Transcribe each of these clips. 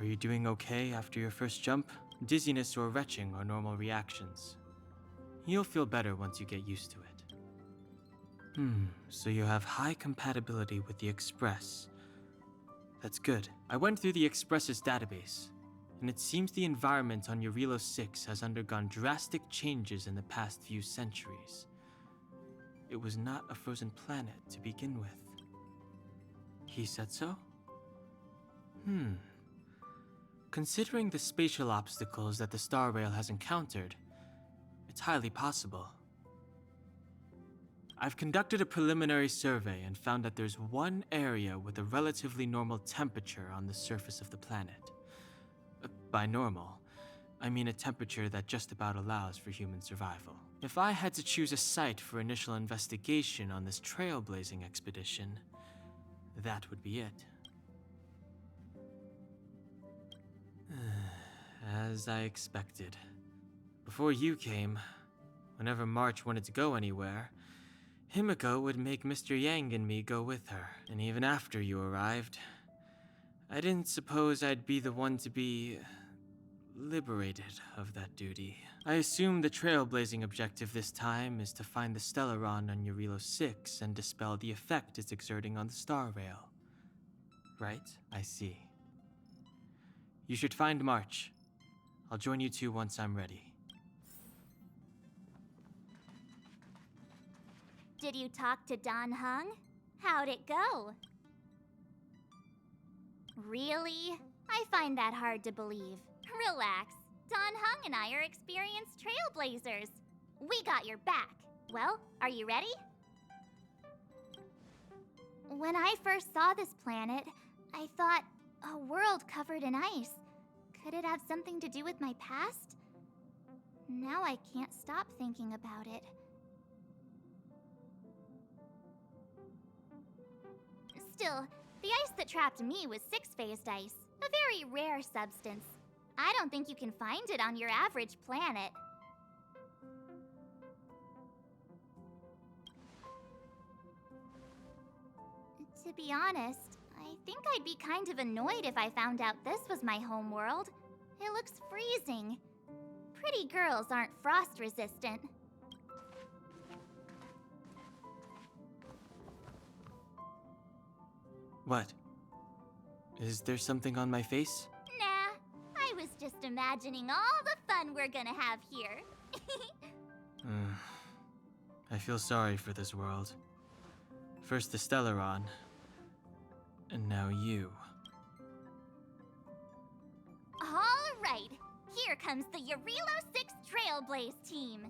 Are you doing okay after your first jump? Dizziness or retching are normal reactions. You'll feel better once you get used to it. So you have high compatibility with the Express. That's good. I went through the Express's database, and it seems the environment on Eurilo 6 has undergone drastic changes in the past few centuries. It was not a frozen planet to begin with. He said so? Considering the spatial obstacles that the Star Rail has encountered, it's highly possible. I've conducted a preliminary survey and found that there's one area with a relatively normal temperature on the surface of the planet. By normal, I mean a temperature that just about allows for human survival. If I had to choose a site for initial investigation on this trailblazing expedition, that would be it. As I expected. Before you came, whenever March wanted to go anywhere, Himiko would make Mr. Yang and me go with her. And even after you arrived, I didn't suppose I'd be the one to be liberated of that duty. I assume the trailblazing objective this time is to find the Stellaron on Eurilo 6 and dispel the effect it's exerting on the Star Rail. Right? I see. You should find March. I'll join you two once I'm ready. Did you talk to Don Hung? How'd it go? Really? I find that hard to believe. Relax. Don Hung and I are experienced trailblazers. We got your back. Well, are you ready? When I first saw this planet, I thought, a world covered in ice. Could it have something to do with my past? Now I can't stop thinking about it. Still, the ice that trapped me was six-phased ice, a very rare substance. I don't think you can find it on your average planet. To be honest, I think I'd be kind of annoyed if I found out this was my home world. It looks freezing. Pretty girls aren't frost resistant. What? Is there something on my face? Nah, I was just imagining all the fun we're gonna have here. I feel sorry for this world. First the Stellaron, and now you. All right, here comes the Eurilo 6 Trailblaze team.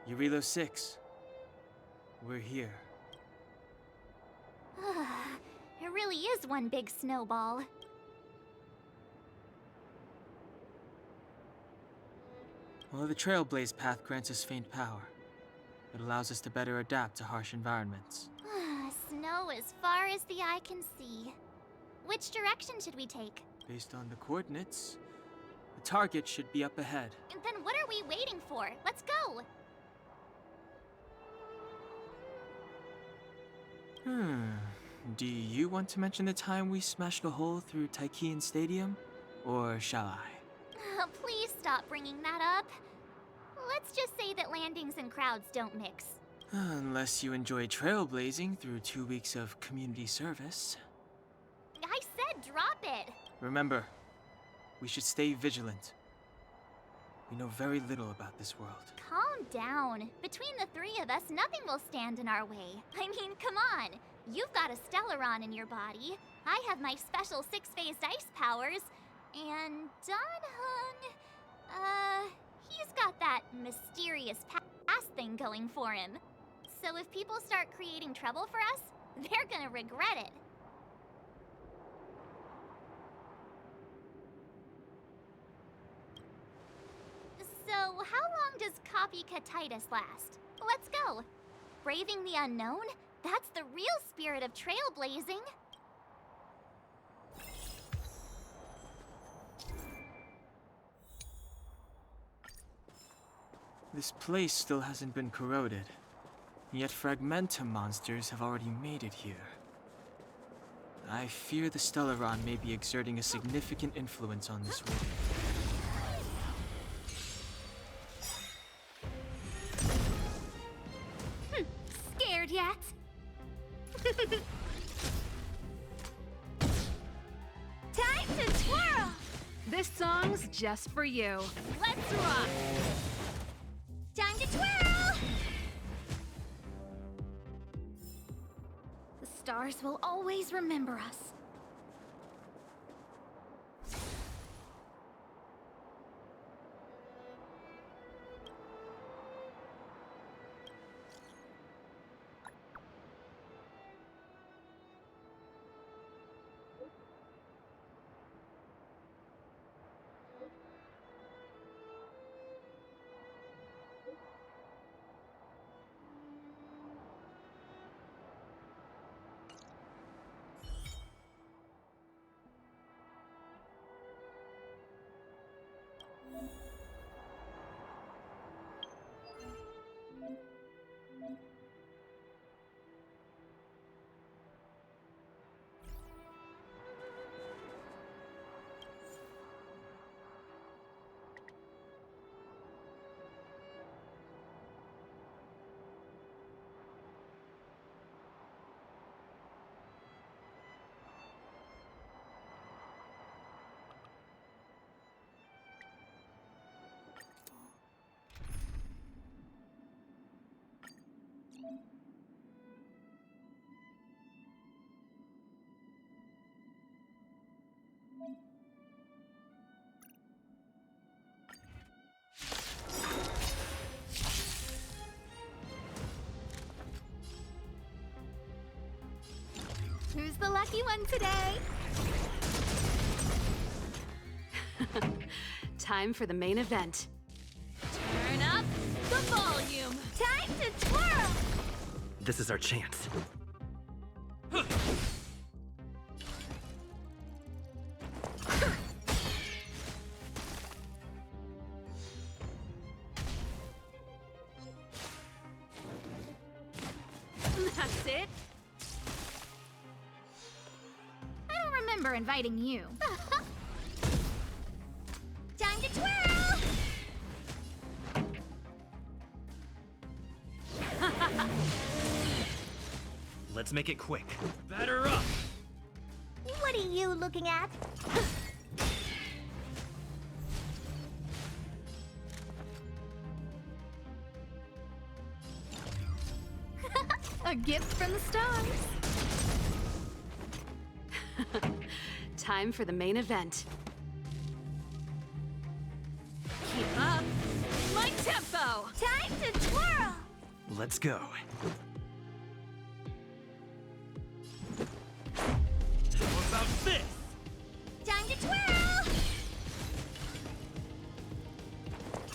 Eurilo 6. We're here. It really is one big snowball. Well, the Trailblaze path grants us faint power. It allows us to better adapt to harsh environments. Snow as far as the eye can see. Which direction should we take? Based on the coordinates, the target should be up ahead. Then what are we waiting for? Let's go! Do you want to mention the time we smashed a hole through Taikian Stadium? Or shall I? Please stop bringing that up. Let's just say that landings and crowds don't mix. Unless you enjoy trailblazing through 2 weeks of community service. I said drop it! Remember, we should stay vigilant. We know very little about this world. Calm down. Between the three of us, nothing will stand in our way. I mean, come on. You've got a Stellaron in your body. I have my special six-phased ice powers. And Don Hung, he's got that mysterious past thing going for him. So if people start creating trouble for us, they're gonna regret it. So, how long does copycatitis last? Let's go. Braving the unknown? That's the real spirit of trailblazing. This place still hasn't been corroded, yet fragmentum monsters have already made it here. I fear the Stellaron may be exerting a significant influence on this world. Scared yet? Time to twirl! This song's just for you. Let's rock! Time to twirl! The stars will always remember us. Who's the lucky one today? Time for the main event. Turn up the volume. Time to twirl! This is our chance. That's it. I don't remember inviting you. Time to twirl! Let's make it quick. Batter up! What are you looking at? A gift from the stars. Time for the main event. Keep up my tempo. Time to twirl! Let's go. How about this? Time to twirl!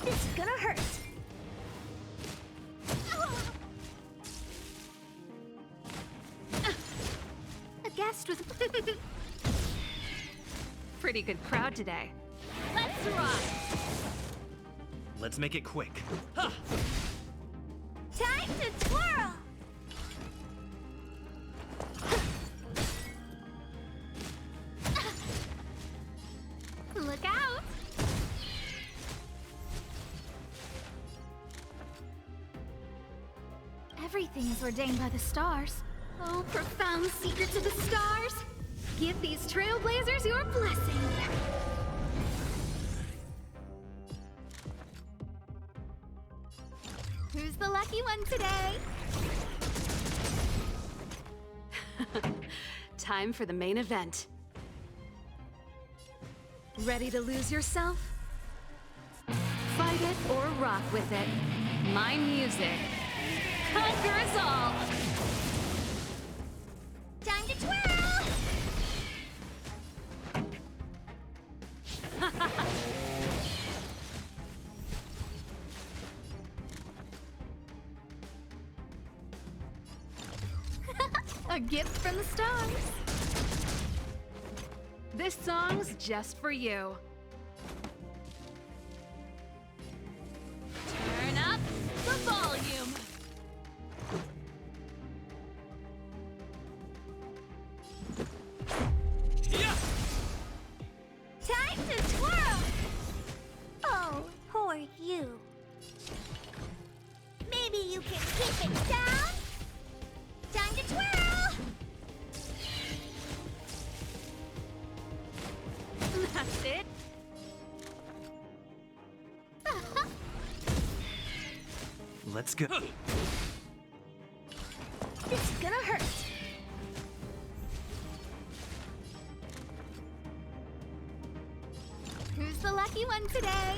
This is gonna hurt. A guest with... Pretty good crowd today. Let's rock! Let's make it quick. Ha! Time to twirl! Look out! Everything is ordained by the stars. Oh, profound secrets of the stars! Give these trailblazers your blessing! Who's the lucky one today? Time for the main event. Ready to lose yourself? Fight it or rock with it. My music conquers all! Time to twirl! A gift from the stars. This song's just for you. Turn up You can keep it down. Time to twirl. That's it. Let's go. This is gonna hurt. Who's the lucky one today?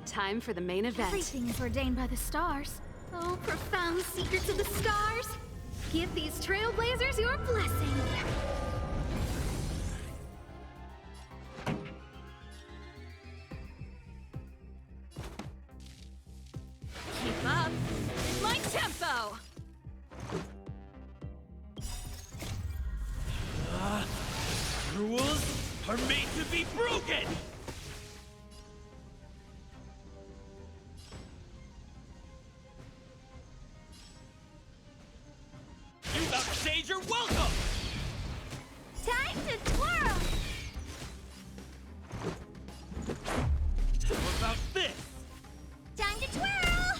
Time for the main event. Everything is ordained by the stars. Oh, profound secrets of the stars. Give these trailblazers your blessing. Keep up. My tempo. Rules are made to be broken! You upstage your welcome! Time to twirl. How about this? Time to twirl.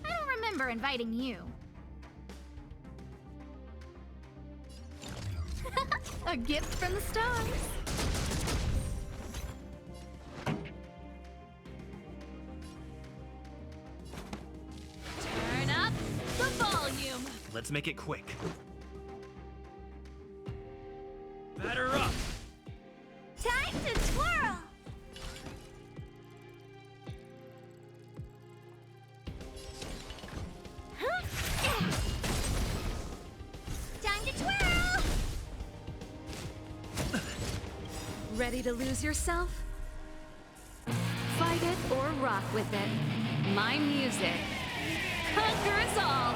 I don't remember inviting you. A gift from the stars. Turn up the volume. Let's make it quick. Batter up! Time to twirl. Time to twirl. Ready to lose yourself? Fight it or rock with it. My music conquers all.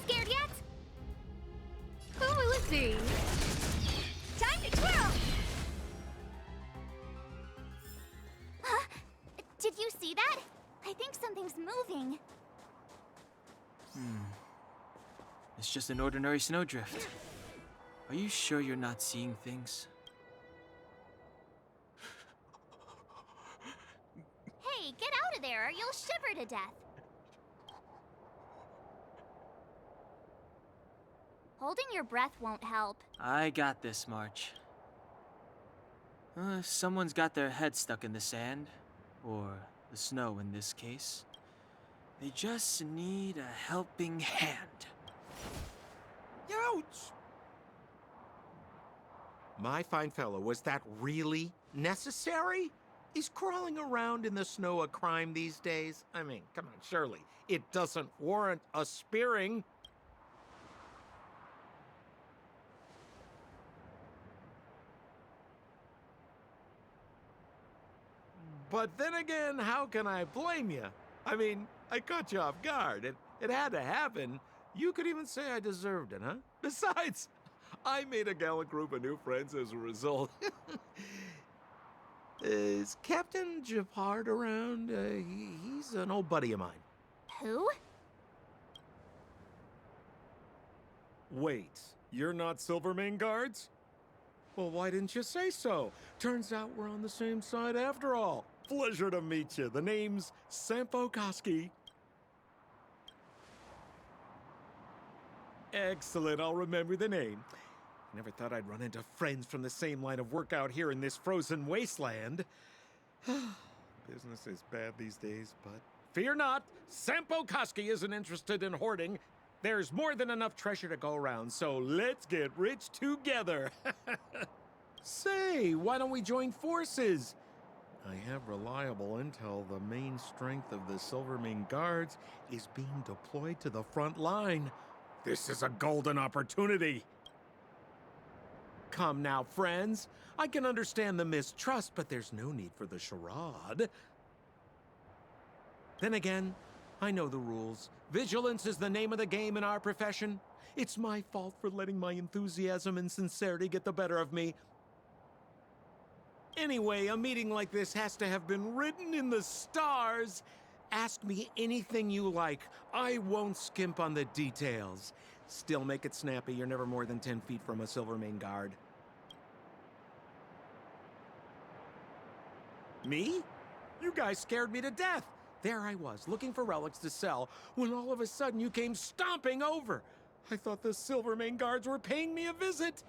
Scared yet? Who will it be? Time to twirl! Huh? Did you see that? I think something's moving. It's just an ordinary snowdrift. Are you sure you're not seeing things? Hey, get out of there or you'll shiver to death. Holding your breath won't help. I got this, March. If someone's got their head stuck in the sand, or the snow in this case, they just need a helping hand. Ouch! My fine fellow, was that really necessary? Is crawling around in the snow a crime these days? I mean, come on, surely. It doesn't warrant a spearing. But then again, how can I blame you? I mean, I caught you off guard. It had to happen. You could even say I deserved it, huh? Besides, I made a gallant group of new friends as a result. Is Captain Japard around? He's an old buddy of mine. Who? Wait, you're not Silvermane guards? Well, why didn't you say so? Turns out we're on the same side after all. Pleasure to meet you. The name's Sampo Koski. Excellent, I'll remember the name. Never thought I'd run into friends from the same line of work out here in this frozen wasteland. Business is bad these days, but fear not, Sampo Koski isn't interested in hoarding. There's more than enough treasure to go around, so let's get rich together. Say, why don't we join forces? I have reliable intel the main strength of the Silvermane Guards is being deployed to the front line. This is a golden opportunity. come now, friends. I can understand the mistrust, but there's no need for the charade. Then again, I know the rules. Vigilance is the name of the game in our profession. It's my fault for letting my enthusiasm and sincerity get the better of me. Anyway, a meeting like this has to have been written in the stars. Ask me anything you like. I won't skimp on the details. Still make it snappy. You're never more than 10 feet from a Silvermane guard. Me? You guys scared me to death. There I was, looking for relics to sell, when all of a sudden you came stomping over. I thought the Silvermane guards were paying me a visit.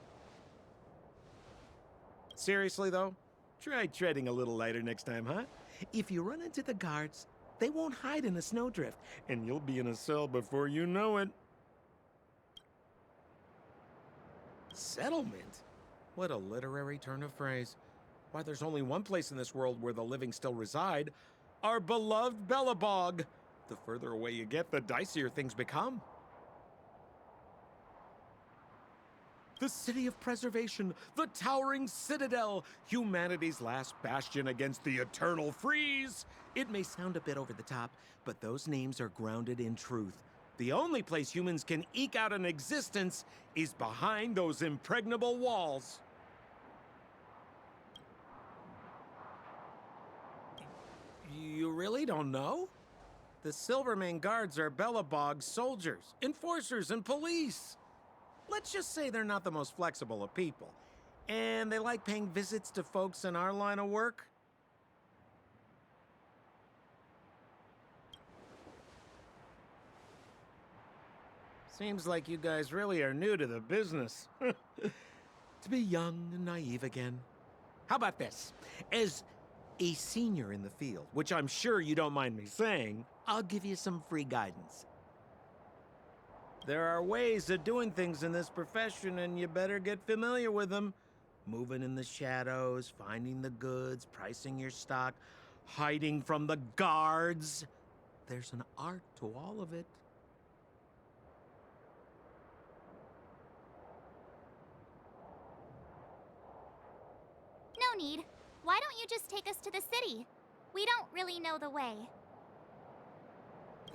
Seriously, though, try treading a little lighter next time, huh? If you run into the guards, they won't hide in a snowdrift, and you'll be in a cell before you know it. Settlement? What a literary turn of phrase. Why, there's only one place in this world where the living still reside. Our beloved Bellabog. The further away you get, the dicier things become. The city of preservation, the towering citadel, humanity's last bastion against the eternal freeze. It may sound a bit over the top, but those names are grounded in truth. The only place humans can eke out an existence is behind those impregnable walls. You really don't know? The Silvermane guards are Bellabog's soldiers, enforcers, and police. Let's just say they're not the most flexible of people. And they like paying visits to folks in our line of work. Seems like you guys really are new to the business. To be young and naive again. How about this? As a senior in the field, which I'm sure you don't mind me saying, I'll give you some free guidance. There are ways of doing things in this profession, and you better get familiar with them. Moving in the shadows, finding the goods, pricing your stock, hiding from the guards. There's an art to all of it. No need. Why don't you just take us to the city? We don't really know the way.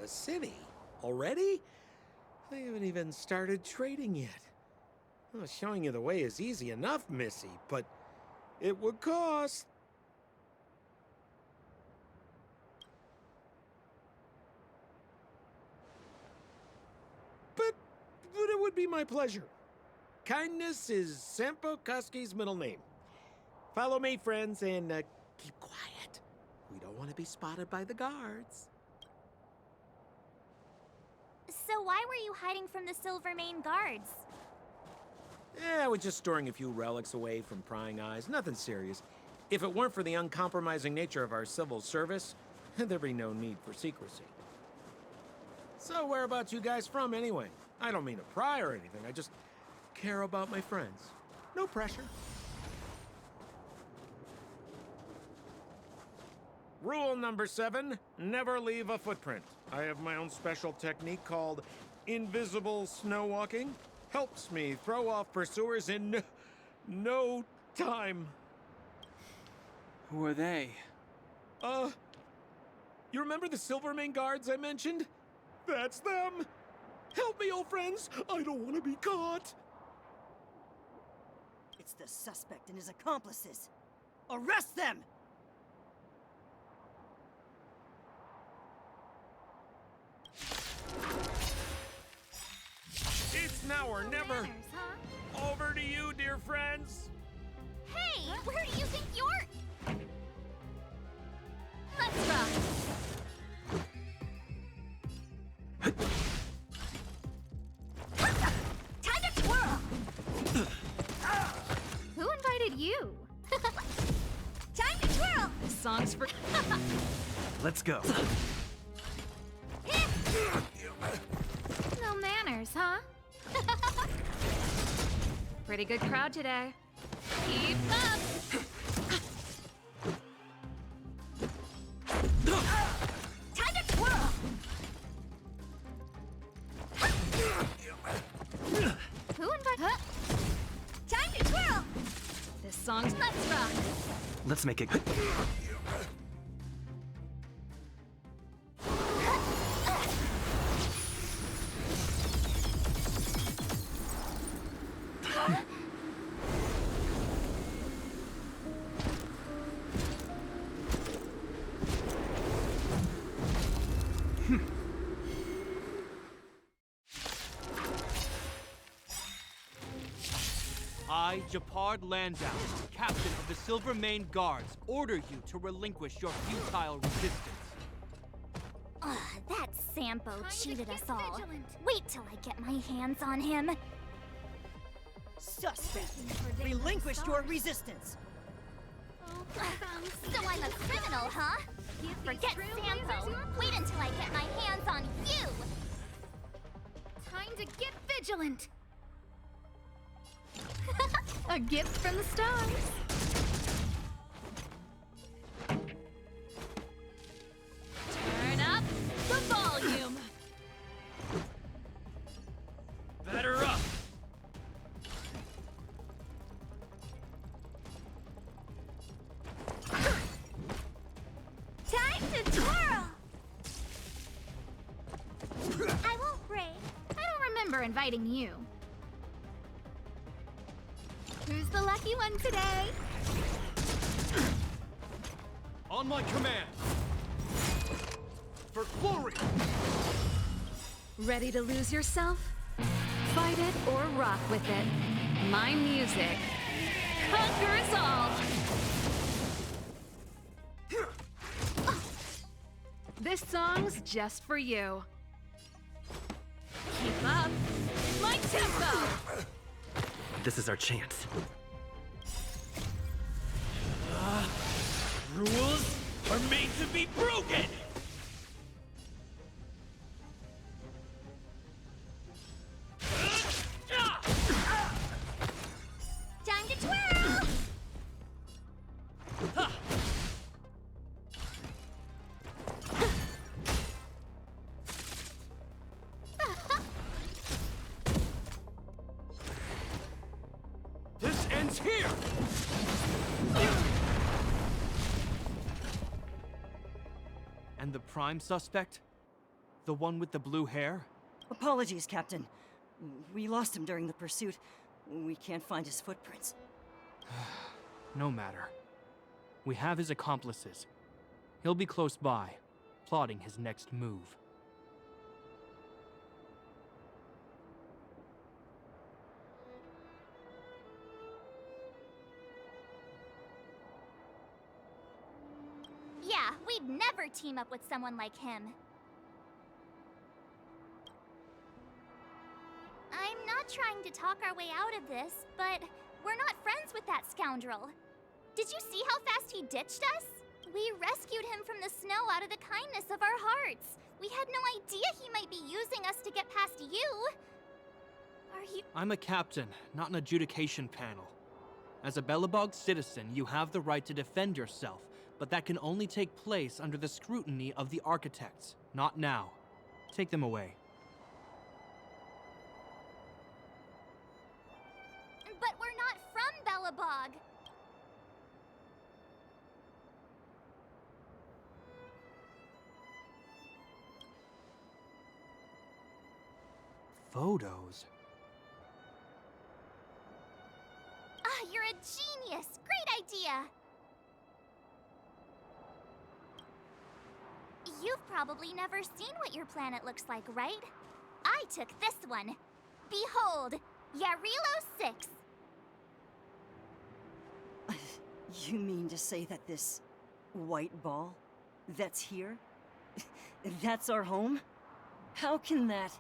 The city? Already? I haven't even started trading yet. Well, showing you the way is easy enough, Missy, but it would cost. But it would be my pleasure. Kindness is Sampo Koski's middle name. Follow me, friends, and keep quiet. We don't want to be spotted by the guards. So why were you hiding from the Silvermane guards? I was just storing a few relics away from prying eyes. Nothing serious. If it weren't for the uncompromising nature of our civil service, there'd be no need for secrecy. So whereabouts you guys from, anyway? I don't mean to pry or anything. I just care about my friends. No pressure. Rule number 7, never leave a footprint. I have my own special technique called invisible snow walking. Helps me throw off pursuers in no time. Who are they? You remember the Silvermane guards I mentioned? That's them! Help me, old friends! I don't want to be caught! It's the suspect and his accomplices. Arrest them! It's now or never! Manners, huh? Over to you, dear friends! Hey, where do you think you're... Let's rock! Time to twirl! Who invited you? Time to twirl! Songs for... Let's go. No manners, huh? Pretty good crowd today. Keep up! Time to twirl! Who invited... Time to twirl! rock. Let's make it. I, Japard Landau, captain of the Silver Mane Guards, order you to relinquish your futile resistance. Ugh, that Sampo cheated us all. Wait till I get my hands on him. Suspect! Relinquish your resistance! So I'm a criminal, huh? Forget Sampo. Wait until I get my hands on you. Time to get vigilant. A gift from the stars. Turn up the volume. Batter up! Time to twirl. I won't break. I don't remember inviting you. Who's the lucky one today? On my command! For glory! Ready to lose yourself? Fight it or rock with it. My music conquers all. This song's just for you. Keep up my tempo. This is our chance. Rules are made to be broken! Time to twirl. This ends here! And the prime suspect? The one with the blue hair? Apologies, Captain. We lost him during the pursuit. We can't find his footprints. No matter. We have his accomplices. He'll be close by, plotting his next move. Yeah, we'd never team up with someone like him. I'm not trying to talk our way out of this, but we're not friends with that scoundrel. Did you see how fast he ditched us? We rescued him from the snow out of the kindness of our hearts. We had no idea he might be using us to get past you. Are you... I'm a captain, not an adjudication panel. As a Belobog citizen, you have the right to defend yourself, but that can only take place under the scrutiny of the architects, not now. Take them away. But we're not from Belobog. Photos? Ah, you're a genius! Great idea! You've probably never seen what your planet looks like, right? I took this one. Behold, Yarilo 6. You mean to say that this white ball that's here? That's our home? How can that...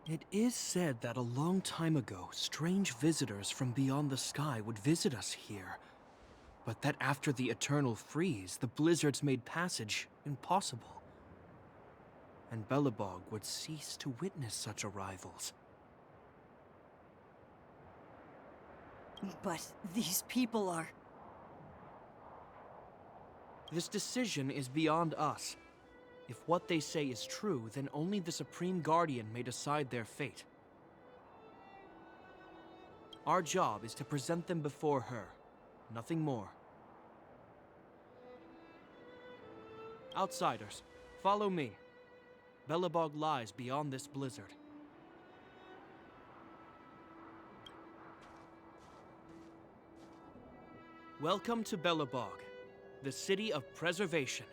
It is said that a long time ago, strange visitors from beyond the sky would visit us here. But that after the eternal freeze, the blizzards made passage impossible. And Belobog would cease to witness such arrivals. But these people are... This decision is beyond us. If what they say is true, then only the Supreme Guardian may decide their fate. Our job is to present them before her. Nothing more. Outsiders, follow me. Belobog lies beyond this blizzard. Welcome to Belobog, the city of preservation.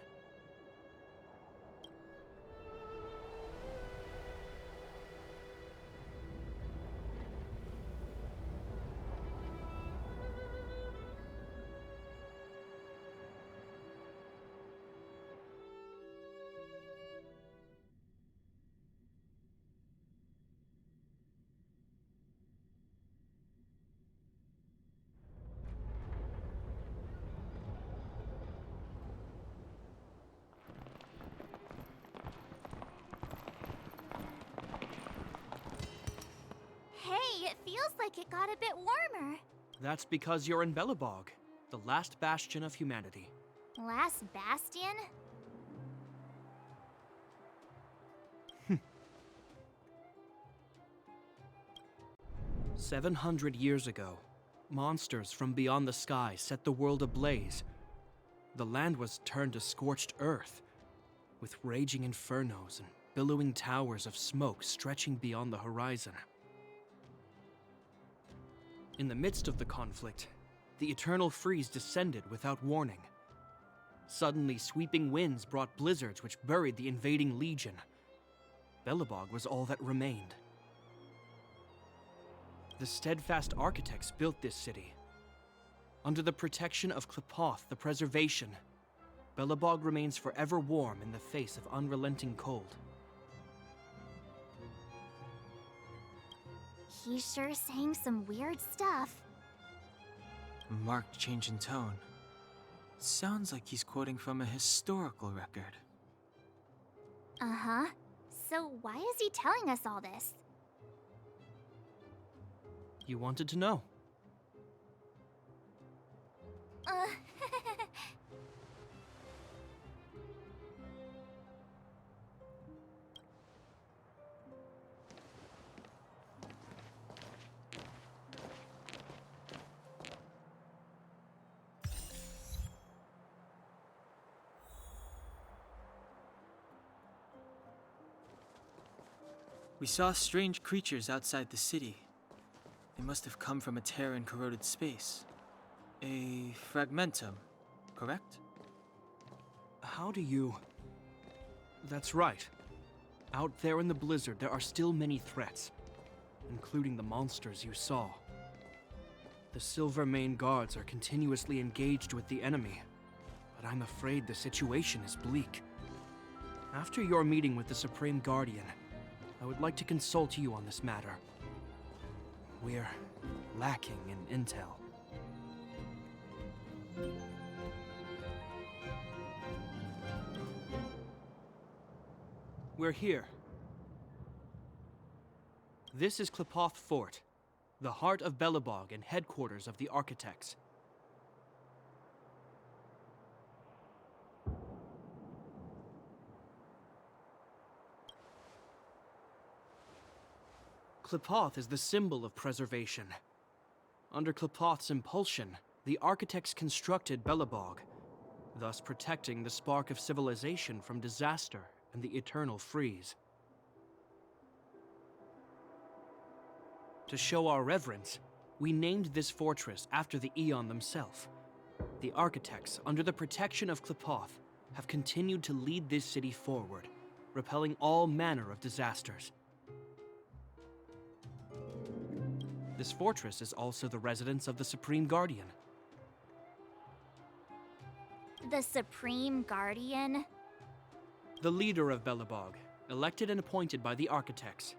Hey, it feels like it got a bit warmer. That's because you're in Belobog, the last bastion of humanity. Last bastion? 700 years ago, monsters from beyond the sky set the world ablaze. The land was turned to scorched earth, with raging infernos and billowing towers of smoke stretching beyond the horizon. In the midst of the conflict, the eternal freeze descended without warning. Suddenly, sweeping winds brought blizzards which buried the invading legion. Belobog was all that remained. The steadfast architects built this city. Under the protection of Klepoth, the preservation, Belobog remains forever warm in the face of unrelenting cold. He's sure saying some weird stuff. A marked change in tone. Sounds like he's quoting from a historical record. Uh-huh. So why is he telling us all this? You wanted to know. We saw strange creatures outside the city. They must have come from a tear in corroded space. A fragmentum, correct? How do you... That's right. Out there in the blizzard, there are still many threats, including the monsters you saw. The Silvermane guards are continuously engaged with the enemy, but I'm afraid the situation is bleak. After your meeting with the Supreme Guardian, I would like to consult you on this matter. We're lacking in intel. We're here. This is Klepoth Fort, the heart of Belobog and headquarters of the Architects. Klepoth is the symbol of preservation. Under Klepoth's impulsion, the Architects constructed Belobog, thus protecting the spark of civilization from disaster and the eternal freeze. To show our reverence, we named this fortress after the Aeon themselves. The Architects, under the protection of Klepoth, have continued to lead this city forward, repelling all manner of disasters. This fortress is also the residence of the Supreme Guardian. The Supreme Guardian? The leader of Belobog, elected and appointed by the Architects.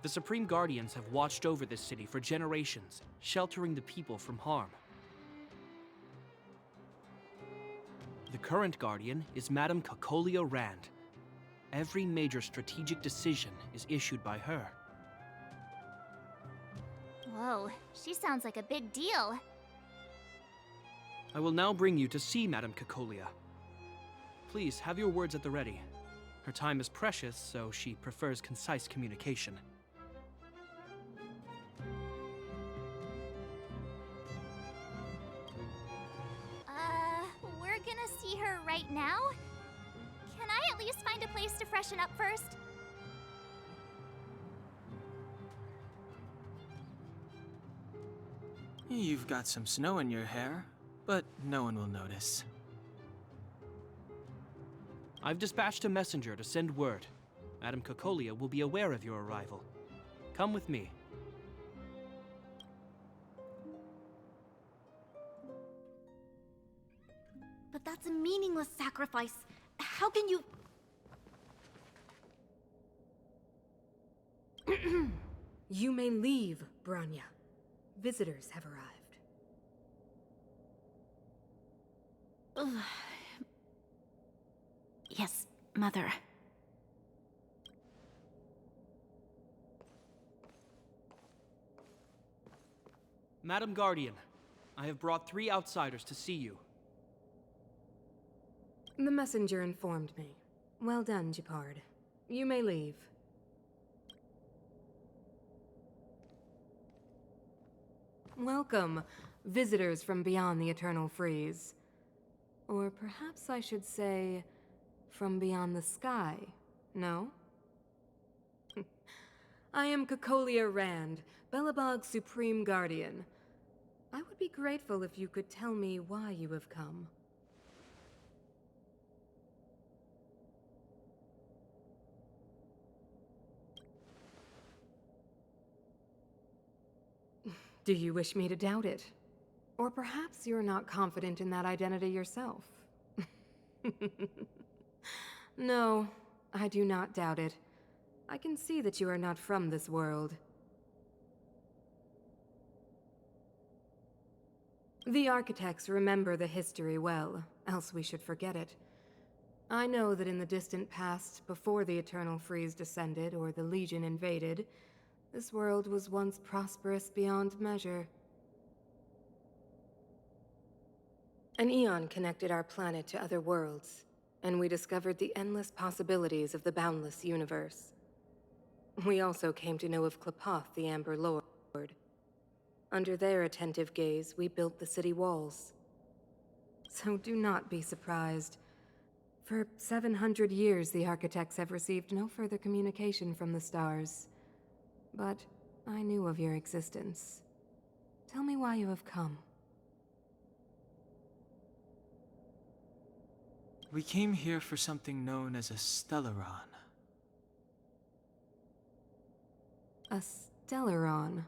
The Supreme Guardians have watched over this city for generations, sheltering the people from harm. The current Guardian is Madame Cocolia Rand. Every major strategic decision is issued by her. Whoa, she sounds like a big deal. I will now bring you to see Madame Cocolia. Please, have your words at the ready. Her time is precious, so she prefers concise communication. right now. Can I at least find a place to freshen up first? You've got some snow in your hair, but no one will notice. I've dispatched a messenger to send word. Madame Cordelia will be aware of your arrival. Come with me. But that's a meaningless sacrifice. How can you... You may leave, Branya. Visitors have arrived. Yes, Mother. Madam Guardian, I have brought 3 outsiders to see you. The messenger informed me. Well done, Gepard. You may leave. Welcome, visitors from beyond the Eternal Freeze. Or perhaps I should say, from beyond the sky, no? I am Cordelia Rand, Belobog's Supreme Guardian. I would be grateful if you could tell me why you have come. Do you wish me to doubt it? Or perhaps you're not confident in that identity yourself? No, I do not doubt it. I can see that you are not from this world. The architects remember the history well, else we should forget it. I know that in the distant past, before the Eternal Freeze descended or the Legion invaded, this world was once prosperous beyond measure. An eon connected our planet to other worlds, and we discovered the endless possibilities of the boundless universe. We also came to know of Klapoth, the Amber Lord. Under their attentive gaze, we built the city walls. So do not be surprised. For 700 years, the architects have received no further communication from the stars. But I knew of your existence. Tell me why you have come. We came here for something known as a Stellaron. A Stellaron?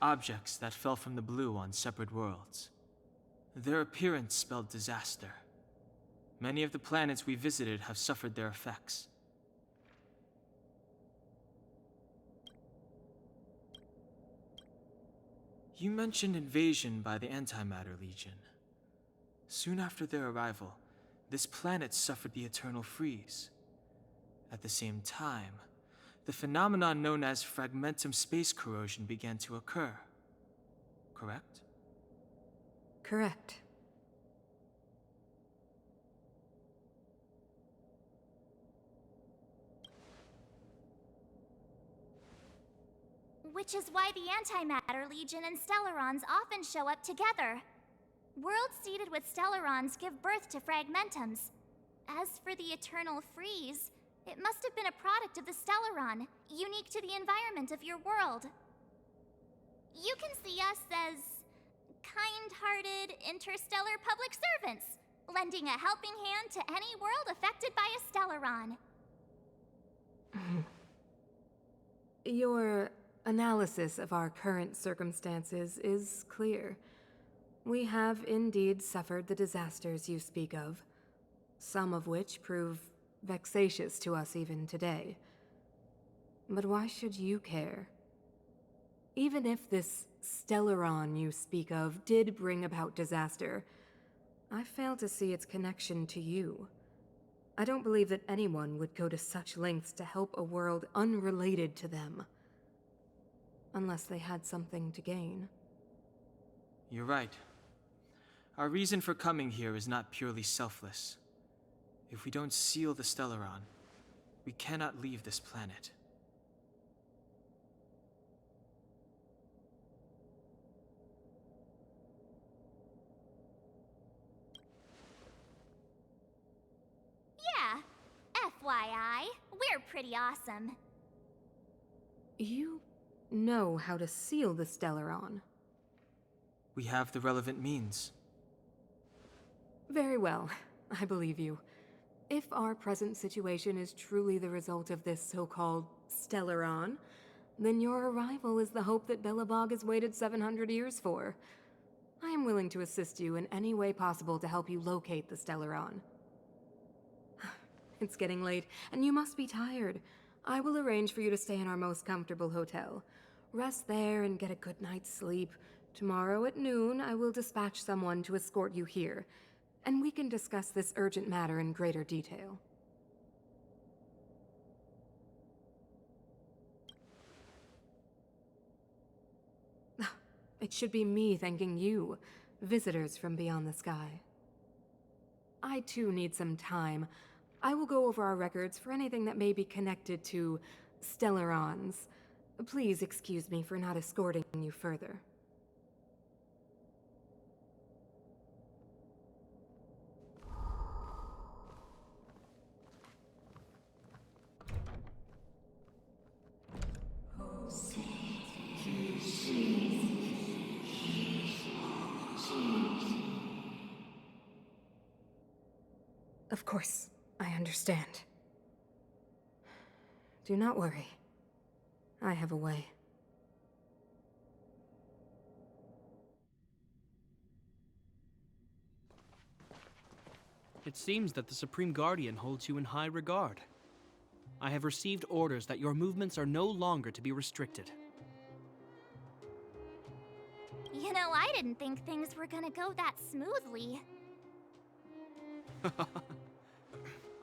Objects that fell from the blue on separate worlds. Their appearance spelled disaster. Many of the planets we visited have suffered their effects. You mentioned invasion by the Antimatter Legion. Soon after their arrival, this planet suffered the Eternal Freeze. At the same time, the phenomenon known as fragmentum space corrosion began to occur. Correct? Correct. Which is why the Antimatter Legion and Stellarons often show up together. Worlds seeded with Stellarons give birth to fragmentums. As for the Eternal Freeze, it must have been a product of the Stellaron, unique to the environment of your world. You can see us as kind-hearted interstellar public servants, lending a helping hand to any world affected by a Stellaron. Your analysis of our current circumstances is clear. We have indeed suffered the disasters you speak of, some of which prove vexatious to us even today. But why should you care? Even if this Stellaron you speak of did bring about disaster, I fail to see its connection to you. I don't believe that anyone would go to such lengths to help a world unrelated to them. Unless they had something to gain. You're right. Our reason for coming here is not purely selfless. If we don't seal the Stellaron, we cannot leave this planet. pretty awesome. You know how to seal the Stellaron. We have the relevant means. Very well, I believe you. If our present situation is truly the result of this so-called Stellaron, then your arrival is the hope that Belobog has waited 700 years for. I am willing to assist you in any way possible to help you locate the Stellaron. It's getting late, and you must be tired. I will arrange for you to stay in our most comfortable hotel. Rest there and get a good night's sleep. Tomorrow at noon, I will dispatch someone to escort you here, and we can discuss this urgent matter in greater detail. It should be me thanking you, visitors from beyond the sky. I too need some time. I will go over our records for anything that may be connected to Stellarons. Please excuse me for not escorting you further. Of course, I understand. Do not worry. I have a way. It seems that the Supreme Guardian holds you in high regard. I have received orders that your movements are no longer to be restricted. You know, I didn't think things were gonna go that smoothly.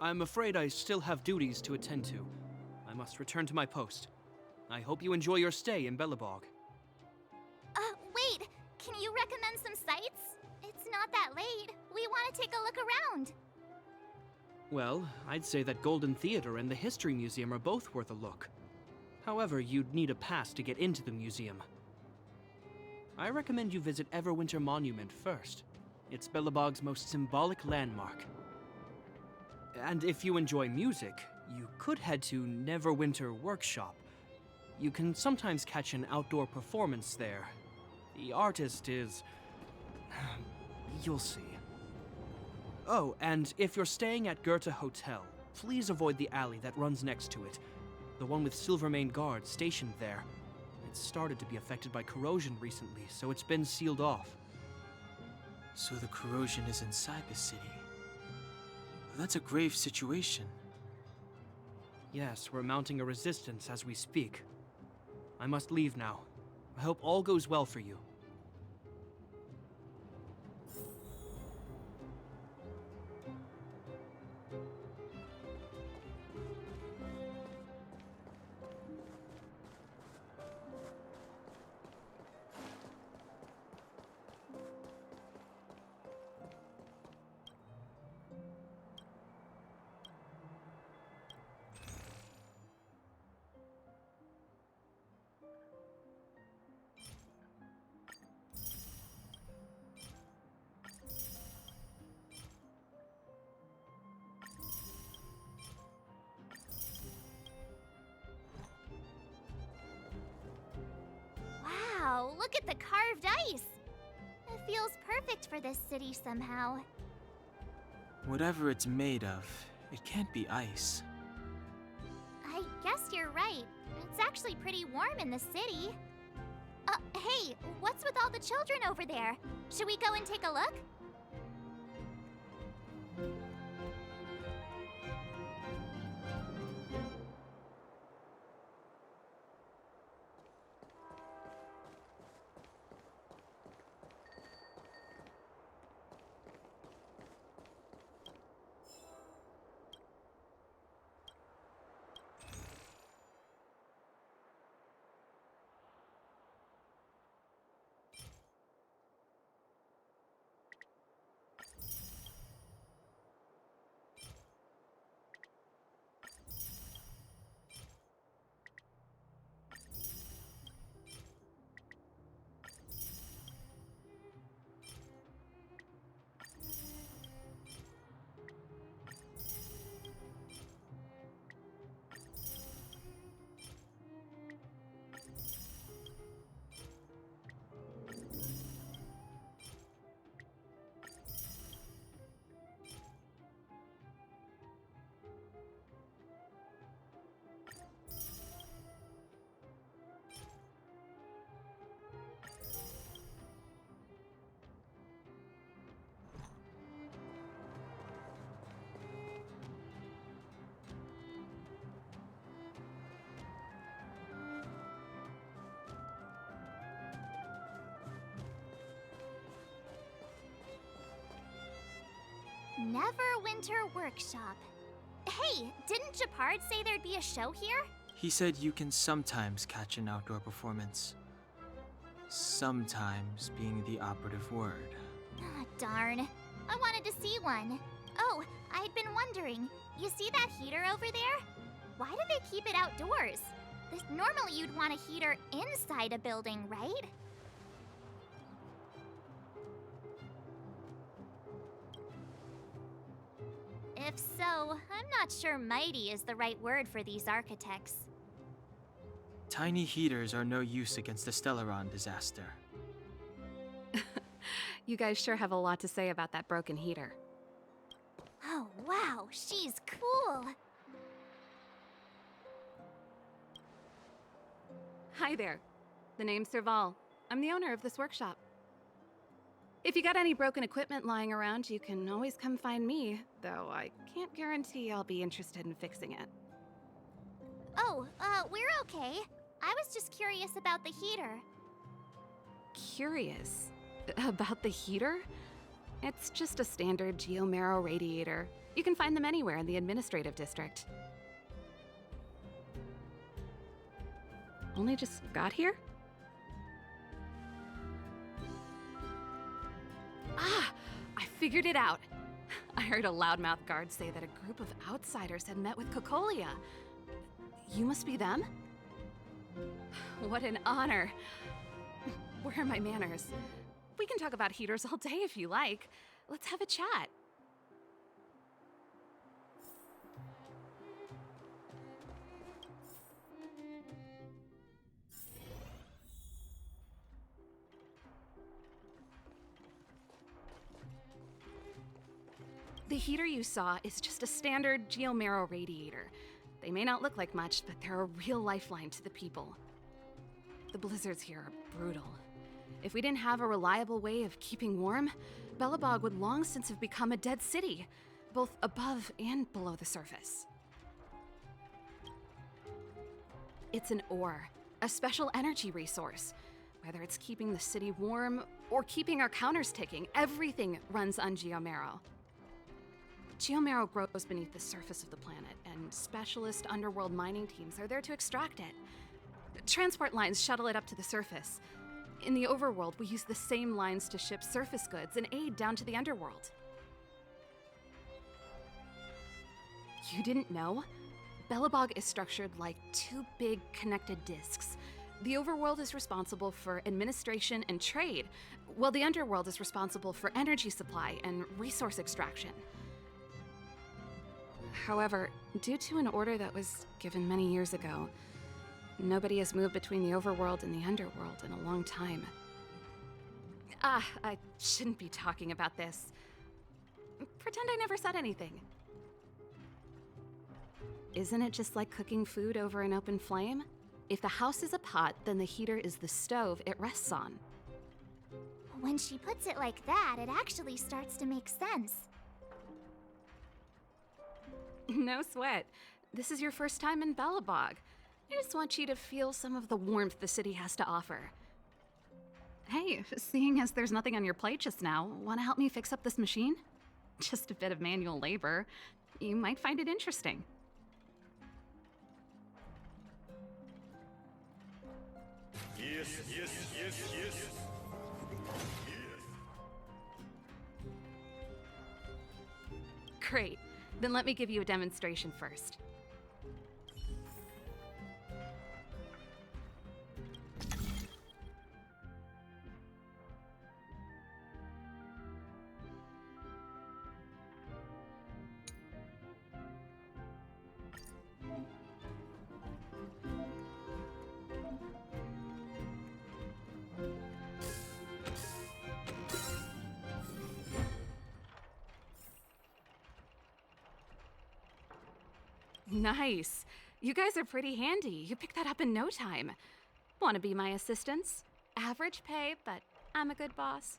I'm afraid I still have duties to attend to. I must return to my post. I hope you enjoy your stay in Belobog. Wait! Can you recommend some sites? It's not that late. We want to take a look around. Well, I'd say that Golden Theater and the History Museum are both worth a look. However, you'd need a pass to get into the museum. I recommend you visit Everwinter Monument first. It's Belobog's most symbolic landmark. And if you enjoy music, you could head to Neverwinter Workshop. You can sometimes catch an outdoor performance there. The artist is... you'll see. Oh, and if you're staying at Goethe Hotel, please avoid the alley that runs next to it. The one with Silvermane guards stationed there. It's started to be affected by corrosion recently, so it's been sealed off. So the corrosion is inside the city. That's a grave situation. Yes, we're mounting a resistance as we speak. I must leave now. I hope all goes well for you. Wow, look at the carved ice! It feels perfect for this city somehow. Whatever it's made of, it can't be ice. I guess you're right. It's actually pretty warm in the city. Hey, what's with all the children over there? Should we go and take a look? Neverwinter Workshop. Hey, didn't Japard say there'd be a show here? He said you can sometimes catch an outdoor performance. Sometimes being the operative word. Ah, darn. I wanted to see one. Oh, I'd been wondering. You see that heater over there? Why do they keep it outdoors? Normally you'd want a heater inside a building, right? If so, I'm not sure mighty is the right word for these architects. Tiny heaters are no use against the Stellaron disaster. You guys sure have a lot to say about that broken heater. Oh, wow, she's cool. Hi there. The name's Serval. I'm the owner of this workshop. If you got any broken equipment lying around, you can always come find me, though I can't guarantee I'll be interested in fixing it. Oh, we're okay. I was just curious about the heater. Curious? About the heater? It's just a standard geomarrow radiator. You can find them anywhere in the administrative district. Only just got here? Ah! I figured it out! I heard a loudmouth guard say that a group of outsiders had met with Cordelia. You must be them? What an honor. Where are my manners? We can talk about heaters all day if you like. Let's have a chat. The heater you saw is just a standard geomarrow radiator. They may not look like much, but they're a real lifeline to the people. The blizzards here are brutal. If we didn't have a reliable way of keeping warm, Belobog would long since have become a dead city, both above and below the surface. It's an ore, a special energy resource. Whether it's keeping the city warm or keeping our counters ticking, everything runs on geomarrow. Geomarrow grows beneath the surface of the planet, and specialist underworld mining teams are there to extract it. Transport lines shuttle it up to the surface. In the overworld, we use the same lines to ship surface goods and aid down to the underworld. You didn't know? Belobog is structured like two big connected disks. The overworld is responsible for administration and trade, while the underworld is responsible for energy supply and resource extraction. However, due to an order that was given many years ago, nobody has moved between the overworld and the underworld in a long time. I shouldn't be talking about this. Pretend I never said anything. Isn't it just like cooking food over an open flame? If the house is a pot, then the heater is the stove it rests on. When she puts it like that, it actually starts to make sense. No sweat. This is your first time in Belobog. I just want you to feel some of the warmth the city has to offer. Hey, seeing as there's nothing on your plate just now, want to help me fix up this machine? Just a bit of manual labor. You might find it interesting. Yes. Great. Then let me give you a demonstration first. Nice. You guys are pretty handy. You picked that up in no time. Want to be my assistants? Average pay, but I'm a good boss.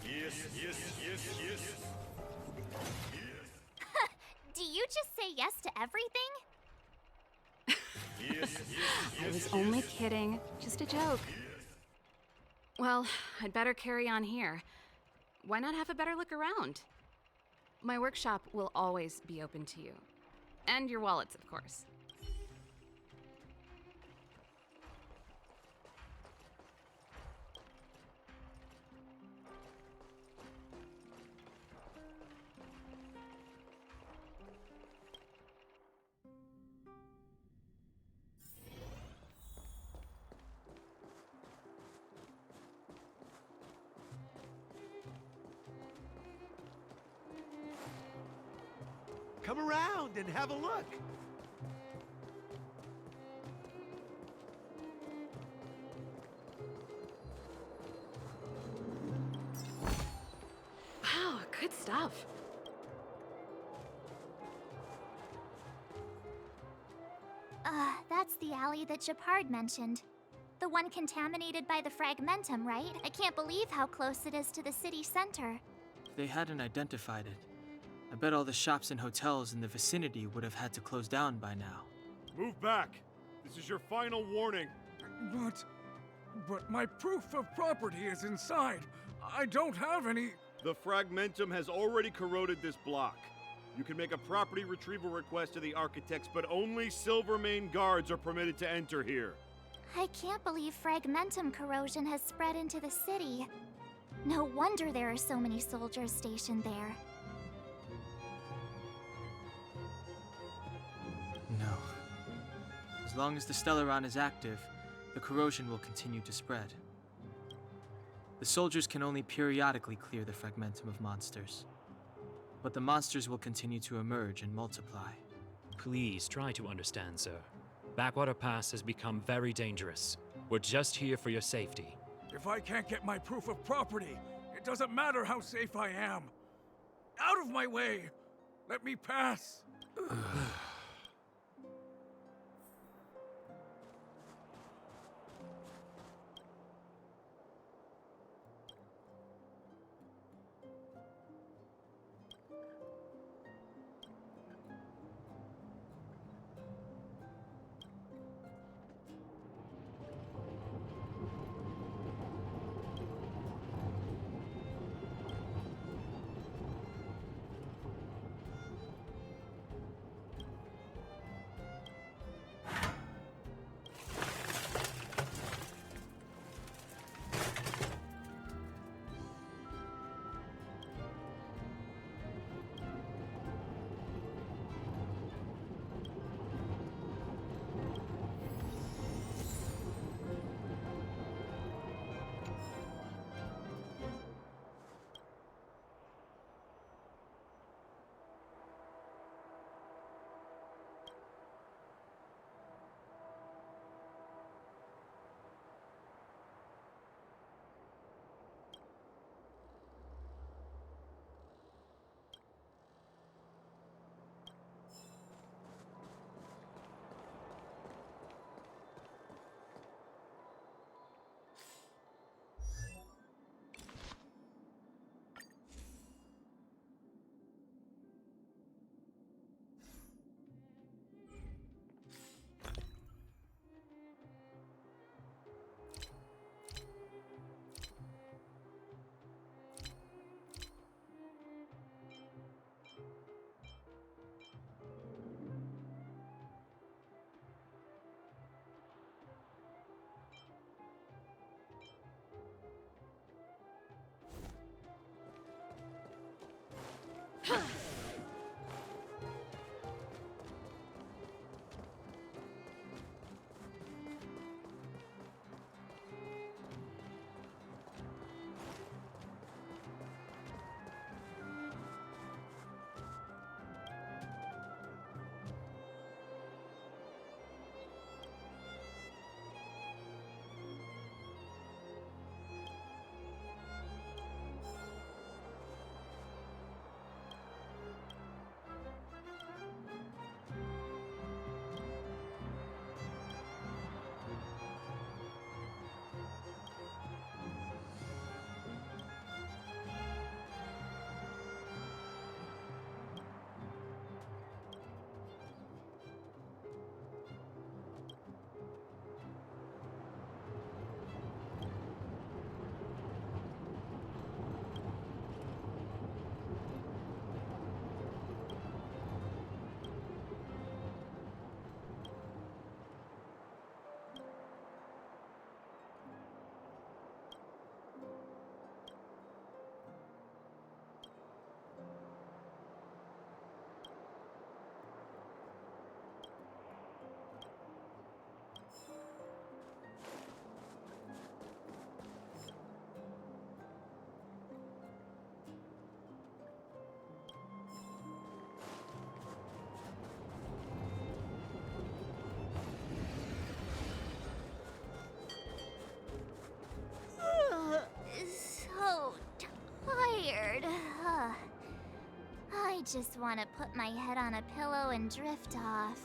Yes. Do you just say yes to everything? I was only kidding. Just a joke. Well, I'd better carry on here. Why not have a better look around? My workshop will always be open to you. And your wallets, of course. Come around and have a look. Wow, good stuff. That's the alley that Japard mentioned. The one contaminated by the fragmentum, right? I can't believe how close it is to the city center. If they hadn't identified it, I bet all the shops and hotels in the vicinity would have had to close down by now. Move back. This is your final warning. But my proof of property is inside. I don't have any. The fragmentum has already corroded this block. You can make a property retrieval request to the architects, but only Silvermane guards are permitted to enter here. I can't believe fragmentum corrosion has spread into the city. No wonder there are so many soldiers stationed there. No. As long as the Stellaron is active, the corrosion will continue to spread. The soldiers can only periodically clear the fragmentum of monsters. But the monsters will continue to emerge and multiply. Please try to understand, sir. Backwater Pass has become very dangerous. We're just here for your safety. If I can't get my proof of property, it doesn't matter how safe I am. Out of my way! Let me pass! just want to put my head on a pillow and drift off.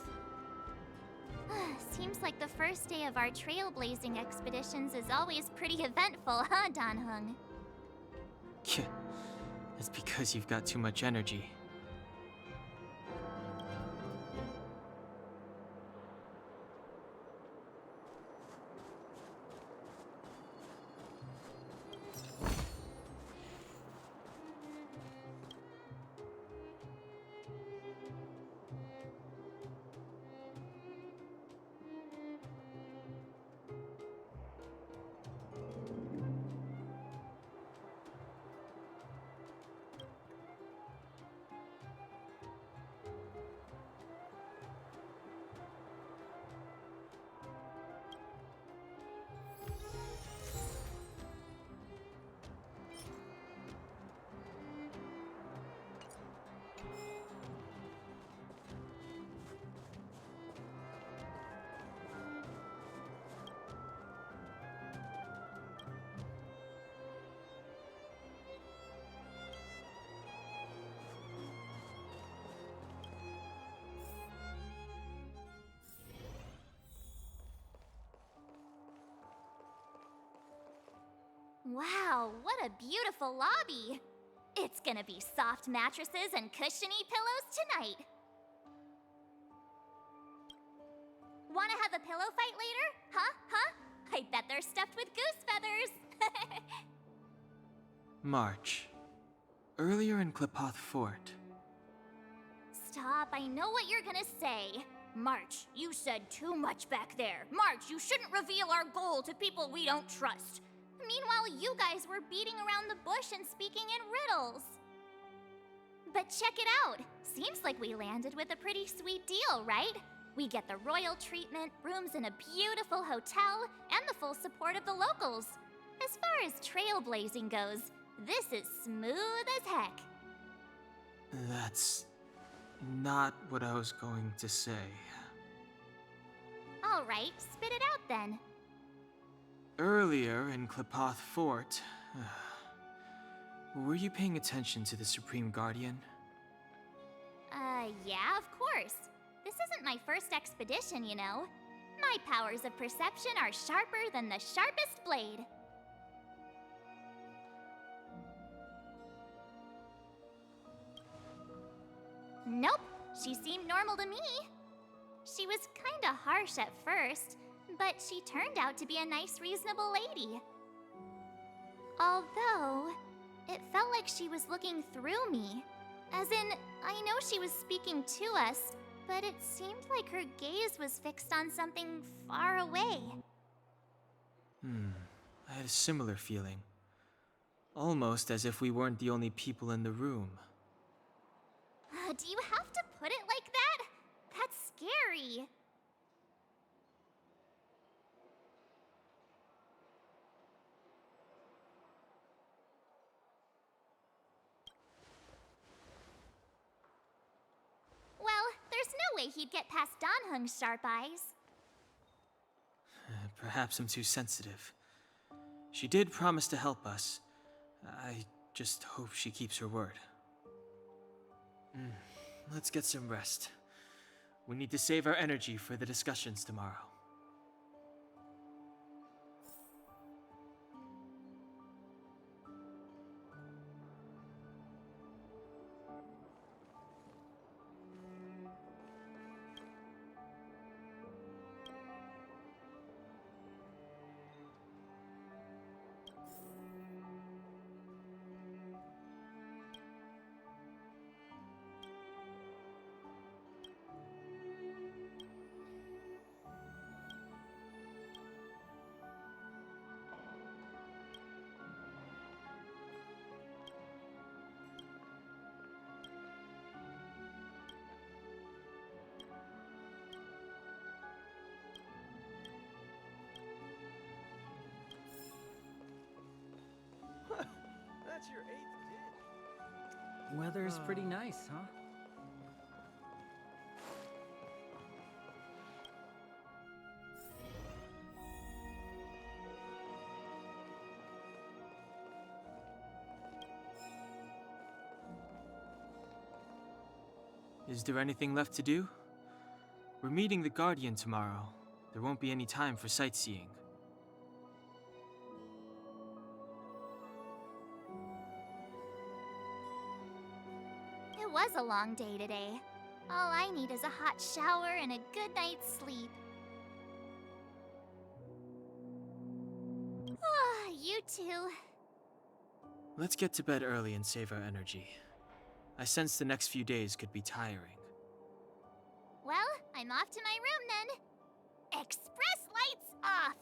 Seems like the first day of our trailblazing expeditions is always pretty eventful, huh, Danhung? It's because you've got too much energy. Wow, what a beautiful lobby! It's gonna be soft mattresses and cushiony pillows tonight. Wanna have a pillow fight later? Huh? I bet they're stuffed with goose feathers. March. Earlier in Klipoth Fort. Stop, I know what you're gonna say. March, you said too much back there. March, you shouldn't reveal our goal to people we don't trust. Meanwhile, you guys were beating around the bush and speaking in riddles. But check it out. Seems like we landed with a pretty sweet deal, right? We get the royal treatment, rooms in a beautiful hotel, and the full support of the locals. As far as trailblazing goes, this is smooth as heck. That's not what I was going to say. All right, spit it out then. Earlier in Klipoth Fort, were you paying attention to the Supreme Guardian? Yeah, of course. This isn't my first expedition, you know. My powers of perception are sharper than the sharpest blade. Nope, she seemed normal to me. She was kinda harsh at first, but she turned out to be a nice, reasonable lady. Although, it felt like she was looking through me. As in, I know she was speaking to us, but it seemed like her gaze was fixed on something far away. I had a similar feeling. Almost as if we weren't the only people in the room. Do you have to put it like that? That's scary. Well, there's no way he'd get past Danhung's sharp eyes. Perhaps I'm too sensitive. She did promise to help us. I just hope she keeps her word. Let's get some rest. We need to save our energy for the discussions tomorrow. That's your 8th dish. Weather's pretty nice, huh? Is there anything left to do? We're meeting the Guardian tomorrow. There won't be any time for sightseeing. It was a long day today. All I need is a hot shower and a good night's sleep. Ah, you two. Let's get to bed early and save our energy. I sense the next few days could be tiring. Well, I'm off to my room then. Express lights off!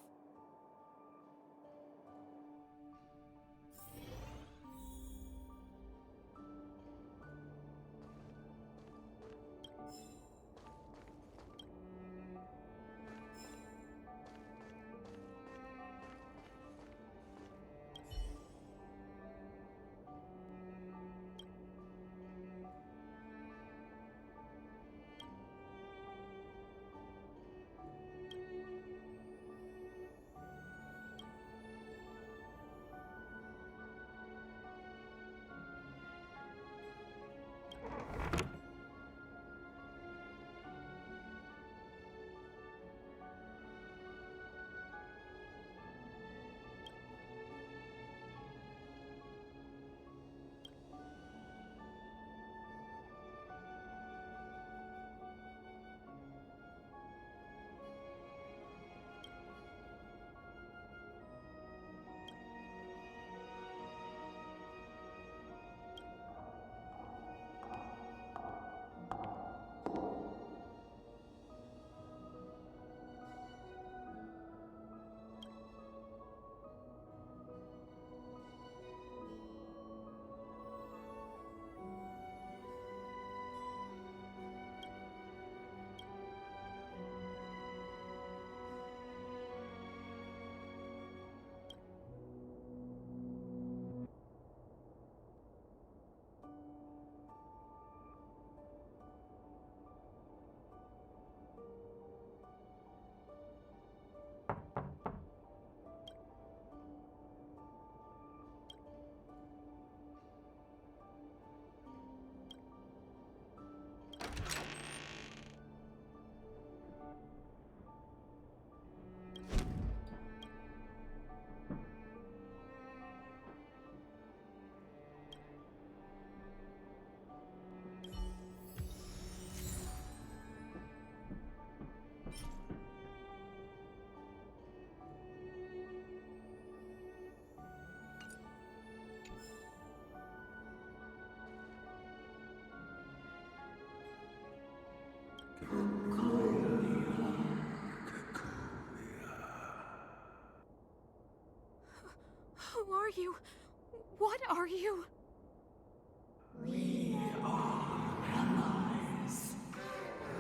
Who are you? What are you? We are allies.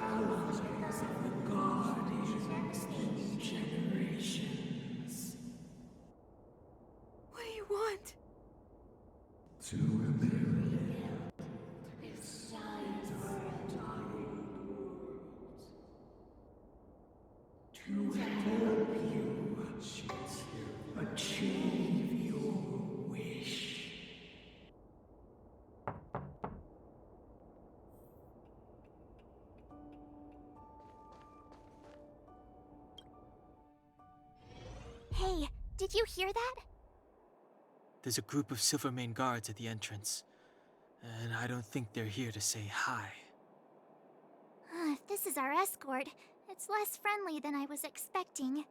Allies of the Guardians in generations. What do you want? To rebuild its dying world. To help you achieve your wish. Hey, did you hear that? There's a group of Silvermane guards at the entrance, and I don't think they're here to say hi. If this is our escort, it's less friendly than I was expecting.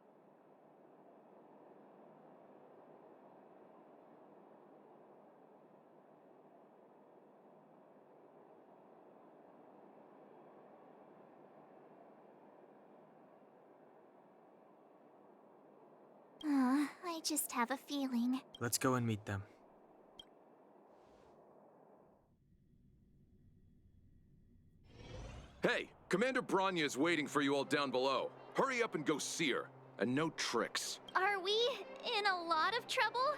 I just have a feeling. Let's go and meet them. Hey, Commander Branya is waiting for you all down below. Hurry up and go see her. And no tricks. Are we in a lot of trouble?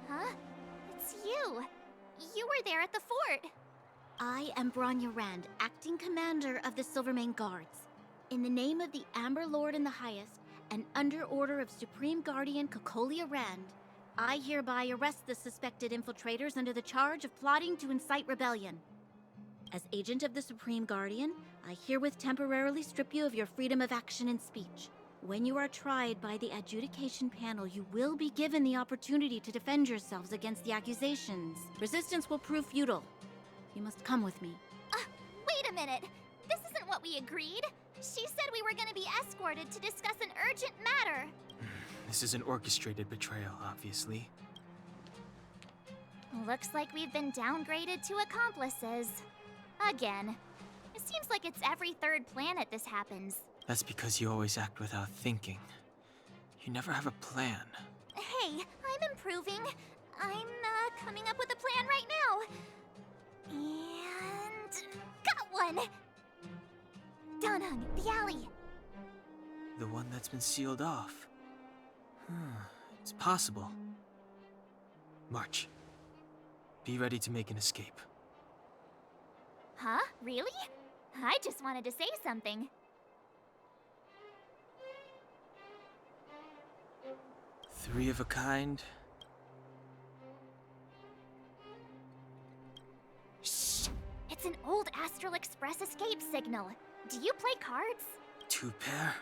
Huh? It's there at the fort? I am Bronya Rand, acting commander of the Silvermane Guards. In the name of the Amber Lord in the Highest, and under order of Supreme Guardian Cocolia Rand, I hereby arrest the suspected infiltrators under the charge of plotting to incite rebellion. As agent of the Supreme Guardian, I herewith temporarily strip you of your freedom of action and speech. When you are tried by the adjudication panel, you will be given the opportunity to defend yourselves against the accusations. Resistance will prove futile. You must come with me. Wait a minute. This isn't what we agreed. She said we were gonna be escorted to discuss an urgent matter. This is an orchestrated betrayal, obviously. Looks like we've been downgraded to accomplices. Again. It seems like it's every third planet this happens. That's because you always act without thinking. You never have a plan. Hey, I'm improving. I'm coming up with a plan right now. And got one! Danhung, the alley. The one that's been sealed off. It's possible. March. Be ready to make an escape. Huh? Really? I just wanted to say something. Three of a kind. Shh! It's an old Astral Express escape signal. Do you play cards? Two pair?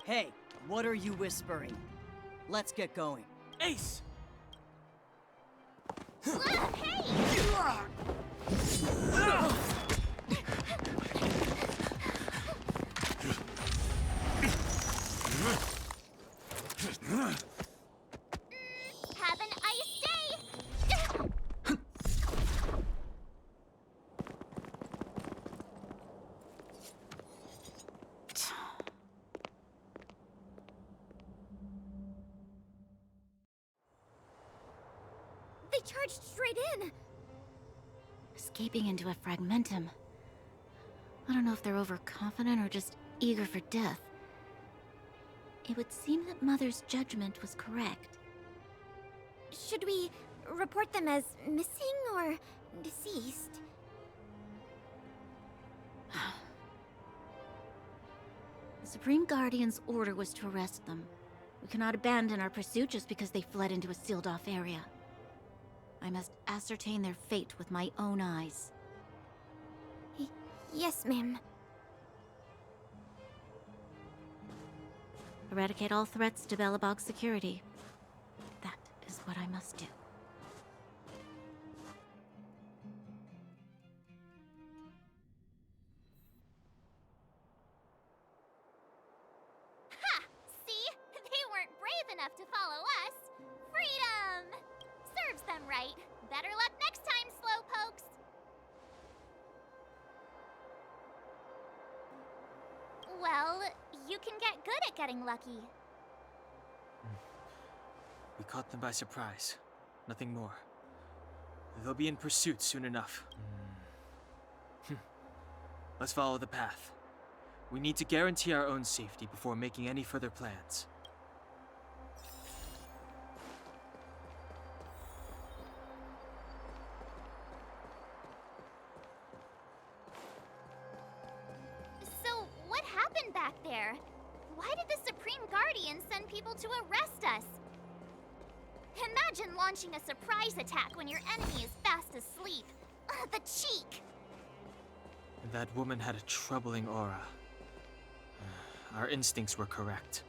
Hey, what are you whispering? Let's get going. Ace! Hey! Have an ice day! They charged straight in! Escaping into a fragmentum. I don't know if they're overconfident or just eager for death. It would seem that Mother's judgment was correct. Should we report them as missing or deceased? The Supreme Guardian's order was to arrest them. We cannot abandon our pursuit just because they fled into a sealed-off area. I must ascertain their fate with my own eyes. Yes, ma'am. Eradicate all threats to Belobog's security. That is what I must do. Ha! See? They weren't brave enough to follow us. Freedom! Serves them right. Better luck next time, slowpokes. Well, you can get good at getting lucky. We caught them by surprise. Nothing more. They'll be in pursuit soon enough. Let's follow the path. We need to guarantee our own safety before making any further plans. So, what happened back there? Why did the Supreme Guardian send people to arrest us? Imagine launching a surprise attack when your enemy is fast asleep. The cheek! That woman had a troubling aura. Our instincts were correct.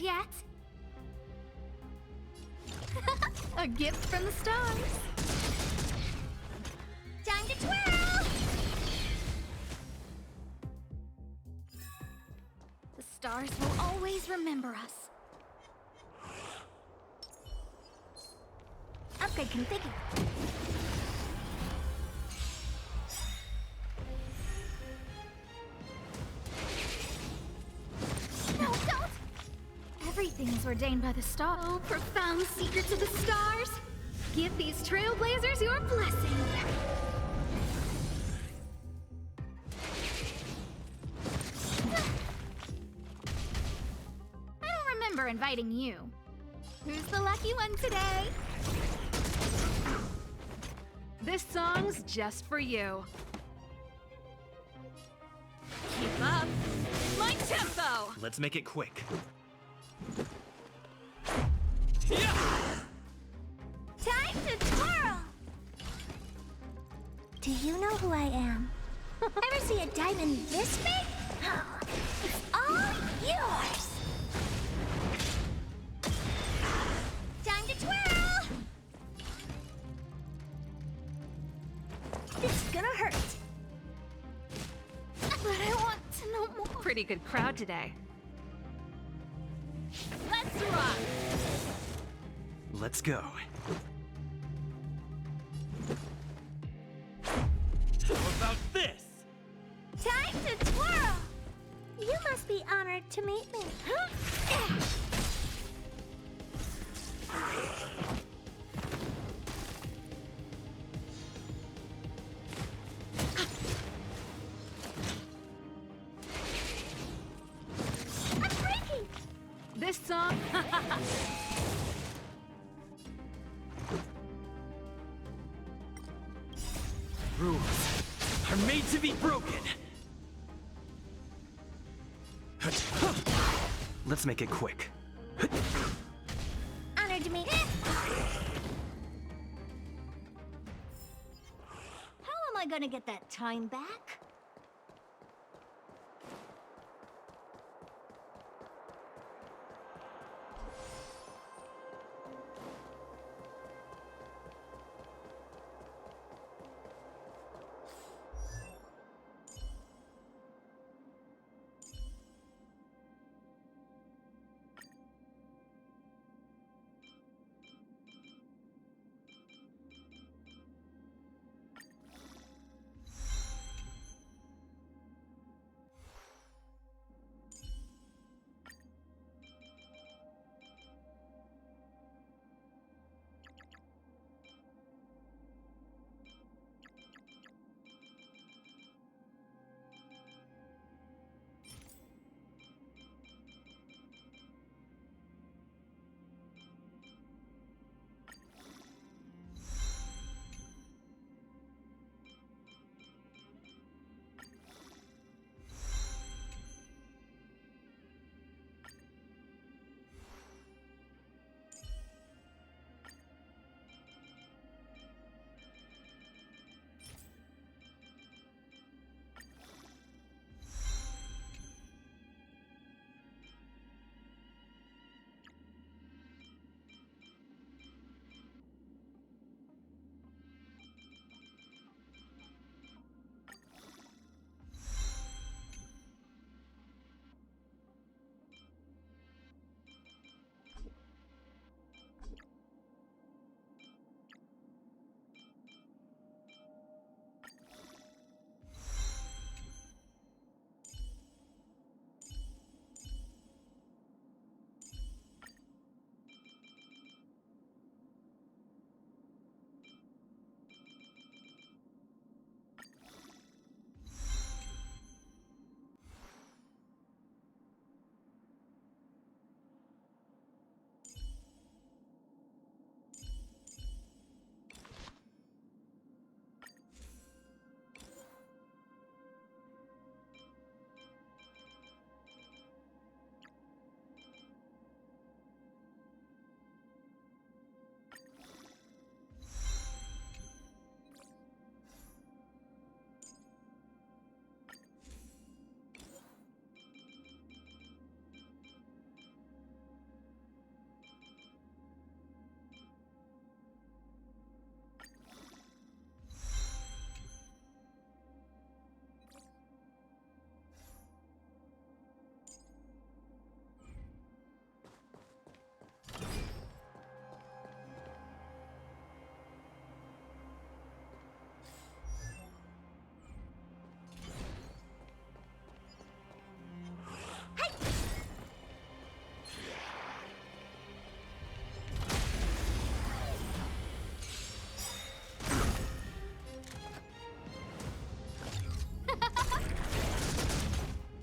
yet? A gift from the stars. Time to twirl! The stars will always remember us. Upgrade configured. No, don't! Everything is ordained by the stars. Oh, profound secrets of the stars! Give these trailblazers your blessing! I don't remember inviting you. Who's the lucky one today? This song's just for you. Keep up. My tempo! Let's make it quick. Time to twirl! Do you know who I am? Ever see a diamond this big? Oh, it's all yours! Time to twirl! This is gonna hurt. But I want to know more. Pretty good crowd today. Let's rock! Let's go. How about this? Time to twirl! You must be honored to meet me. I'm breaking! This song... Rules are made to be broken. Let's make it quick. Honored to meet you. How am I gonna get that time back?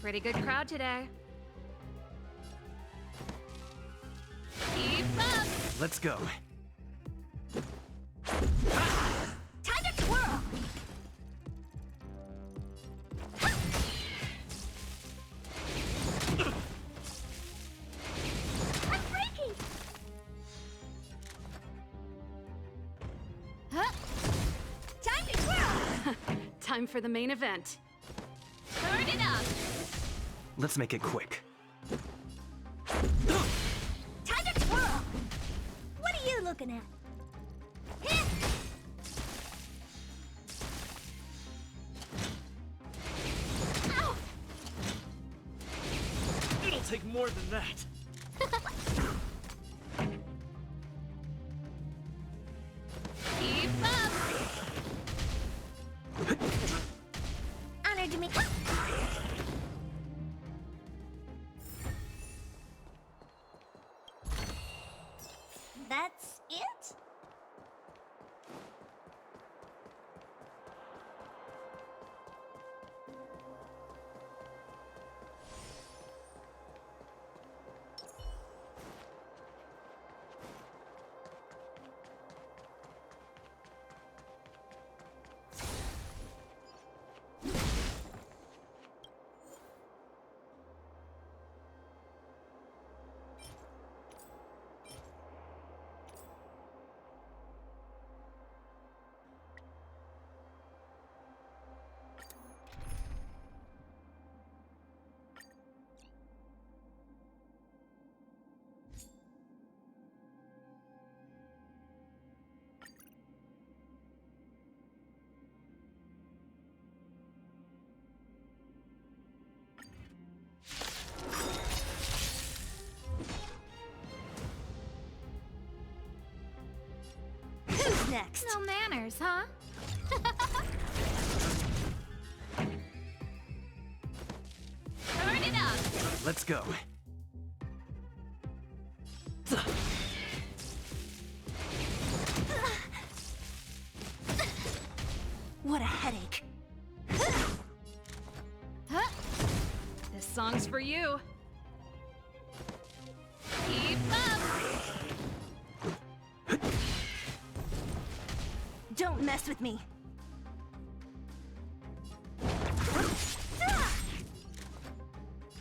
Pretty good crowd today. Keep up! Let's go. Time to twirl! I'm breaking! Huh? Time to twirl! Time for the main event. Turn it up! Let's make it quick. Time to twirl! What are you looking at? Hit! Ow! It'll take more than that. Keep up! Honor to me. That's it? Who's next? No manners, huh? Turn it up! Let's go. What a headache. Huh? This song's for you. Keep up! Don't mess with me.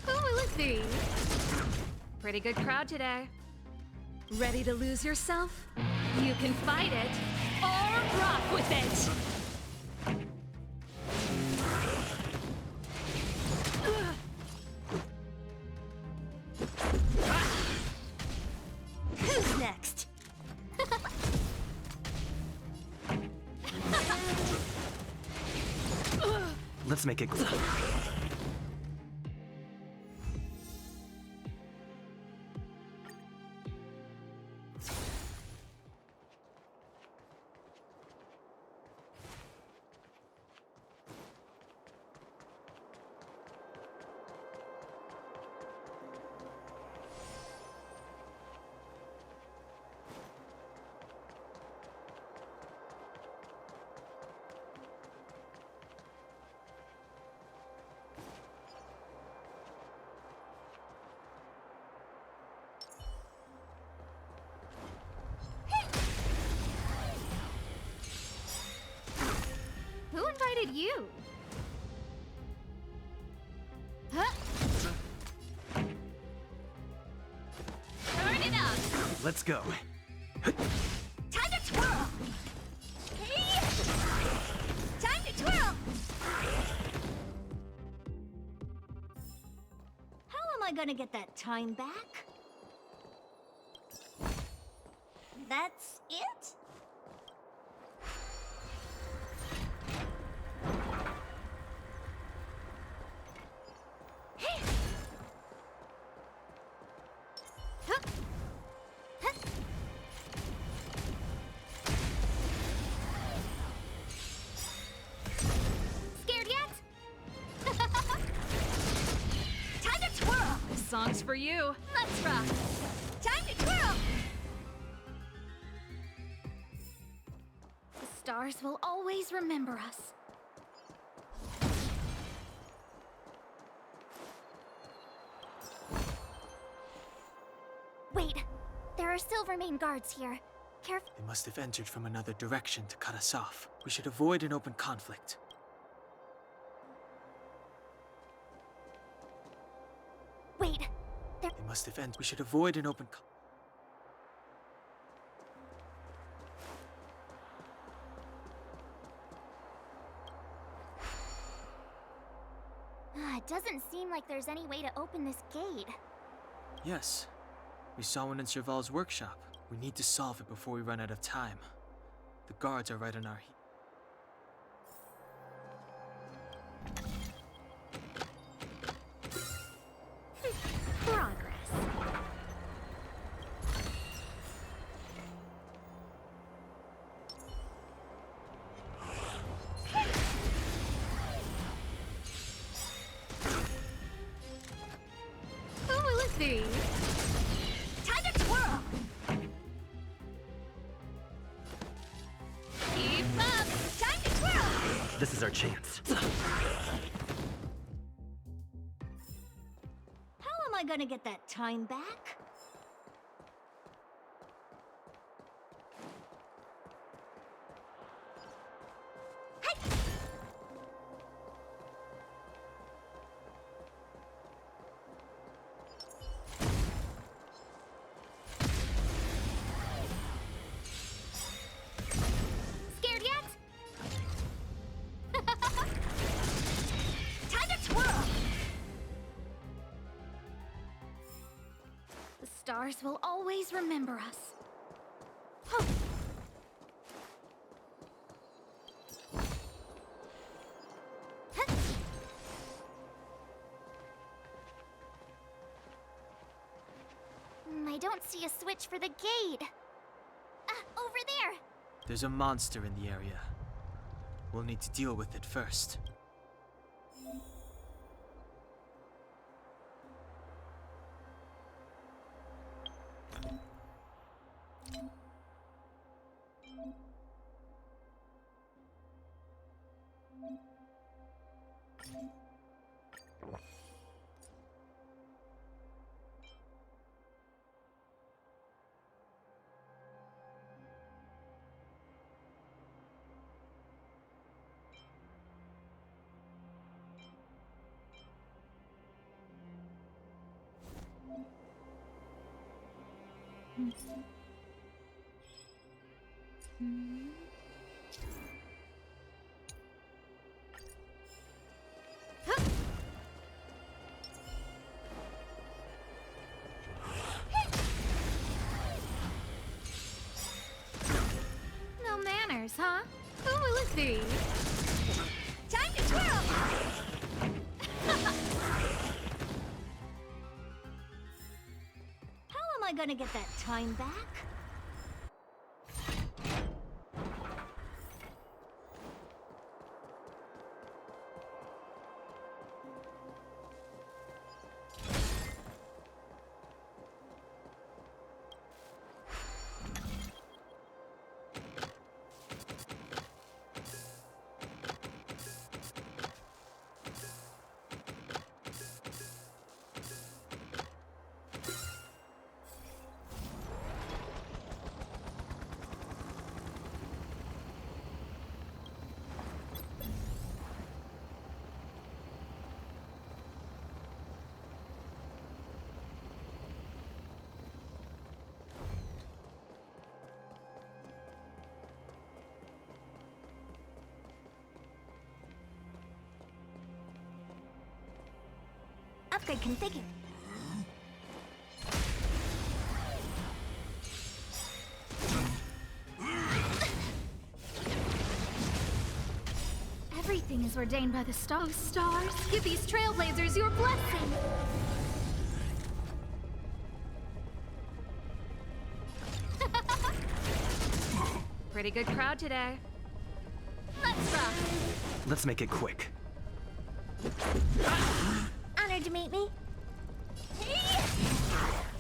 Who will it be? Pretty good crowd today. Ready to lose yourself? You can fight it or rock with it! Who's next? Let's make it quick. Who invited you? Huh? Turn it up! Let's go. Time to twirl! Hey! Time to twirl! How am I gonna get that time back? That's it? Hey! Huh? Huh? Scared yet? Time to twirl! This song's for you. Let's rock! Time to twirl! The stars will always remember us. There are Silvermane guards here. Careful. They must have entered from another direction to cut us off. We should avoid an open conflict. Wait. They must have entered. We should avoid an open It doesn't seem like there's any way to open this gate. Yes. We saw one in Serval's workshop. We need to solve it before we run out of time. The guards are right on our Progress. Who will it be? Time to twirl! Keep up! Time to twirl! This is our chance. How am I gonna get that time back? Scared yet? Time to twirl! The stars will always remember us. Oh. I don't see a switch for the gate. Over there! There's a monster in the area. We'll need to deal with it first. No manners, huh? Who will it be? Time to twirl! How am I gonna get that time back? Upgrade configured. Everything is ordained by the stars. Stars, give these trailblazers your blessing. Pretty good crowd today. Let's rock. Let's make it quick. Honored to meet me.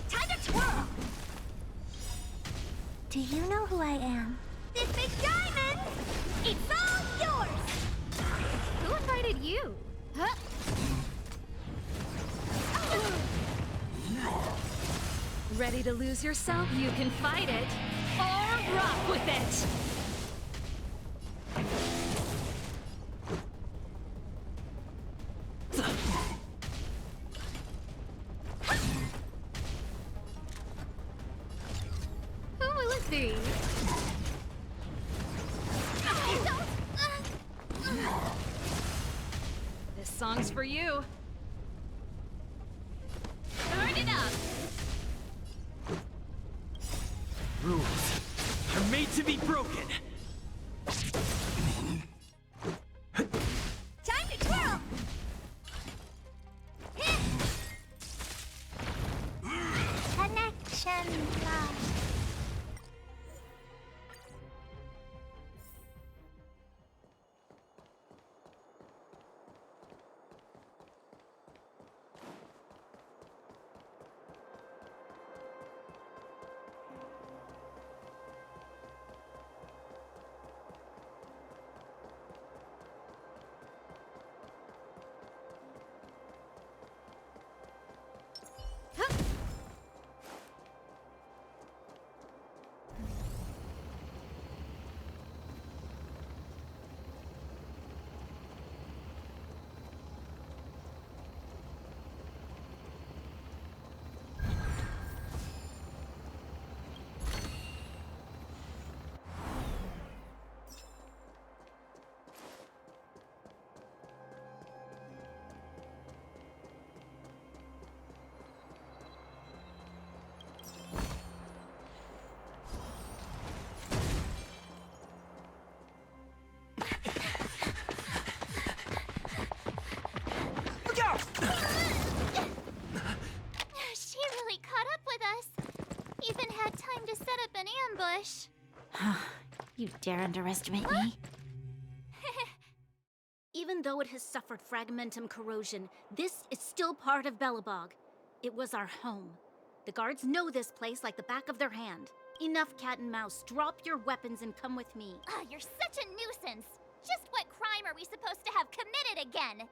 Time to twirl! Do you know who I am? This big diamond! It's all yours! Who invited you? Huh? Ready to lose yourself? You can fight it, or rock with it! Who will it be? This song's for you. Turn it up! Rules are made to be broken. Time to twirl! Connection lost. She really caught up with us. Even had time to set up an ambush. You dare underestimate me? Even though it has suffered fragmentum corrosion, this is still part of Belobog. It was our home. The guards know this place like the back of their hand. Enough cat and mouse. Drop your weapons and come with me. You're such a nuisance. Just what crime are we supposed to have committed again?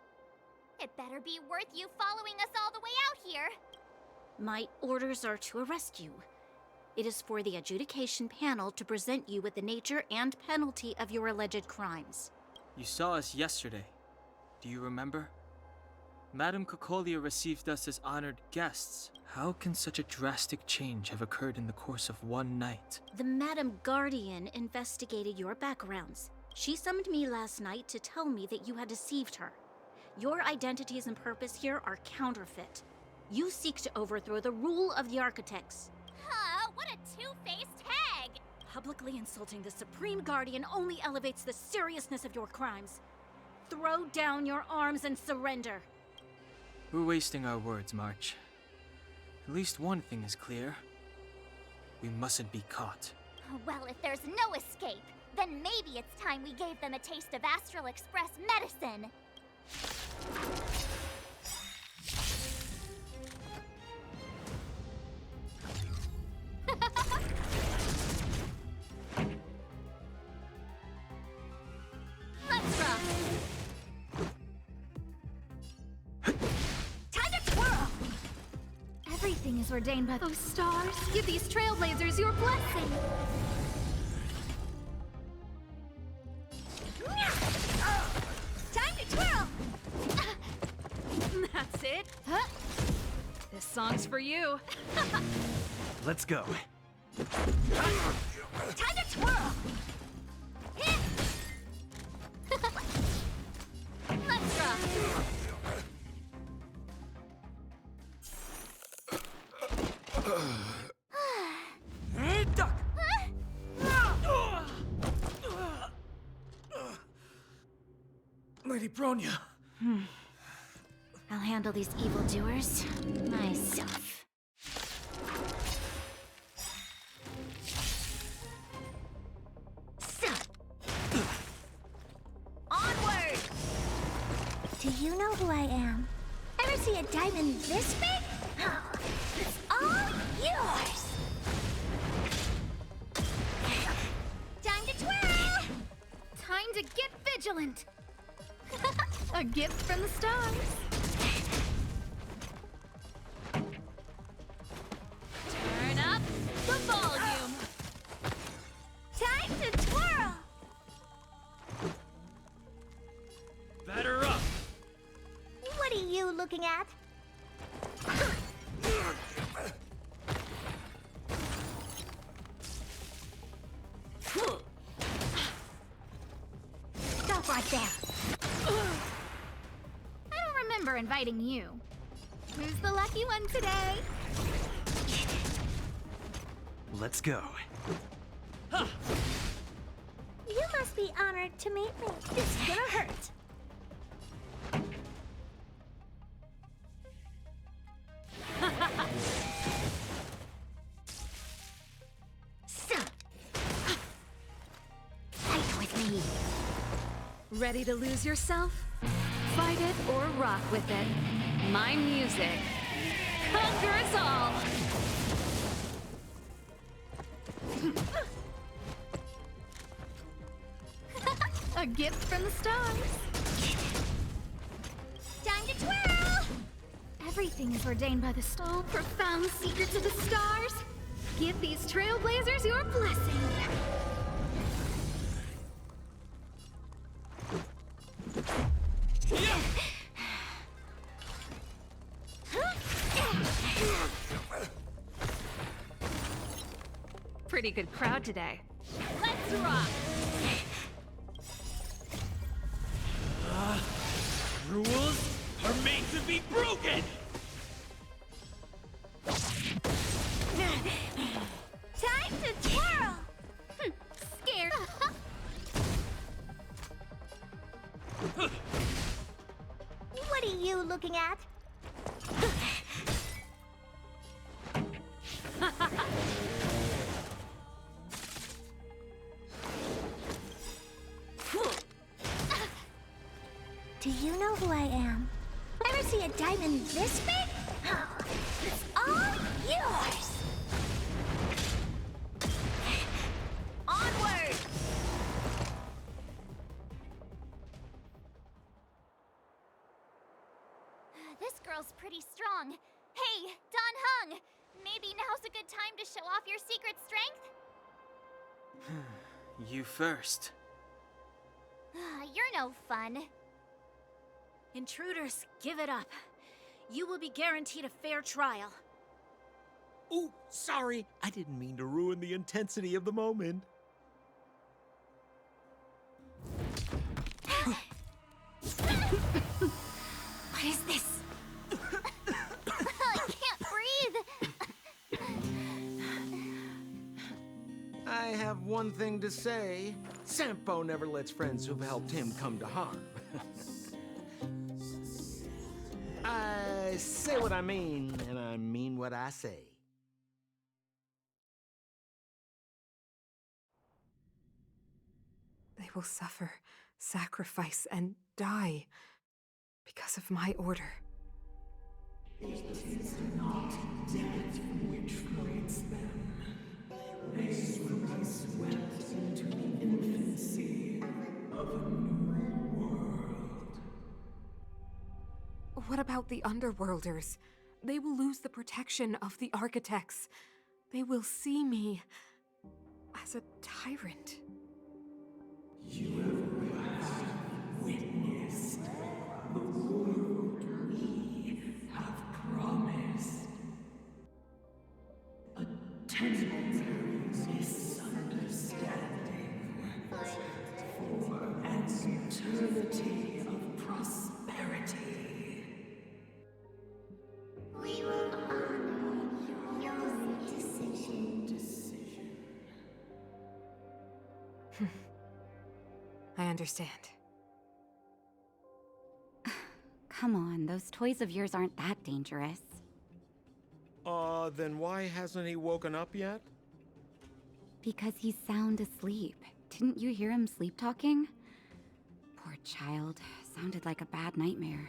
It better be worth you following us all the way out here. My orders are to arrest you. It is for the adjudication panel to present you with the nature and penalty of your alleged crimes. You saw us yesterday. Do you remember? Madame Cocolia received us as honored guests. How can such a drastic change have occurred in the course of one night? The Madam Guardian investigated your backgrounds. She summoned me last night to tell me that you had deceived her. Your identities and purpose here are counterfeit. You seek to overthrow the rule of the Architects. What a two-faced hag! Publicly insulting the Supreme Guardian only elevates the seriousness of your crimes. Throw down your arms and surrender. We're wasting our words, March. At least one thing is clear. We mustn't be caught. Well, if there's no escape, then maybe it's time we gave them a taste of Astral Express medicine. Let's rock. Time to twirl! Everything is ordained by those stars. Give these trailblazers your blessing. Time to twirl! That's it. This song's for you. Let's go. Time to twirl! Let's rock. Lady Bronya. I'll handle these evildoers myself. So. Onward! Do you know who I am? Ever see a diamond this big? It's all yours! Time to twirl! Time to get vigilant. A gift from the stars. Turn looking at? Stop right there. I don't remember inviting you. Who's the lucky one today? Let's go. You must be honored to meet me. This is gonna hurt. Fight with me. Ready to lose yourself? Fight it or rock with it. My music conquers all. A gift from the stars. Time to twirl! Everything is ordained by the stars. Profound secrets of the stars. Give these trailblazers your blessing. Pretty good crowd today. Let's rock! Rules are made to be broken! Time to twirl! Scared. What are you looking at? Do you know who I am? Ever see a diamond this big? Oh, it's all yours! Onward! This girl's pretty strong. Hey, Don Hung! Maybe now's a good time to show off your secret strength? You first. You're no fun. Intruders, give it up. You will be guaranteed a fair trial. Ooh, sorry. I didn't mean to ruin the intensity of the moment. What is this? I can't breathe. I have one thing to say. Sampo never lets friends who've helped him come to harm. I say what I mean, and I mean what I say. They will suffer, sacrifice, and die because of my order. It is not death which creates them. They will be swept into the infancy of a new world. What about the Underworlders? They will lose the protection of the Architects. They will see me as a tyrant. You have witnessed the world we have promised. A temporary misunderstanding for an eternity of prosperity. We will honor your decision. I understand. Come on, those toys of yours aren't that dangerous. Then why hasn't he woken up yet? Because he's sound asleep. Didn't you hear him sleep talking? Poor child. Sounded like a bad nightmare.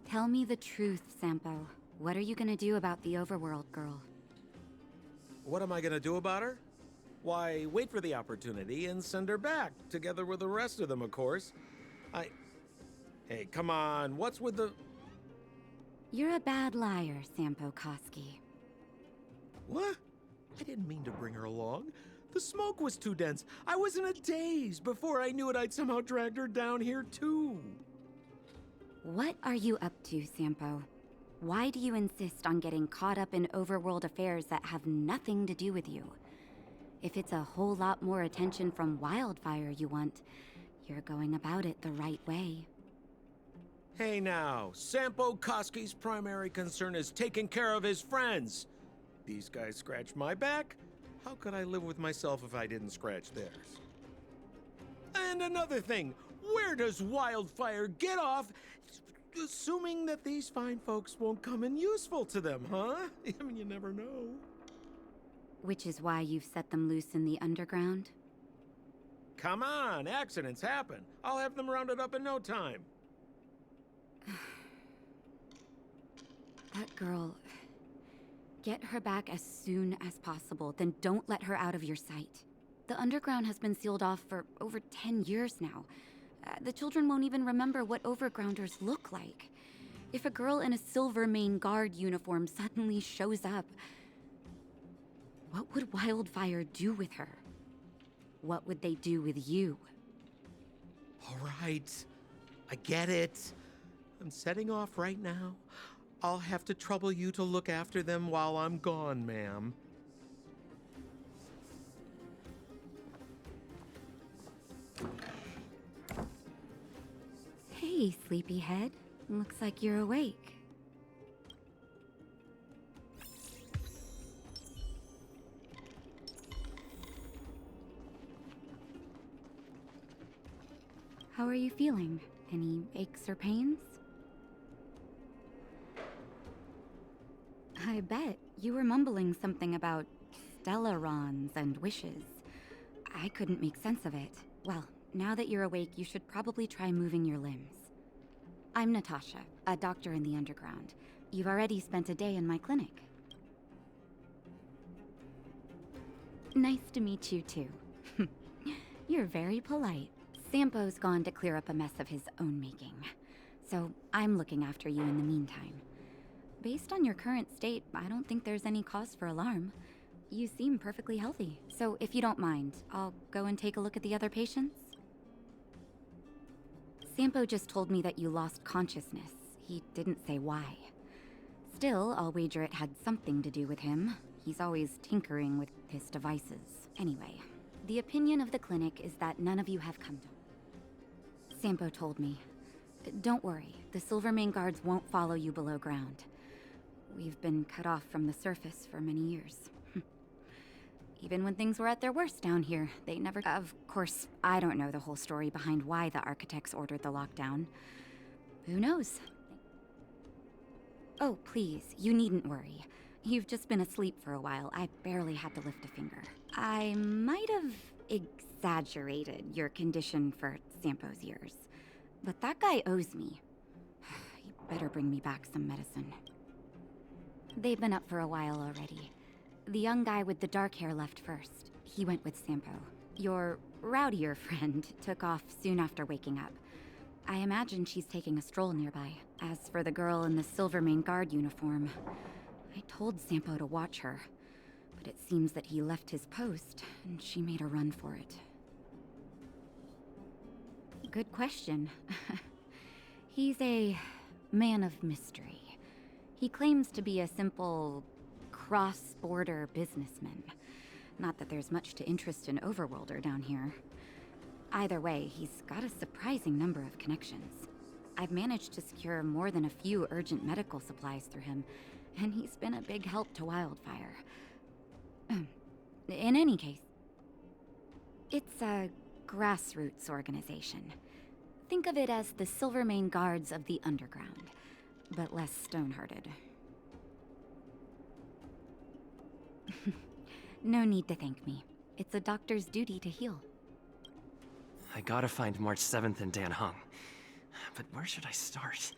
Tell me the truth, Sampo. What are you gonna do about the Overworld girl? What am I gonna do about her? Why, wait for the opportunity and send her back, together with the rest of them, of course. Hey, come on, what's with the... You're a bad liar, Sampo Koski. What? I didn't mean to bring her along. The smoke was too dense. I was in a daze. Before I knew it, I'd somehow dragged her down here, too. What are you up to, Sampo? Why do you insist on getting caught up in overworld affairs that have nothing to do with you? If it's a whole lot more attention from Wildfire you want, you're going about it the right way. Hey now, Sampo Koski's primary concern is taking care of his friends. These guys scratch my back. How could I live with myself if I didn't scratch theirs? And another thing, where does Wildfire get off assuming that these fine folks won't come in useful to them, huh? I mean, you never know. Which is why you've set them loose in the underground? Come on, accidents happen. I'll have them rounded up in no time. That girl... Get her back as soon as possible, then don't let her out of your sight. The underground has been sealed off for over 10 years now. The children won't even remember what overgrounders look like. If a girl in a Silvermane Guard uniform suddenly shows up, what would Wildfire do with her? What would they do with you? All right, I get it. I'm setting off right now. I'll have to trouble you to look after them while I'm gone, ma'am. Hey, sleepyhead. Looks like you're awake. How are you feeling? Any aches or pains? I bet you were mumbling something about stellarons and wishes. I couldn't make sense of it. Well, now that you're awake, you should probably try moving your limbs. I'm Natasha, a doctor in the underground. You've already spent a day in my clinic. Nice to meet you, too. You're very polite. Sampo's gone to clear up a mess of his own making, so I'm looking after you in the meantime. Based on your current state, I don't think there's any cause for alarm. You seem perfectly healthy, so if you don't mind, I'll go and take a look at the other patients. Sampo just told me that you lost consciousness. He didn't say why. Still, I'll wager it had something to do with him. He's always tinkering with his devices. Anyway, the opinion of the clinic is that none of you have come to... Sampo told me. Don't worry, the Silvermane Guards won't follow you below ground. We've been cut off from the surface for many years. Even when things were at their worst down here, they never... Of course, I don't know the whole story behind why the architects ordered the lockdown. Who knows? Oh, please, you needn't worry. You've just been asleep for a while. I barely had to lift a finger. I might have exaggerated your condition for Sampo's years, but that guy owes me. You better bring me back some medicine. They've been up for a while already. The young guy with the dark hair left first. He went with Sampo. Your rowdier friend took off soon after waking up. I imagine she's taking a stroll nearby. As for the girl in the Silvermane Guard uniform, I told Sampo to watch her, but it seems that he left his post, and she made a run for it. Good question. He's a man of mystery. He claims to be a simple cross-border businessman. Not that there's much to interest an overworlder down here. Either way, he's got a surprising number of connections. I've managed to secure more than a few urgent medical supplies through him, and he's been a big help to Wildfire. In any case, it's a grassroots organization. Think of it as the Silvermane Guards of the Underground, but less stone-hearted. No need to thank me. It's a doctor's duty to heal. I gotta find March 7th and Dan Hung. But where should I start?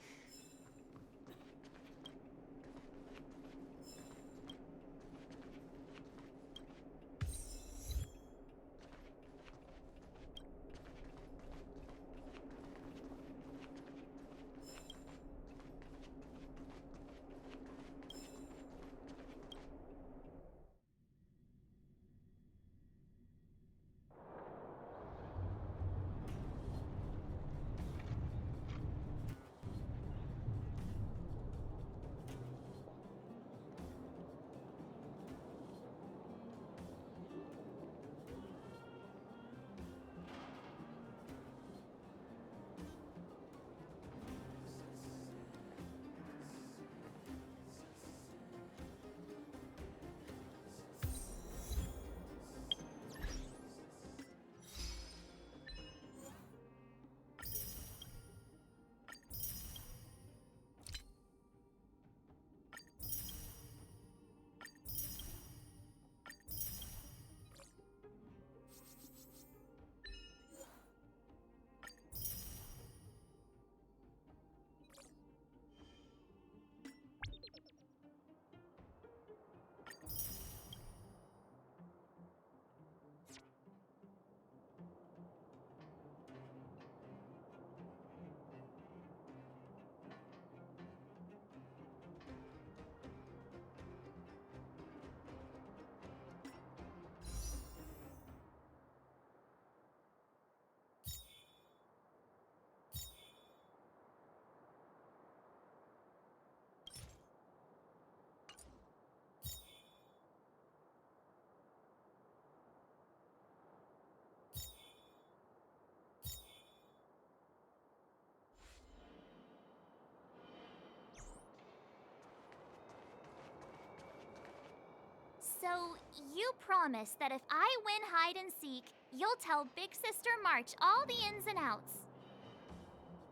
You promise that if I win hide and seek, you'll tell Big Sister March all the ins and outs.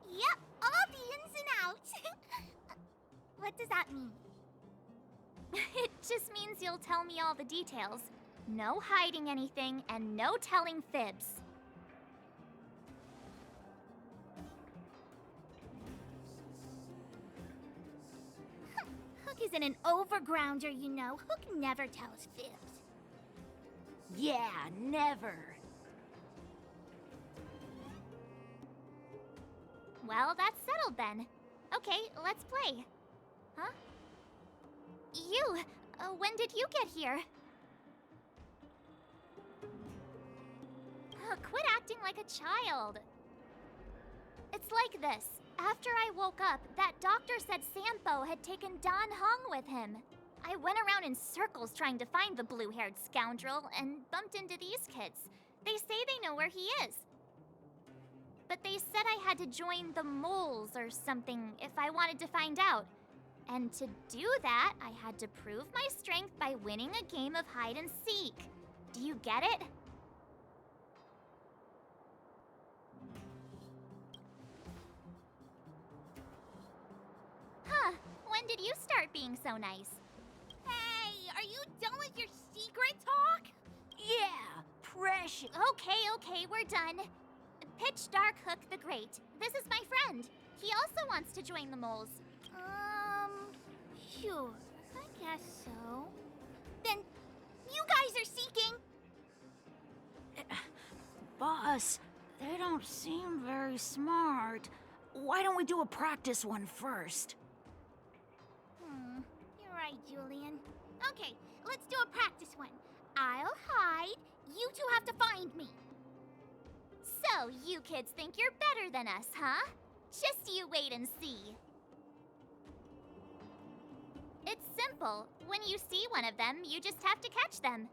Yep, all the ins and outs. What does that mean? It just means you'll tell me all the details. No hiding anything and no telling fibs. Hook isn't an overgrounder, you know. Hook never tells fibs. Yeah, never. Well, that's settled then. Okay, let's play. Huh? You! When did you get here? Quit acting like a child. It's like this. After I woke up, that doctor said Sampo had taken Don Hung with him. I went around in circles trying to find the blue-haired scoundrel and bumped into these kids. They say they know where he is. But they said I had to join the moles or something if I wanted to find out. And to do that, I had to prove my strength by winning a game of hide and seek. Do you get it? Huh, when did you start being so nice? Hey, are you done with your secret talk? Yeah, precious. Okay, we're done. Pitch Dark Hook the Great. This is my friend. He also wants to join the moles. Sure, I guess so. Then, you guys are seeking. Boss, they don't seem very smart. Why don't we do a practice one first? You're right, Julian. Okay, let's do a practice one. I'll hide. You two have to find me. So, you kids think you're better than us, huh? Just you wait and see. It's simple. When you see one of them, you just have to catch them.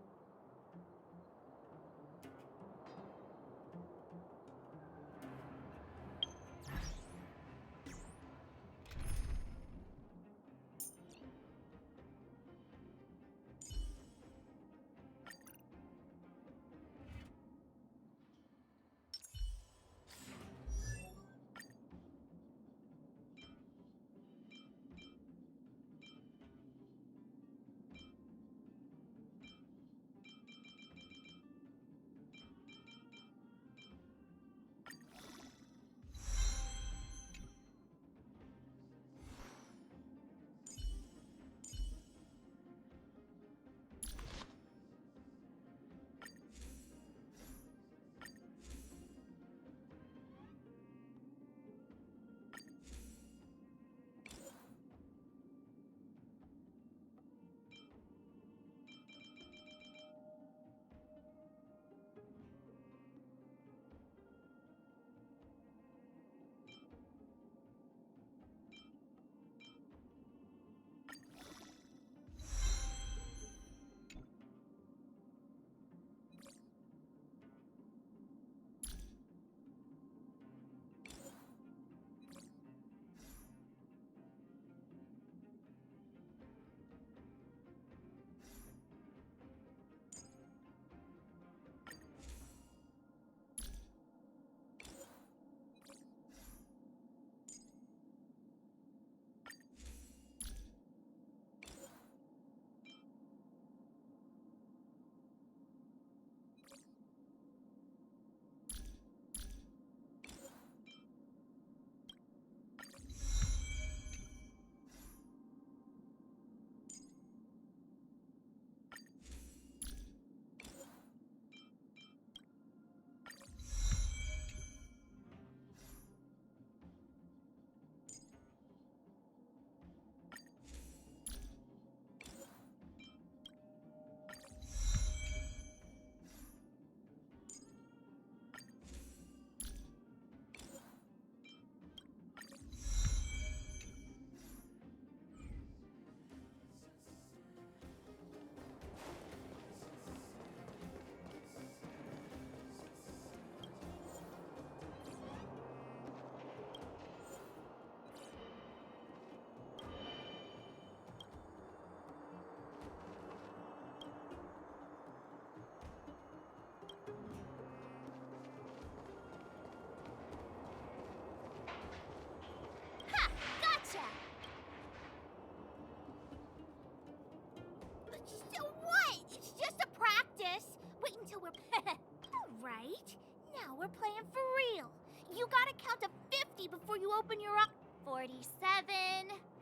before you open your eyes. 47,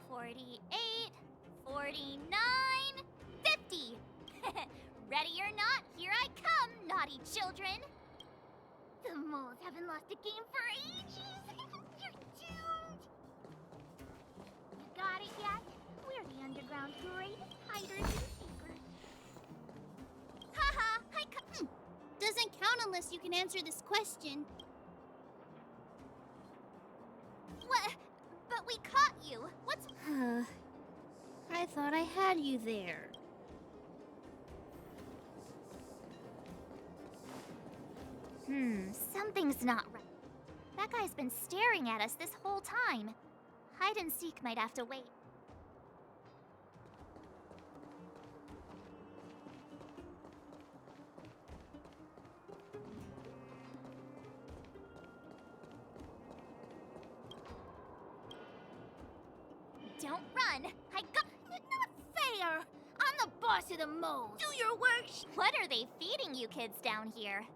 48, 49, 50. Ready or not, here I come, naughty children. The moles haven't lost a game for ages. You're doomed. You got it yet? We're the underground's greatest hiders and seekers. Haha, doesn't count unless you can answer this question. What? But we caught you. What's... I thought I had you there. Something's not right. That guy's been staring at us this whole time. Hide and seek might have to wait. Don't run! I got... Not fair! I'm the boss of the moles. Do your work! What are they feeding you kids down here?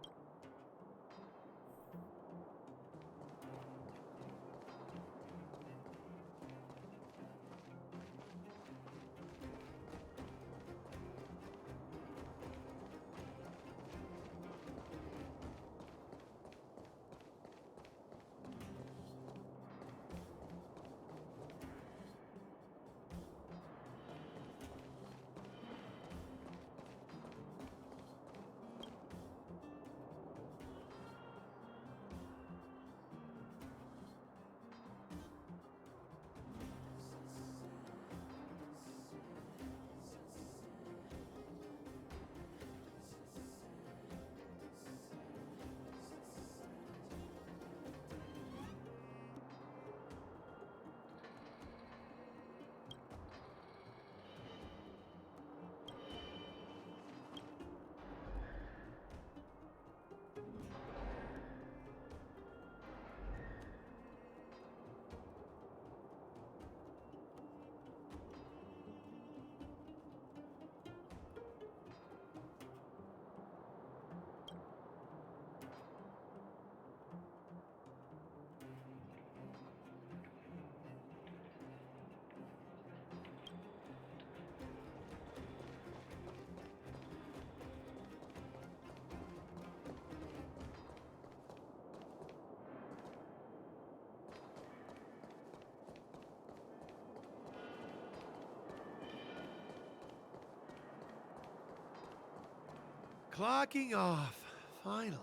Clocking off, finally.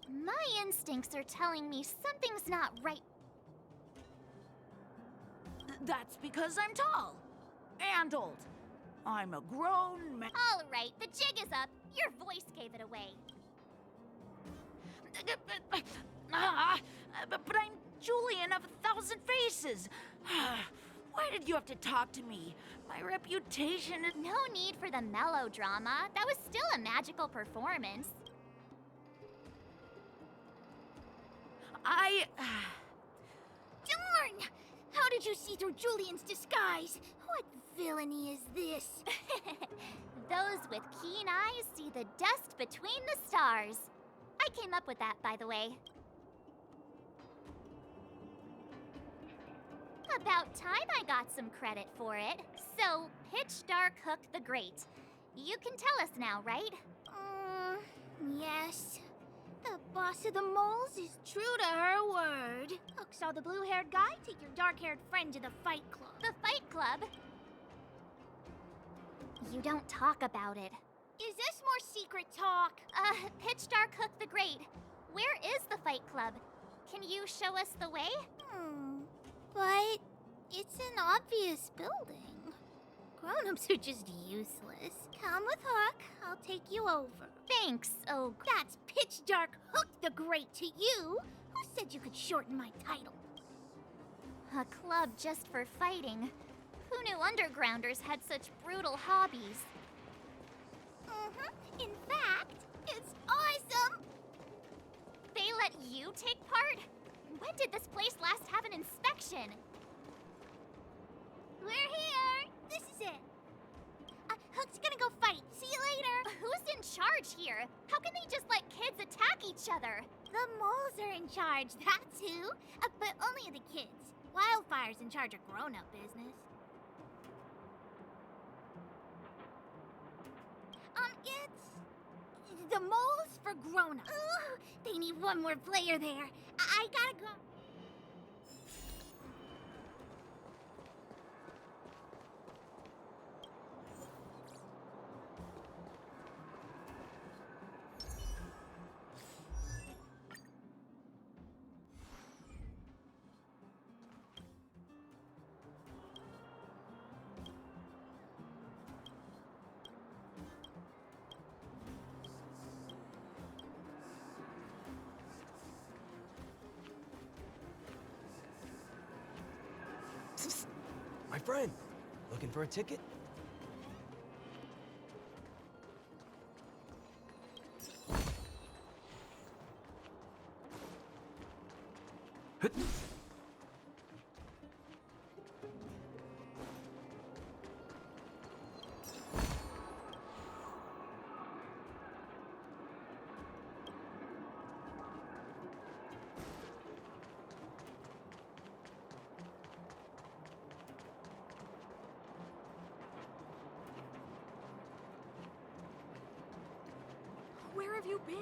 My instincts are telling me something's not right. That's because I'm tall. And old. I'm a grown man. All right, the jig is up. Your voice gave it away. But I'm Julian of 1,000 Faces. Why did you have to talk to me? My reputation is... No need for the melodrama. That was still a magical performance. Darn! How did you see through Julian's disguise? What villainy is this? Those with keen eyes see the dust between the stars. I came up with that, by the way. About time I got some credit for it. So, Pitch Dark Hook the Great. You can tell us now, right? Yes. The boss of the moles is true to her word. Hook saw the blue-haired guy take your dark-haired friend to the Fight Club. The Fight Club? You don't talk about it. Is this more secret talk? Pitch Dark Hook the Great. Where is the Fight Club? Can you show us the way? But it's an obvious building. Grown-ups are just useless. Come with Hook. I'll take you over. Thanks, oh... That's Pitch Dark Hook the Great to you. Who said you could shorten my title? A club just for fighting. Who knew undergrounders had such brutal hobbies? In fact, it's awesome! did this place last have an inspection? We're here! This is it. Hook's gonna go fight. See you later. Who's in charge here? How can they just let kids attack each other? The moles are in charge, that's who. But only the kids. Wildfire's in charge of grown-up business. It's the moles for grown-ups. Ooh, they need one more player there. I gotta go. My friend, looking for a ticket? Where have you been?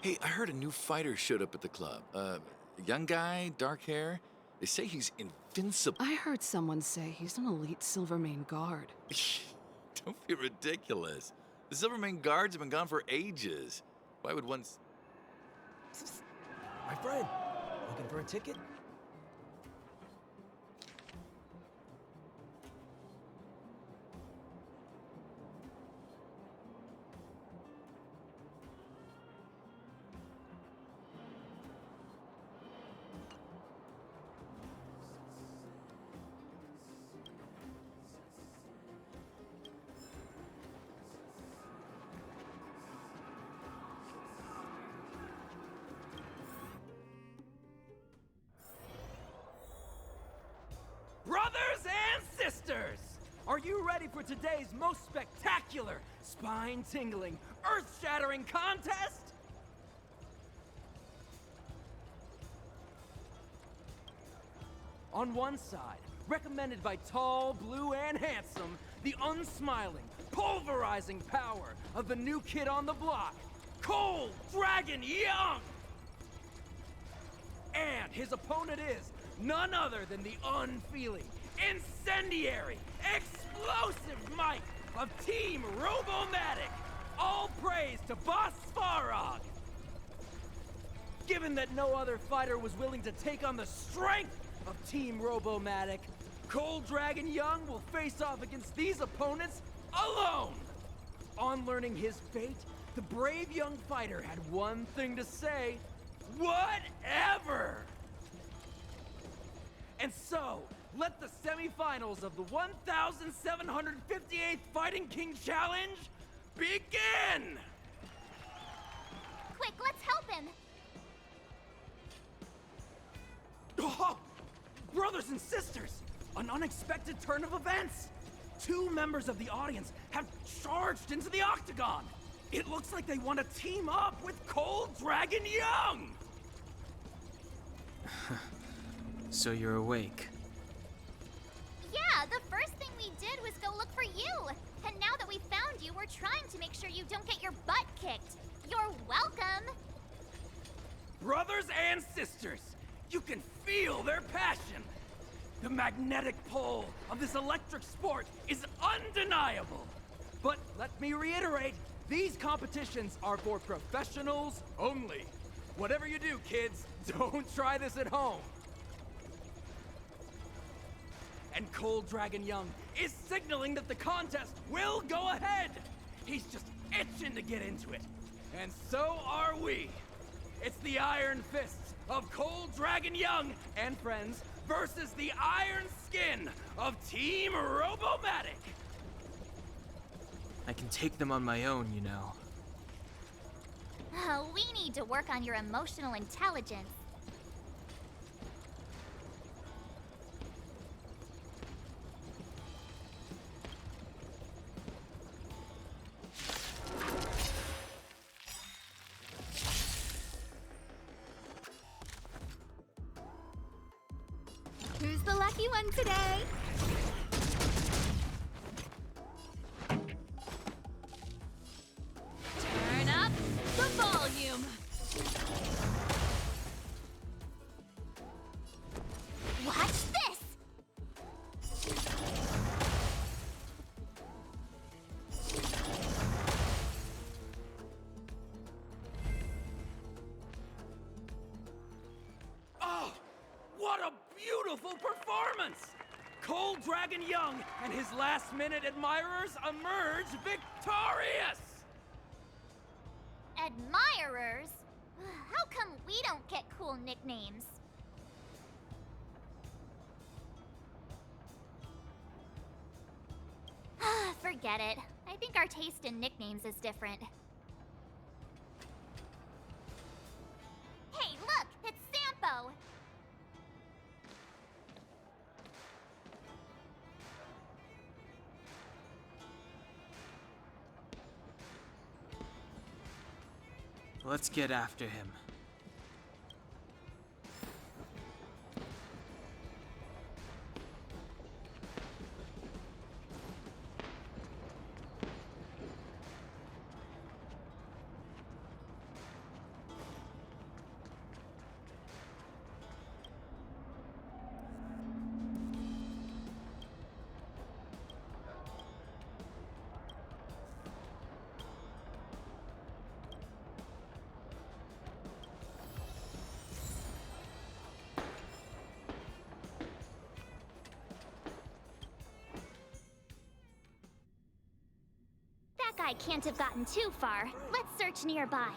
Hey, I heard a new fighter showed up at the club. A young guy, dark hair. They say he's invincible. I heard someone say he's an elite Silvermane guard. Don't be ridiculous. The Silvermane guards have been gone for ages. Why would one... My friend, looking for a ticket? Brothers and sisters, are you ready for today's most spectacular, spine-tingling, earth-shattering contest? On one side, recommended by tall, blue, and handsome, the unsmiling, pulverizing power of the new kid on the block, Cold Dragon Young! And his opponent is none other than the unfeeling, incendiary, explosive might of Team Robomatic! All praise to Boss Svarog! Given that no other fighter was willing to take on the strength of Team Robomatic, Cold Dragon Young will face off against these opponents alone! On learning his fate, the brave young fighter had one thing to say: whatever! And so, let the semifinals of the 1,758th Fighting King Challenge begin! Quick, let's help him! Oh, brothers and sisters, an unexpected turn of events! 2 members of the audience have charged into the octagon! It looks like they want to team up with Cold Dragon Young! So you're awake. Yeah, the first thing we did was go look for you. And now that we found you, we're trying to make sure you don't get your butt kicked. You're welcome. Brothers and sisters, you can feel their passion. The magnetic pull of this electric sport is undeniable. But let me reiterate, these competitions are for professionals only. Whatever you do, kids, don't try this at home. And Cold Dragon Young is signaling that the contest will go ahead. He's just itching to get into it. And so are we. It's the Iron Fists of Cold Dragon Young and friends versus the Iron Skin of Team Robomatic. I can take them on my own, you know. We need to work on your emotional intelligence. Who's the lucky one today? Turn up the volume. Watch this! Oh, what a beautiful performance! Cold Dragon Young and his last-minute admirers emerge victorious! Admirers? How come we don't get cool nicknames? Forget it. I think our taste in nicknames is different. Hey, look! It's Sampo! Let's get after him. guy can't have gotten too far. Let's search nearby.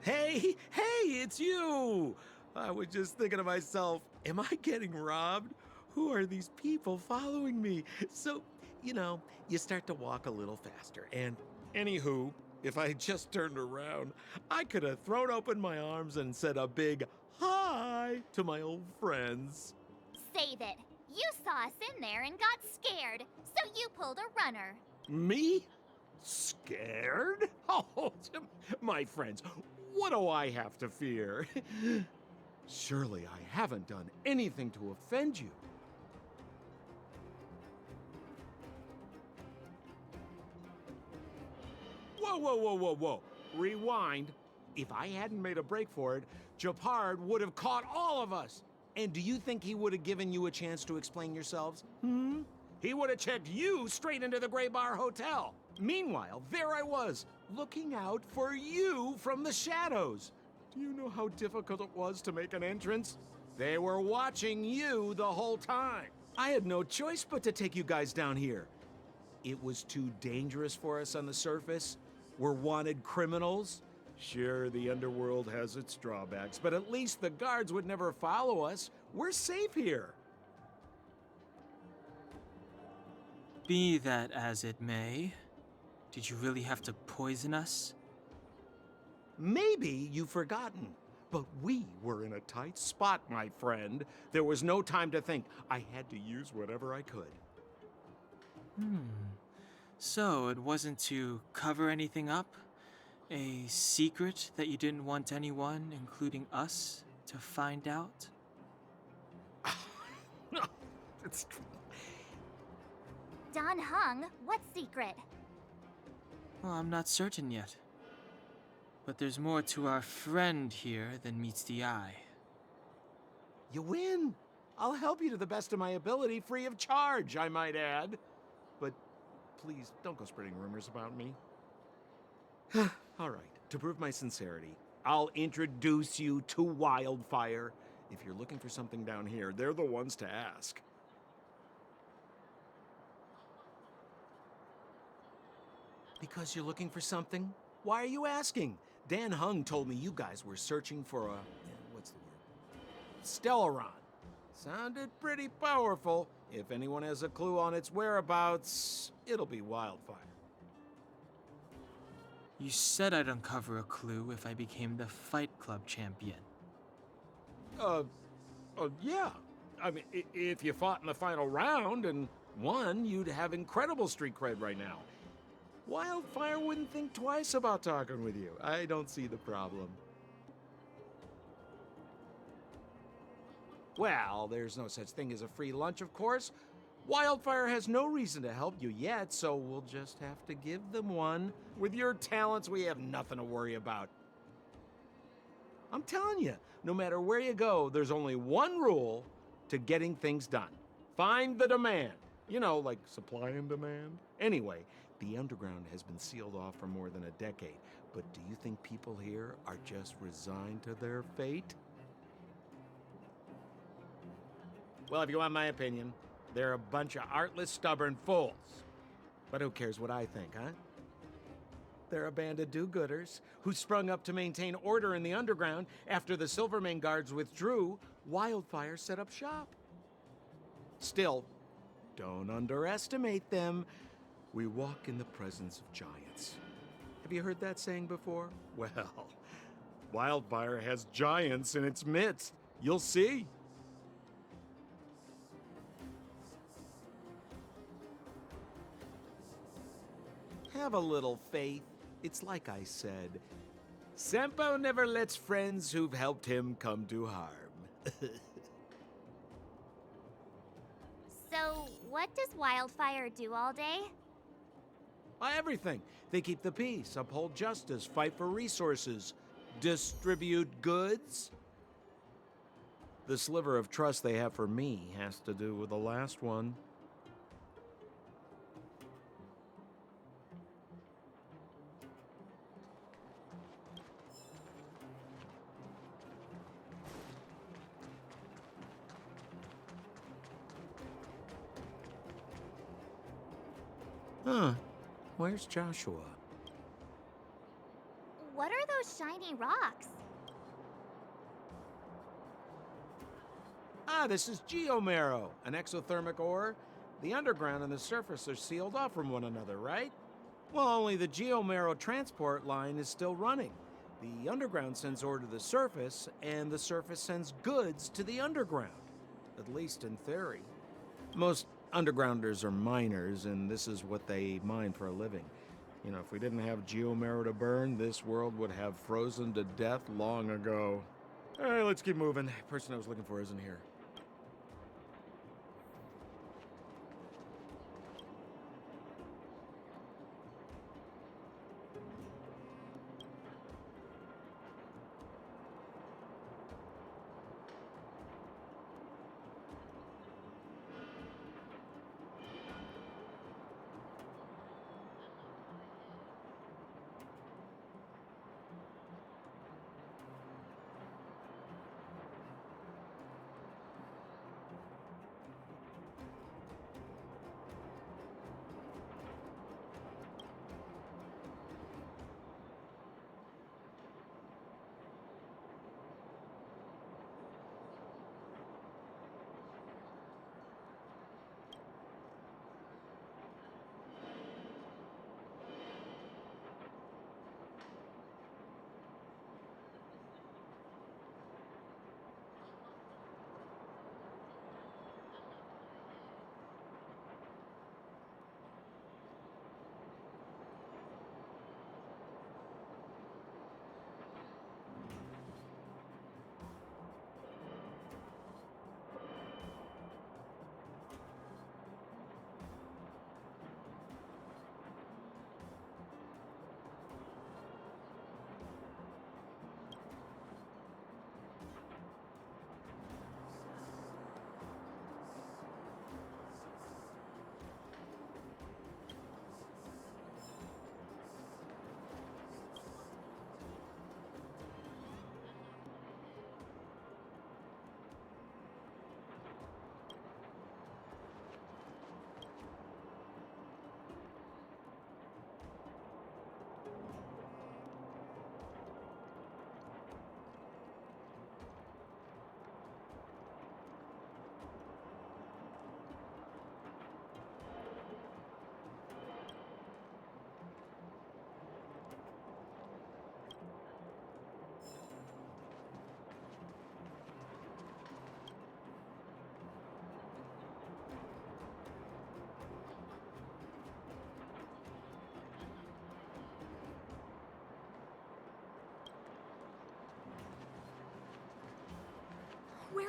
Hey, it's you! I was just thinking to myself, am I getting robbed? Who are these people following me? So, you start to walk a little faster. And anywho, if I just turned around, I could have thrown open my arms and said a big hi to my old friends. Save it. You saw us in there and got scared, so you pulled a runner. Me? Scared? Oh, my friends, what do I have to fear? Surely I haven't done anything to offend you. Whoa. Rewind. If I hadn't made a break for it, Japard would have caught all of us. And do you think he would have given you a chance to explain yourselves? He would have checked you straight into the Gray Bar Hotel. Meanwhile, there I was, looking out for you from the shadows. Do you know how difficult it was to make an entrance? They were watching you the whole time. I had no choice but to take you guys down here. It was too dangerous for us on the surface. We're wanted criminals. Sure, the underworld has its drawbacks, but at least the guards would never follow us. We're safe here. Be that as it may, Did you really have to poison us? Maybe you've forgotten, but we were in a tight spot, my friend. There was no time to think. I had to use whatever I could. So it wasn't to cover anything up? A secret that you didn't want anyone, including us, to find out? It's Don Hung, what secret? Well, I'm not certain yet. But there's more to our friend here than meets the eye. You win. I'll help you to the best of my ability, free of charge, I might add. But please, don't go spreading rumors about me. All right, to prove my sincerity, I'll introduce you to Wildfire. If you're looking for something down here, they're the ones to ask. Because you're looking for something? Why are you asking? Dan Hung told me you guys were searching for a... what's the word? Stellaron. Sounded pretty powerful. If anyone has a clue on its whereabouts, it'll be Wildfire. You said I'd uncover a clue if I became the Fight Club champion. Yeah. I mean, if you fought in the final round and won, you'd have incredible street cred right now. Wildfire wouldn't think twice about talking with you. I don't see the problem. Well, there's no such thing as a free lunch, of course. Wildfire has no reason to help you yet, so we'll just have to give them one. With your talents, we have nothing to worry about. I'm telling you, no matter where you go, there's only one rule to getting things done. Find the demand. You know, like supply and demand. Anyway, the underground has been sealed off for more than a decade. But do you think people here are just resigned to their fate? Well, if you want my opinion, they're a bunch of artless, stubborn fools. But who cares what I think, huh? They're a band of do-gooders who sprung up to maintain order in the underground. After the Silvermane guards withdrew, Wildfire set up shop. Still, don't underestimate them. We walk in the presence of giants. Have you heard that saying before? Well, Wildfire has giants in its midst. You'll see. Have a little faith. It's like I said. Senpo never lets friends who've helped him come to harm. So, what does Wildfire do all day? Everything. They keep the peace, uphold justice, fight for resources, distribute goods. The sliver of trust they have for me has to do with the last one. Huh. Where's Joshua? What are those shiny rocks? This is geomarrow, an exothermic ore. The underground and the surface are sealed off from one another, right? Well, only the geomarrow transport line is still running. The underground sends ore to the surface, and the surface sends goods to the underground. At least in theory. Most undergrounders are miners, and this is what they mine for a living. You know, if we didn't have geomarrow to burn, this world would have frozen to death long ago. All right, let's keep moving. The person I was looking for isn't here.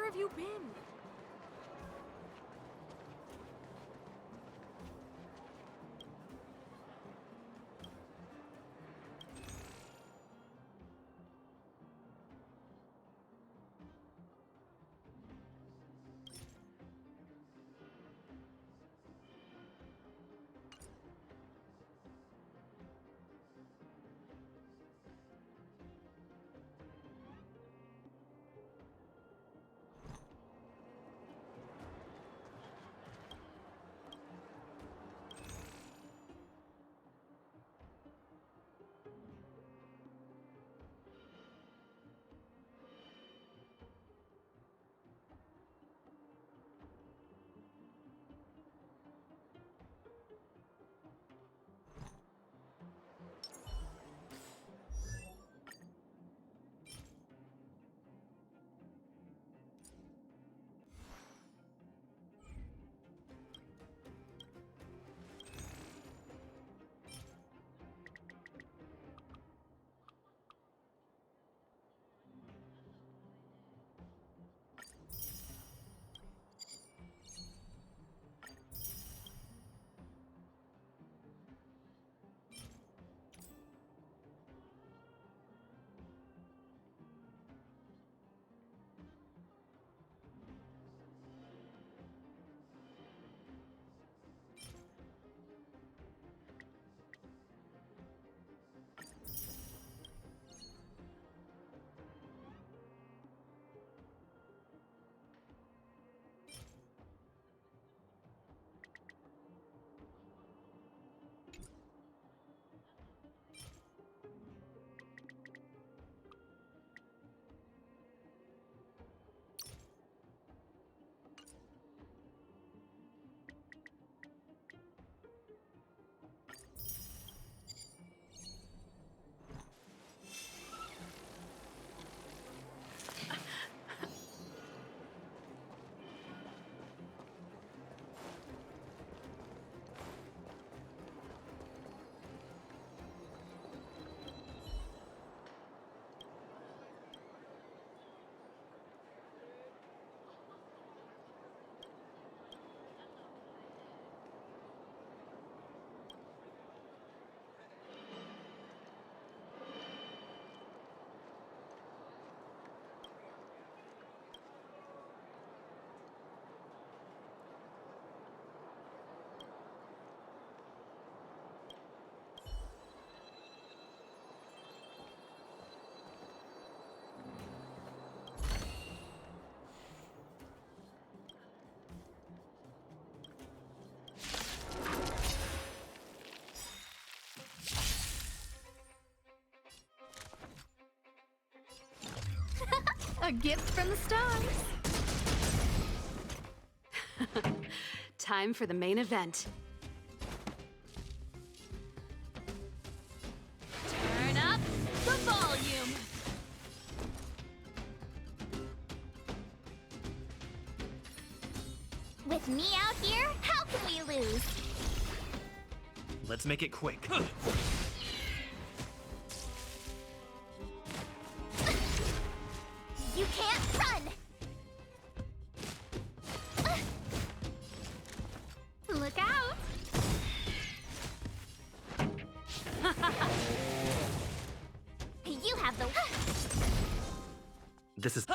have you been? A gift from the stars. Time for the main event. Turn up the volume. With me out here, how can we lose? Let's make it quick. You can't run! Look out! You have the... This is...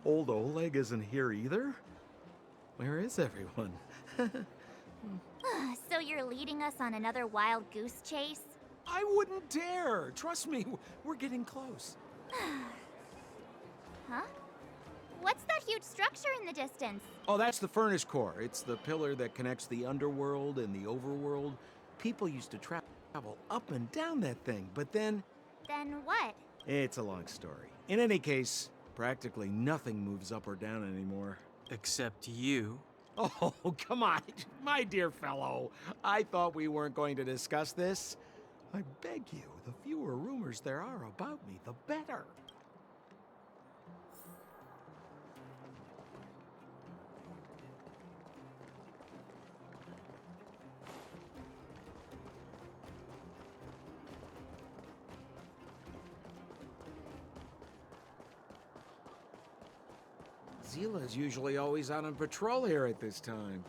Old Oleg isn't here either? Where is everyone? So you're leading us on another wild goose chase? I wouldn't dare! Trust me, we're getting close. Huh? What's that huge structure in the distance? Oh, that's the furnace core. It's the pillar that connects the underworld and the overworld. People used to travel up and down that thing, but then... Then what? It's a long story. In any case, practically nothing moves up or down anymore. Except you. Oh, come on, my dear fellow. I thought we weren't going to discuss this. I beg you, the fewer rumors there are about me, the better. Zila's usually always out on patrol here at this time.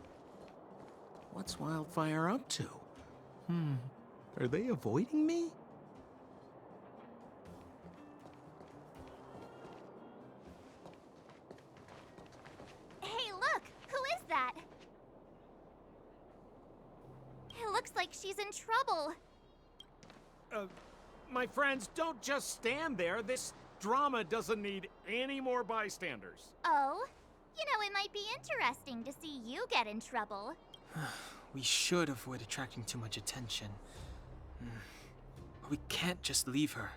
What's Wildfire up to? Are they avoiding me? Hey, look! Who is that? It looks like she's in trouble. My friends, don't just stand there. This drama doesn't need any more bystanders. Oh? You know, it might be interesting to see you get in trouble. We should avoid attracting too much attention. We can't just leave her.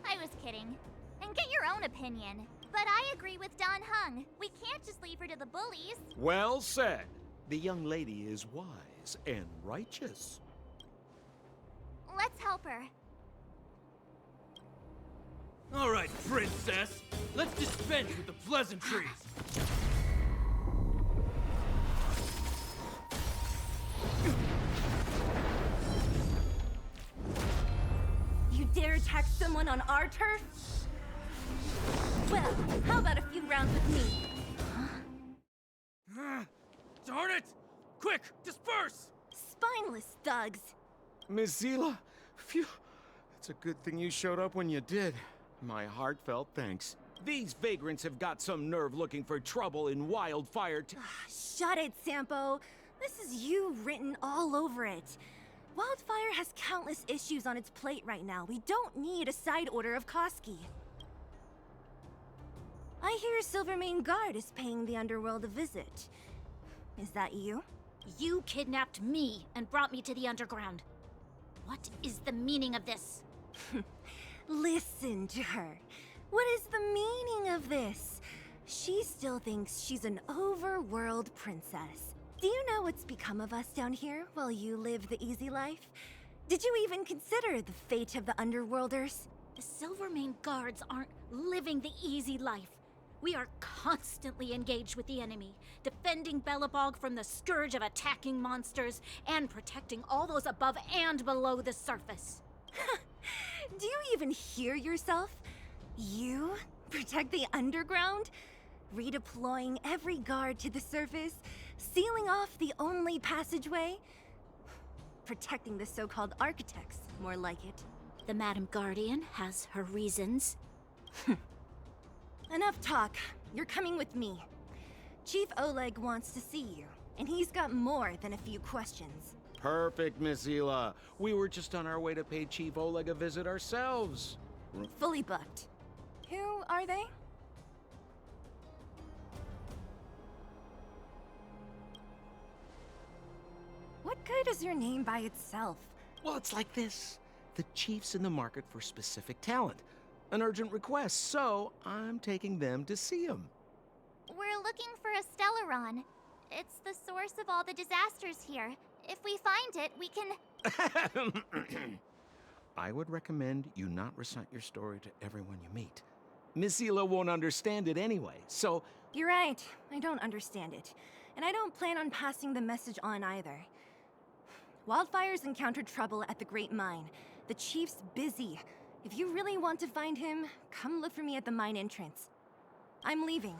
I was kidding. And get your own opinion. But I agree with Don Hung. We can't just leave her to the bullies. Well said. The young lady is wise and righteous. Let's help her. All right, princess. Let's dispense with the pleasantries. You dare attack someone on our turf? Well, how about a few rounds with me? Darn it! Quick, disperse! Spineless thugs. Miss Zila, phew. It's a good thing you showed up when you did. My heartfelt thanks. These vagrants have got some nerve looking for trouble in Wildfire. Shut it, Sampo. This is you written all over it. Wildfire has countless issues on its plate right now. We don't need a side order of Koski. I hear Silvermane Guard is paying the underworld a visit. Is that you? You kidnapped me and brought me to the underground. What is the meaning of this? Listen to her. What is the meaning of this? She still thinks she's an overworld princess. Do you know what's become of us down here while you live the easy life? Did you even consider the fate of the underworlders? The Silvermane Guards aren't living the easy life. We are constantly engaged with the enemy, defending Belobog from the scourge of attacking monsters and protecting all those above and below the surface. Do you even hear yourself? You protect the underground? Redeploying every guard to the surface? Sealing off the only passageway? Protecting the so-called architects, more like it. The Madam Guardian has her reasons. Enough talk. You're coming with me. Chief Oleg wants to see you, and he's got more than a few questions. Perfect, Miss Zila. We were just on our way to pay Chief Oleg a visit ourselves. Fully booked. Who are they? What good is your name by itself? Well, it's like this. The chief's in the market for specific talent. An urgent request, so I'm taking them to see him. We're looking for a Stellaron. It's the source of all the disasters here. If we find it, we can... I would recommend you not recite your story to everyone you meet. Miss Zila won't understand it anyway, so... You're right. I don't understand it. And I don't plan on passing the message on either. Wildfire's encountered trouble at the Great Mine. The chief's busy. If you really want to find him, come look for me at the mine entrance. I'm leaving.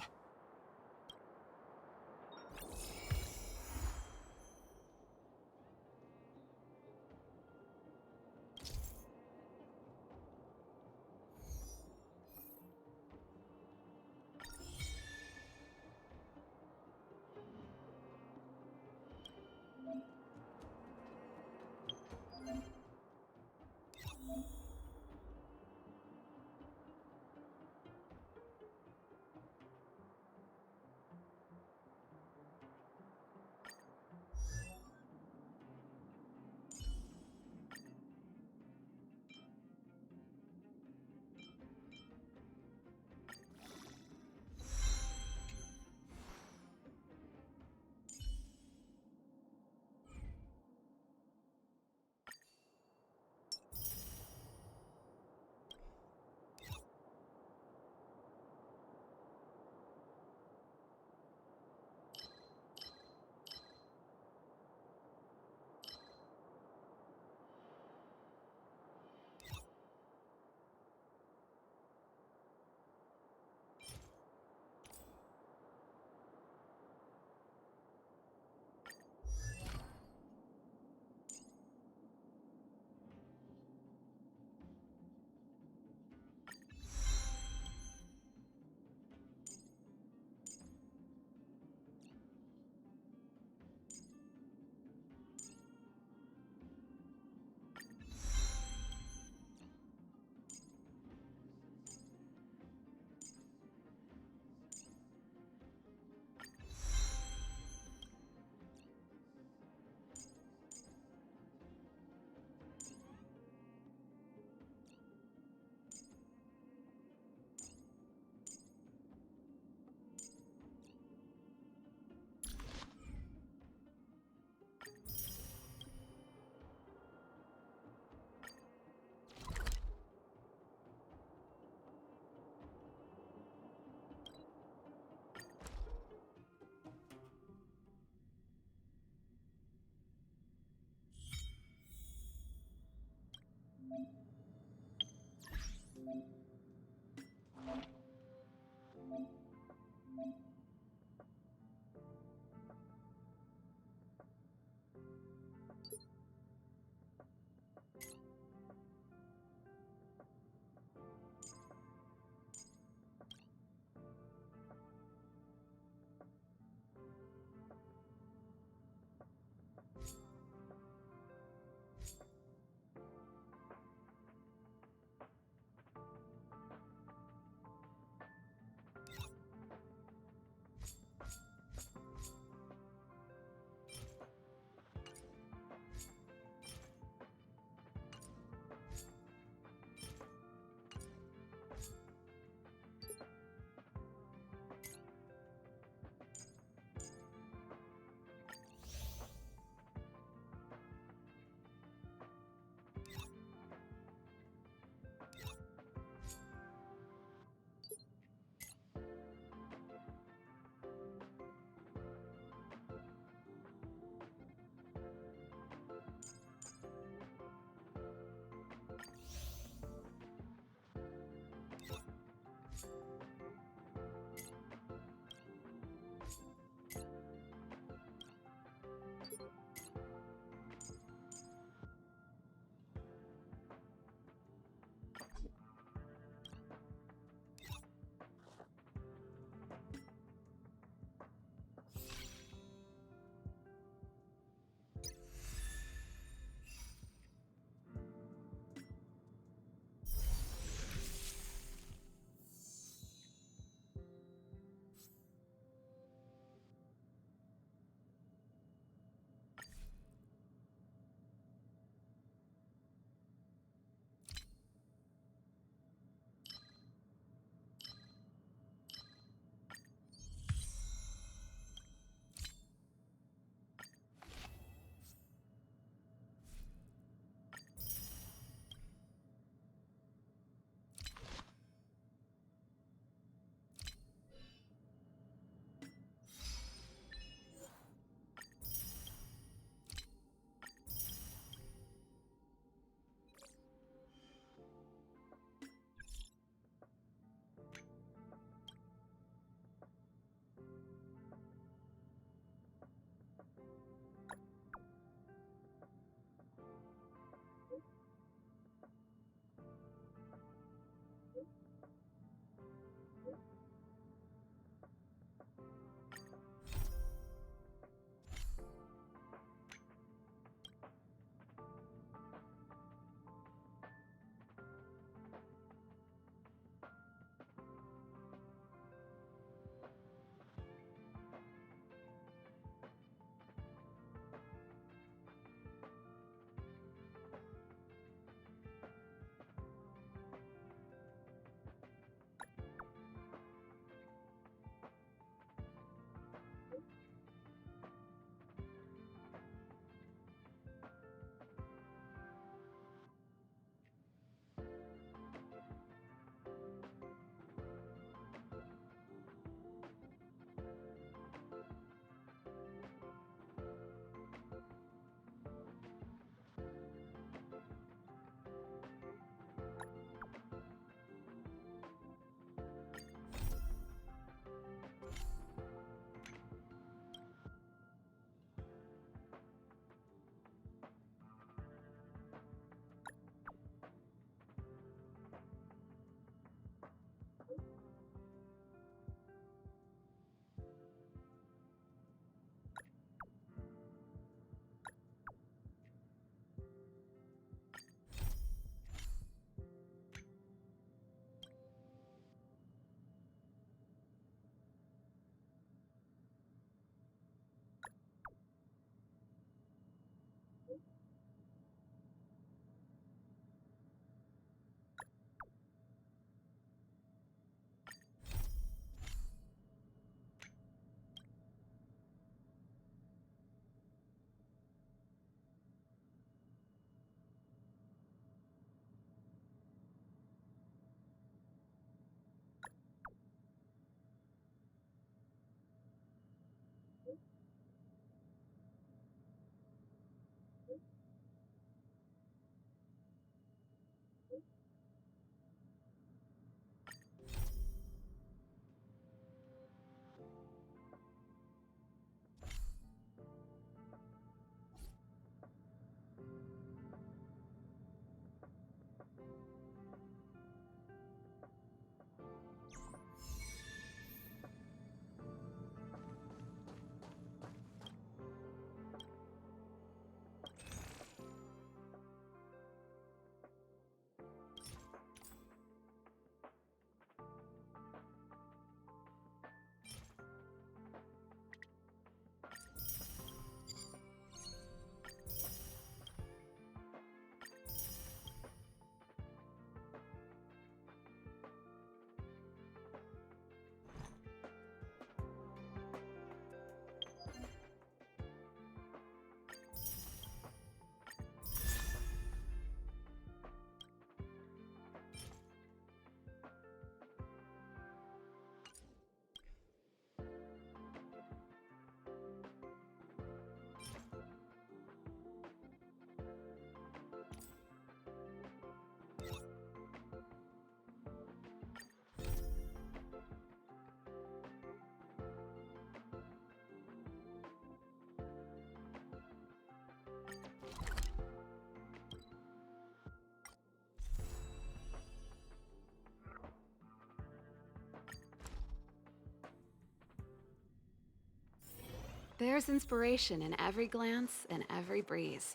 There's inspiration in every glance and every breeze.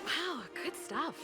Wow, good stuff.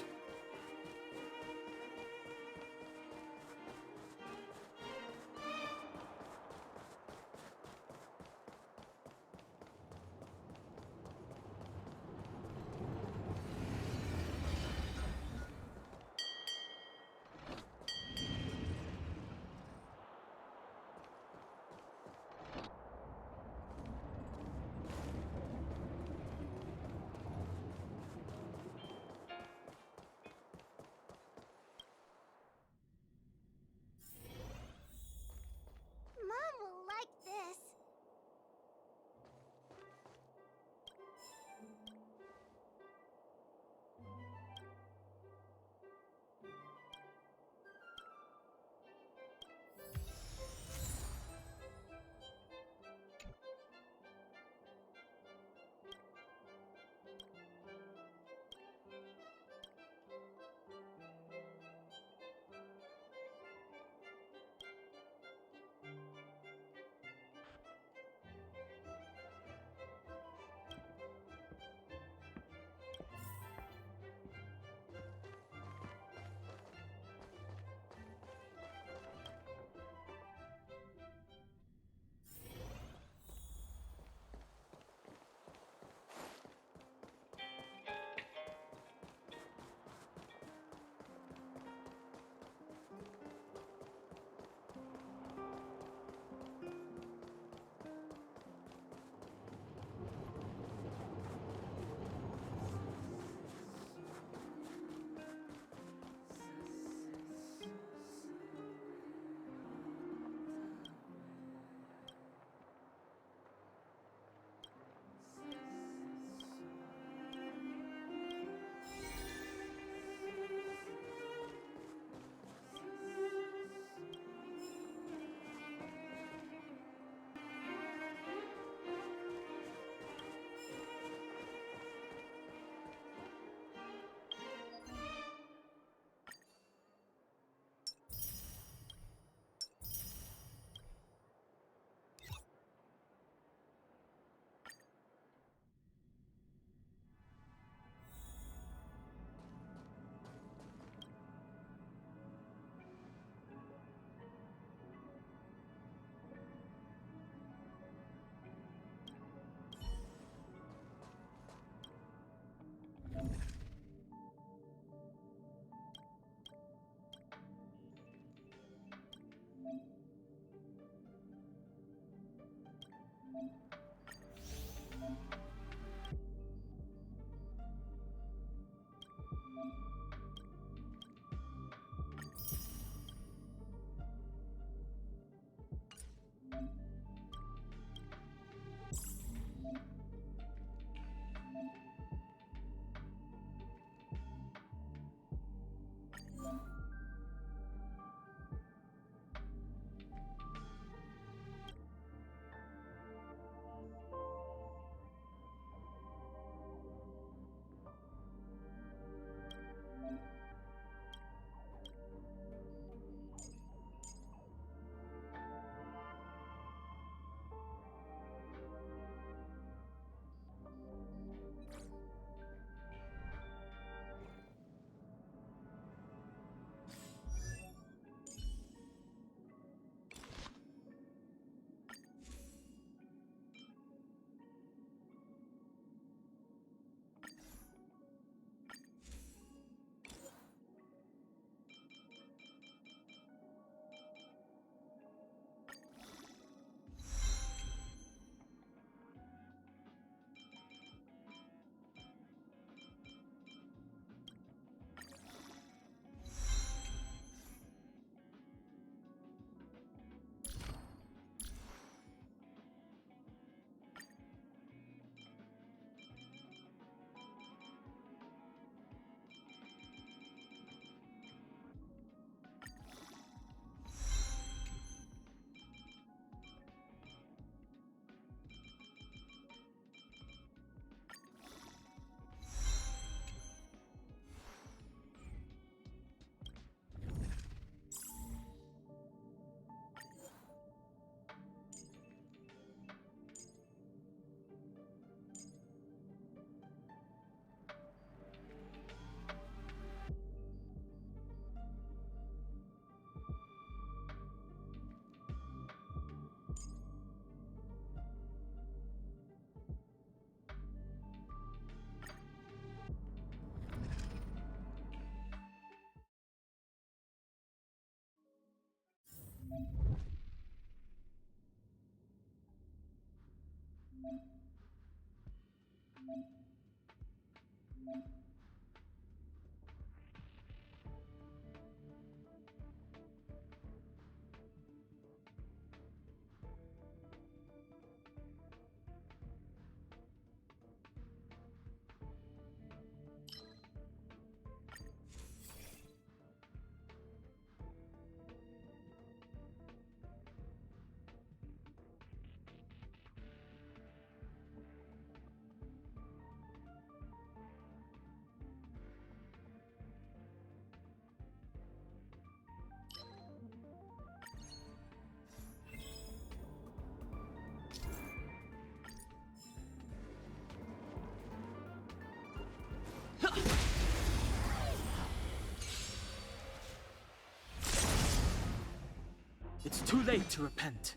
It's too late to repent.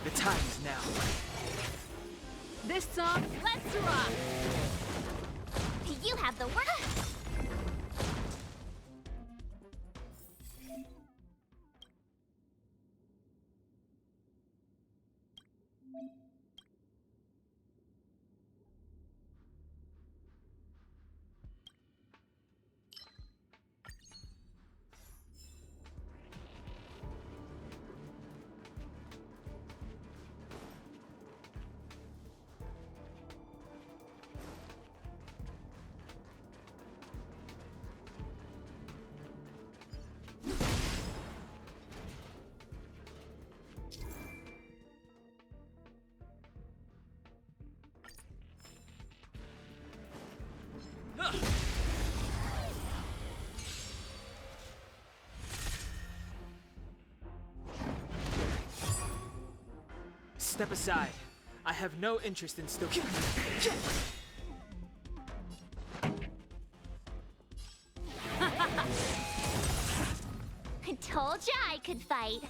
The time is now. This song, let's rock! You have the word. Step aside. I have no interest in still. I told ya I could fight.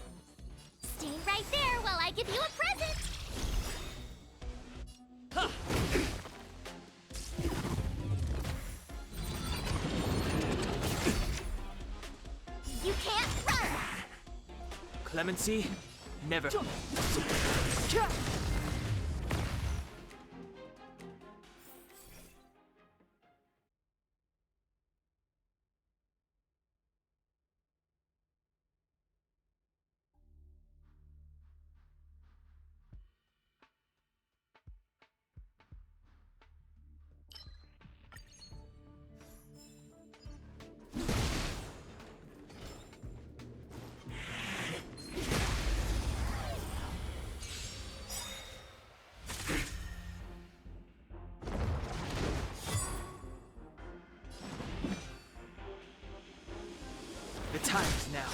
Stay right there while I give you a present. You can't run. Clemency, never. The time is now.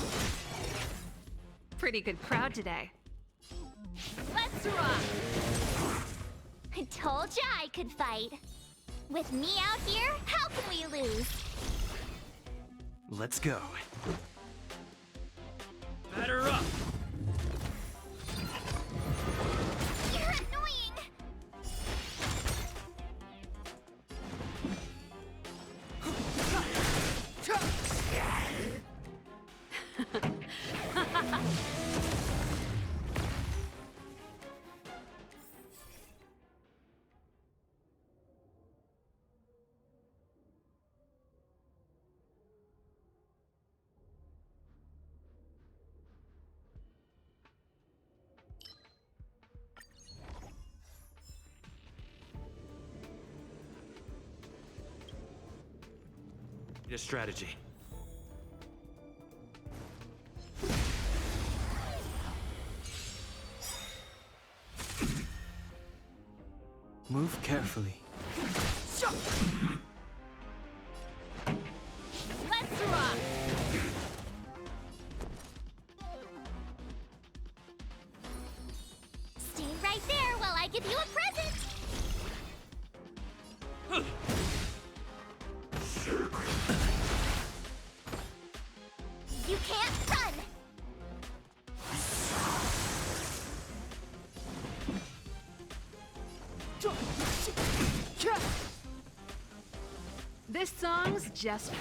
Pretty good crowd today. Let's rock. I told ya I could fight. With me out here, how can we lose? Let's go. Batter up! You're annoying! Need a strategy. Move carefully. Let's rock! Stay right there while I give you a present! You can't run! This song's just...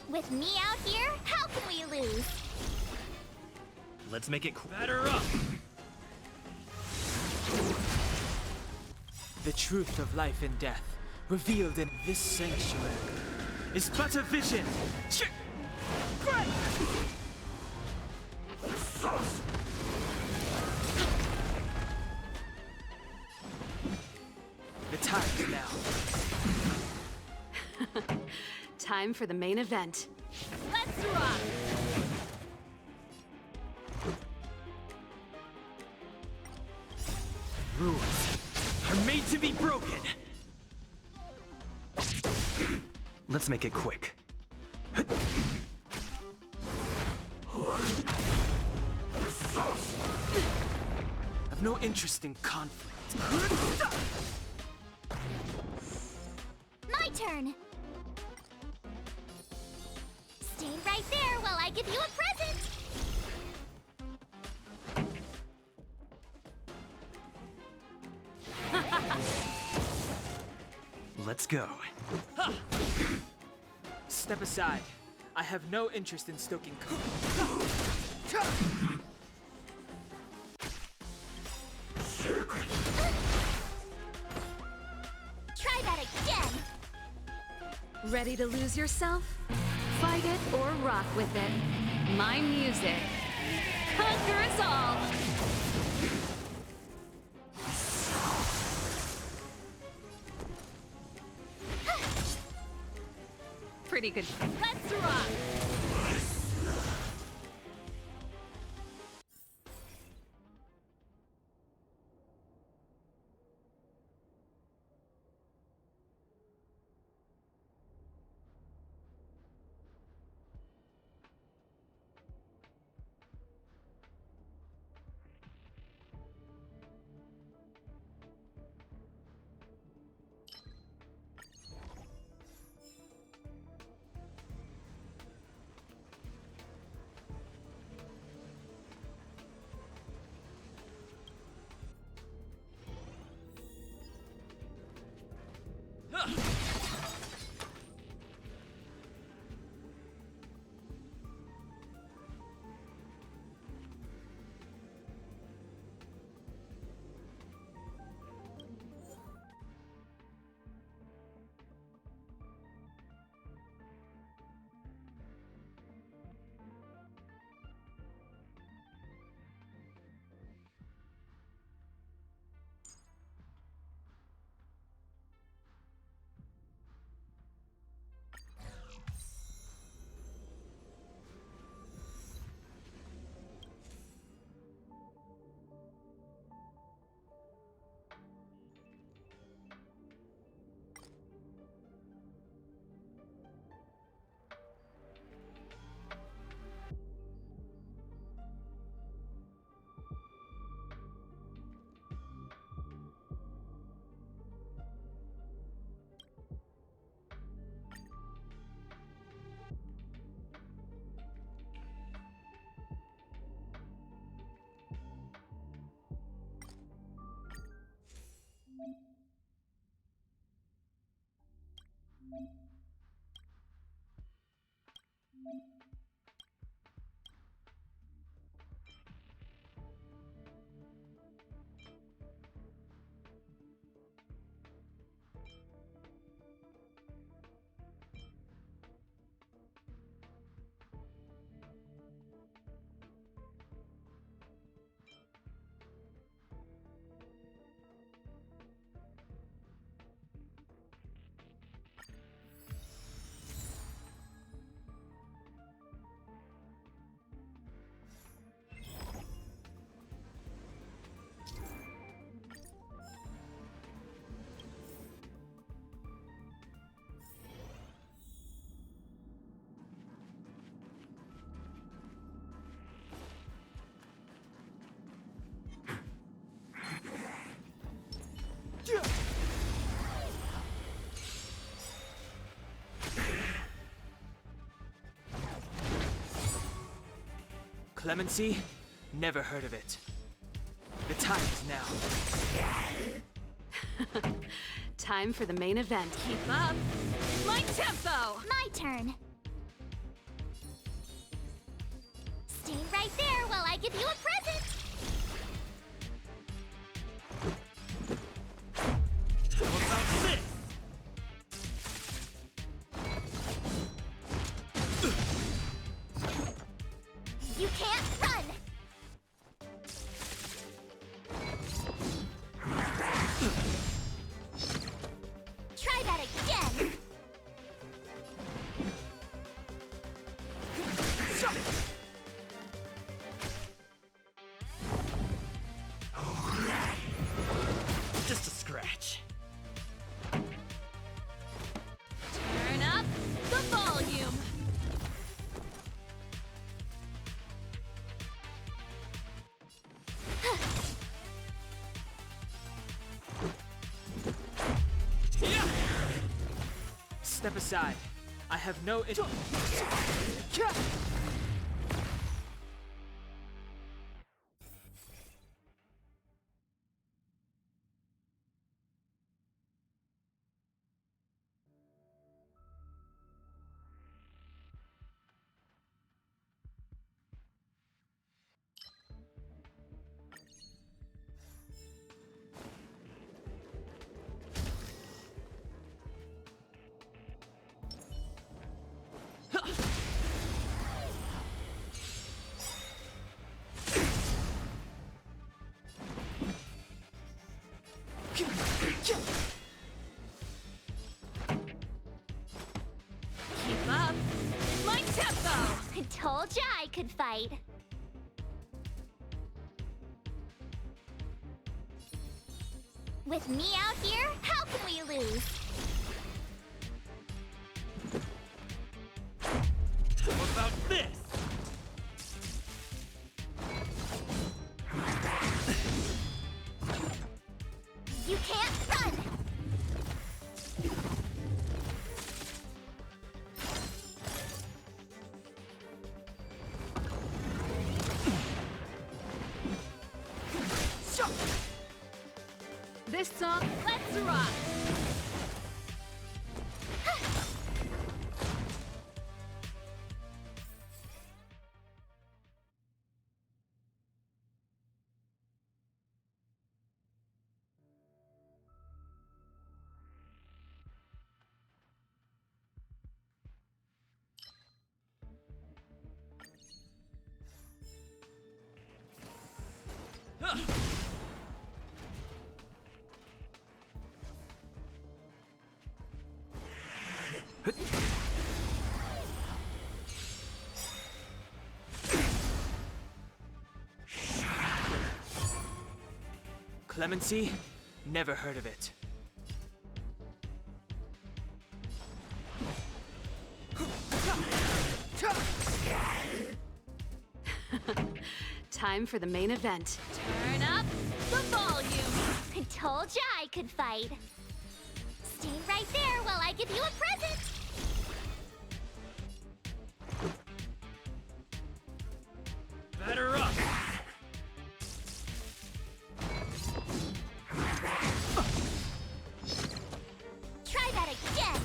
With me out here, how can we lose? Let's make it Batter up! The truth of life and death, revealed in this sanctuary, is but a vision. The time is now. Time for the main event. Let's rock! Rules are made to be broken. Let's make it quick. I've no interest in conflict. My turn! give you a present! Let's go. Step aside. I have no interest in stoking. Try that again! Ready to lose yourself? Fight it or rock with it. My music. Conquer us all! Pretty good. Let's rock! Clemency? Never heard of it. The time is now. Time for the main event. Keep up. My tempo! My turn. Stay right there while I give you a present! You can't run! Try that again! Just a scratch. Turn up the volume! Step aside. I have no Told ya I could fight. With me out here, how can we lose? What about this? You can't run! This song, let's rock! Clemency? Never heard of it. Time for the main event. Turn up the volume! I told ya I could fight. Stay right there while I give you a present! Batter up! Try that again!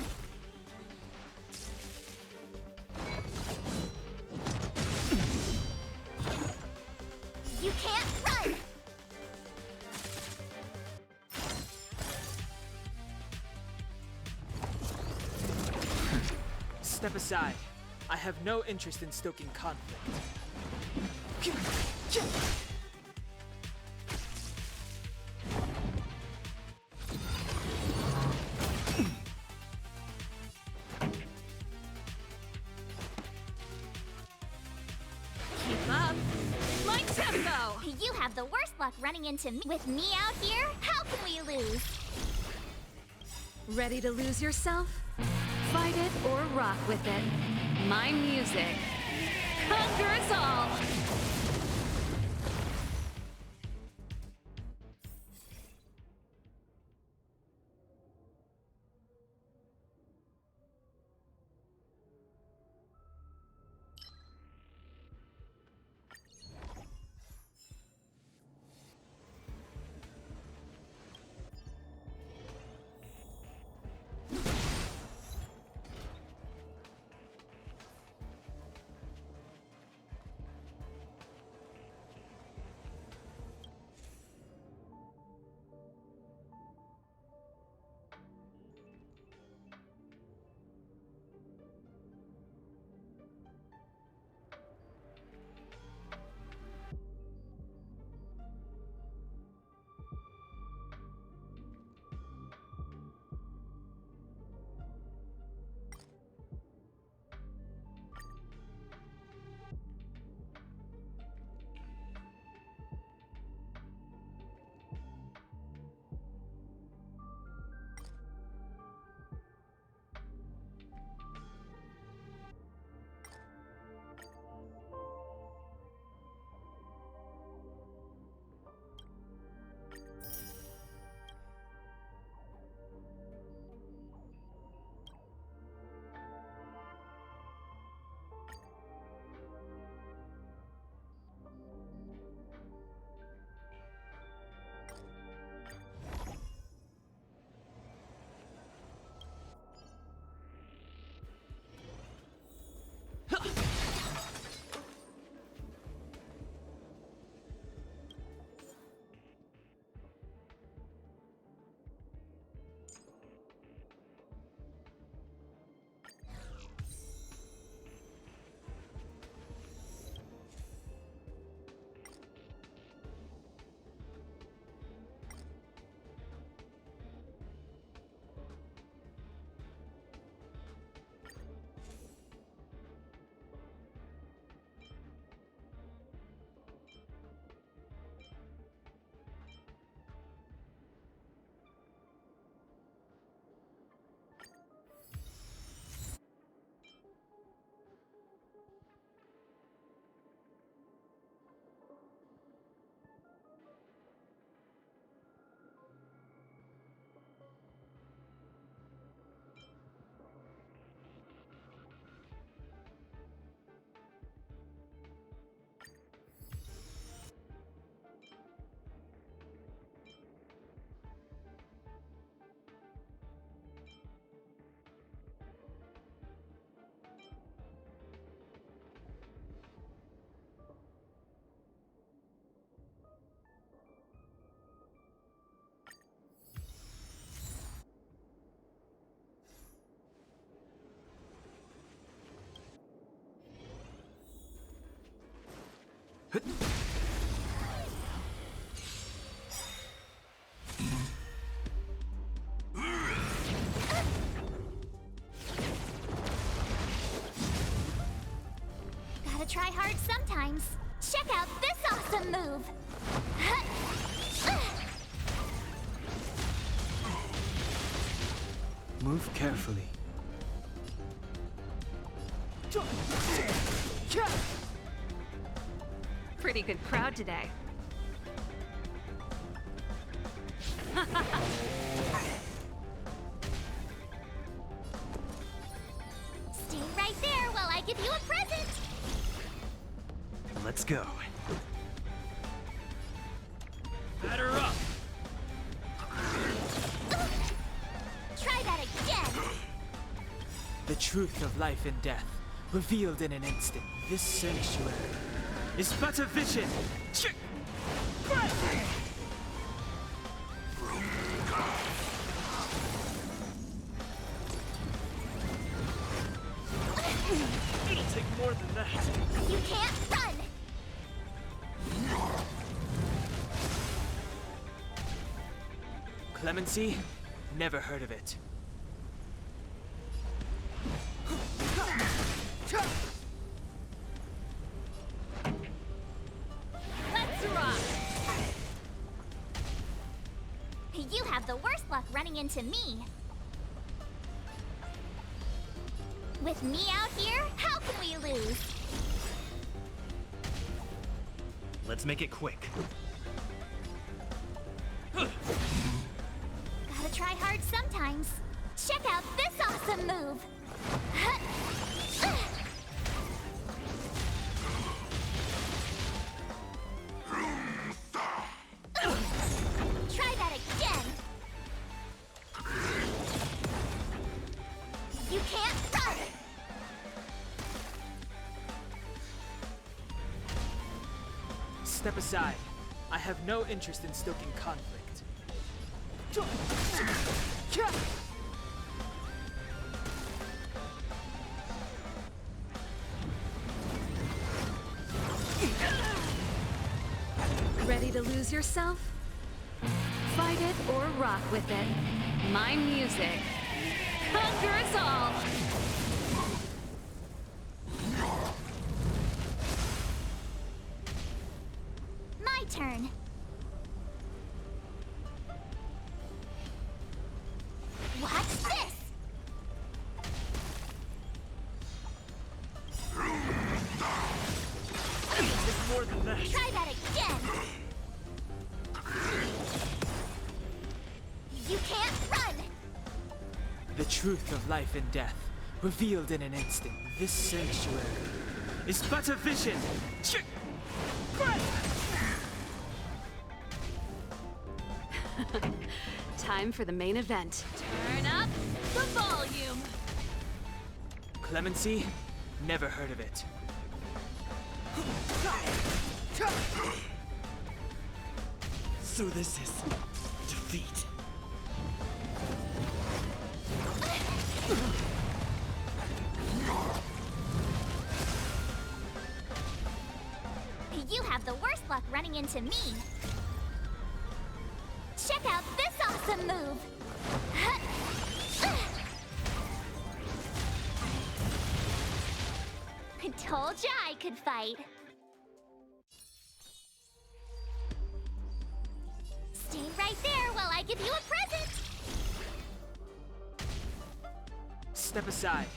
You can't run! Step aside. I have no interest in stoking conflict. Keep up! My tempo! You have the worst luck running into me. With me out here, how can we lose? Ready to lose yourself? Fight it or rock with it. My music. Conquer us all! Gotta try hard sometimes. Check out this awesome move! Move carefully. Pretty good crowd today. Stay right there while I give you a present! Let's go. Batter up! Try that again! The truth of life and death, revealed in an instant. This sanctuary is but a vision. It'll take more than that. You can't run! Clemency? Never heard of it. Let's rock! You have the worst luck running into me. With me out here, how can we lose? Let's make it quick. Gotta try hard sometimes. Check out this awesome move! Try that again! You can't run! Step aside. I have no interest in stoking conflict. Ready to lose yourself? Fight it or rock with it. My music. Conquer us all! My turn. Watch this! It's more than that. Try that again! You can't run! The truth of life and death, revealed in an instant. This sanctuary is but a vision. Time for the main event. Turn up the volume! Clemency? Never heard of it. So this is defeat. You have the worst luck running into me. Check out this awesome move! I told ya I could fight. Stay right there while I give you a present! Step aside.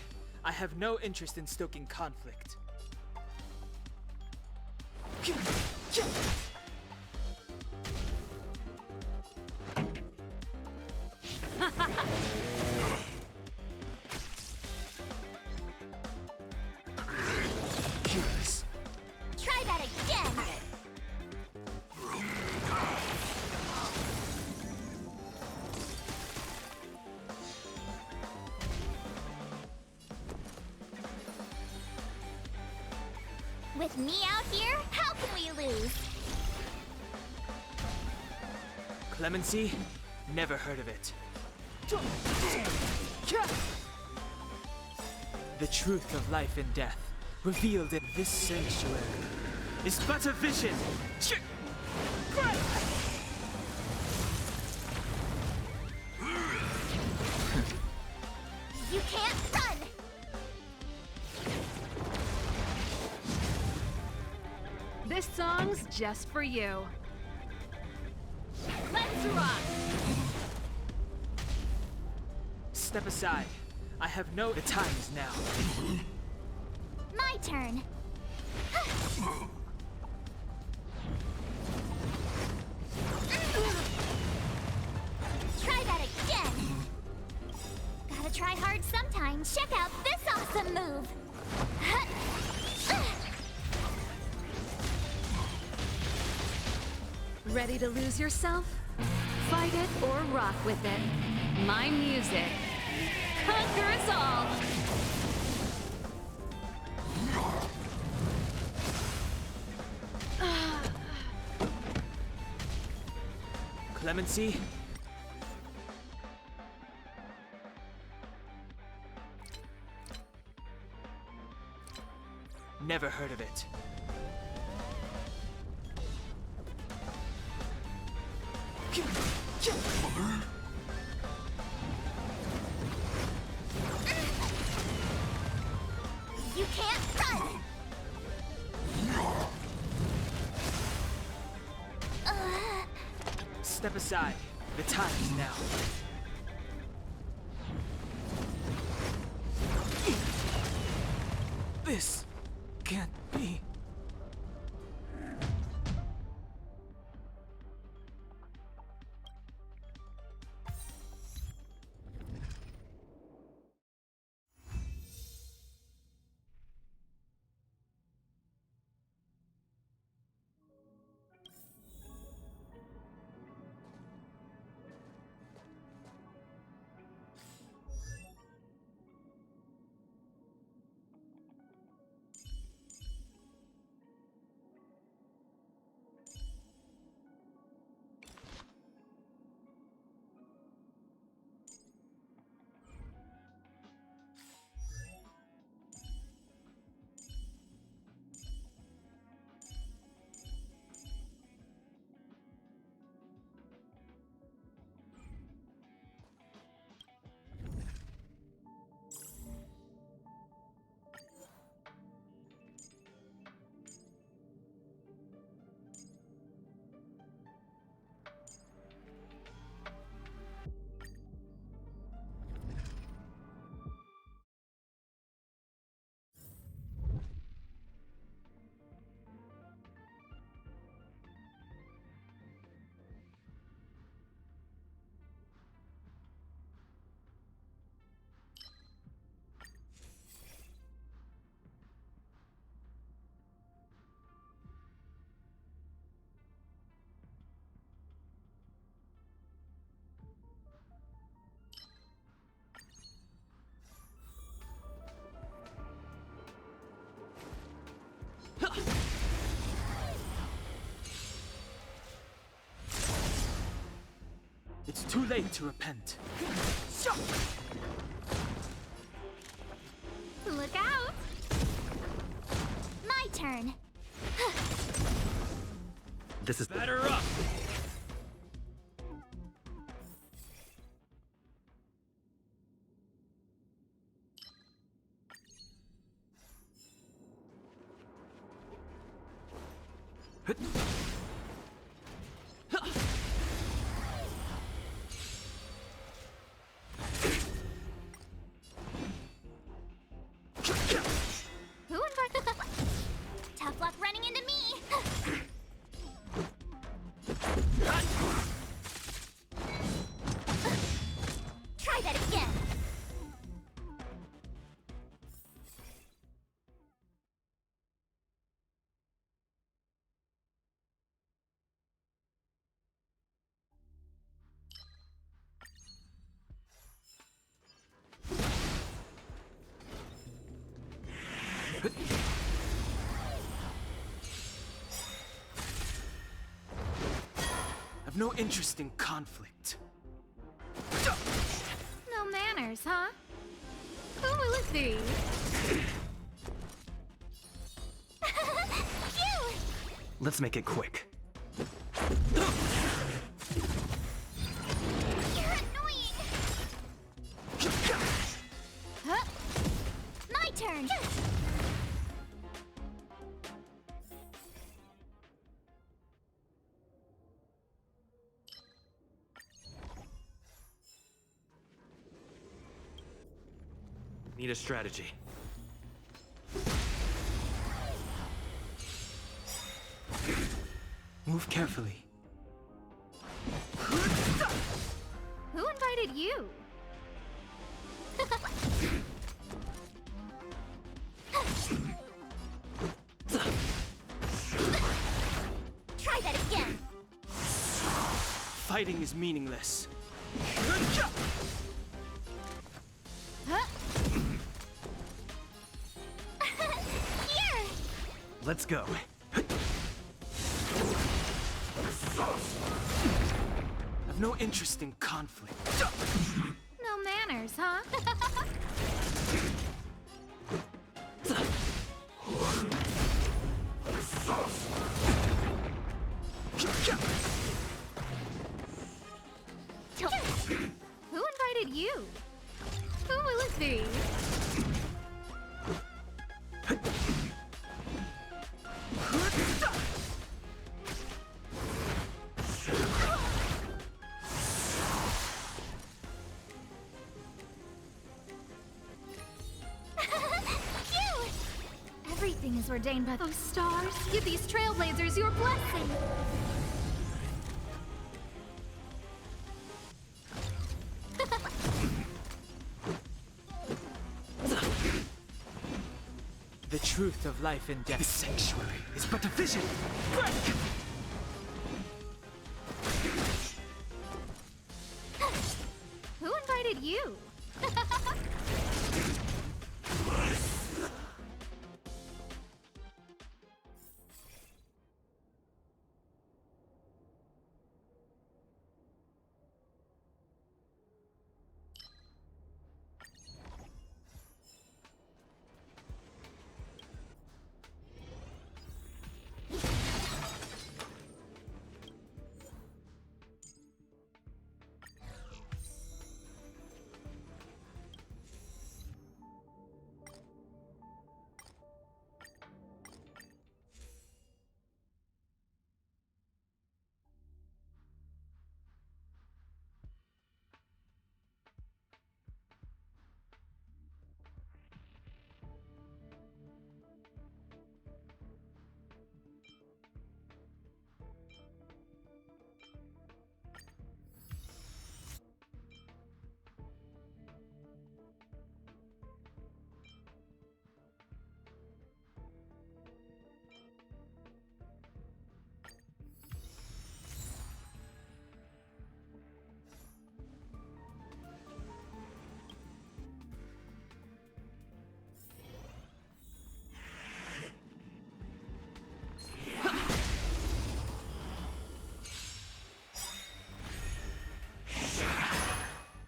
I have no interest in stoking conflict. Curious. Try that again! With me out here, how can we lose? Clemency? Never heard of it. The truth of life and death, revealed in this sanctuary, is but a vision. You can't run! This song's just for you. Let's rock! Step aside. I have no... The time is now. My turn. Try that again. Gotta try hard sometimes. Check out this awesome move. Ready to lose yourself? Fight it or rock with it. My music. Conquer us all! Clemency? Never heard of it. You can't run! Step aside. The time is now. This can't be. It's too late to repent. Look out! My turn. This is Batter up! Who invited? Tough luck running into me. Try that again. I've no interest in conflict. No manners, huh? Who will it be? Phew! Let's make it quick. You're annoying! Huh? My turn! Need a strategy. Move carefully. Who invited you? Try that again! Fighting is meaningless. Huh? Here! Let's go. I've no interest in conflict. No manners, huh? Who invited you? Who will it be? Cute! Everything is ordained by those stars. Give these trailblazers your blessing. The truth of life and death. This sanctuary is but a vision. Break! Who invited you?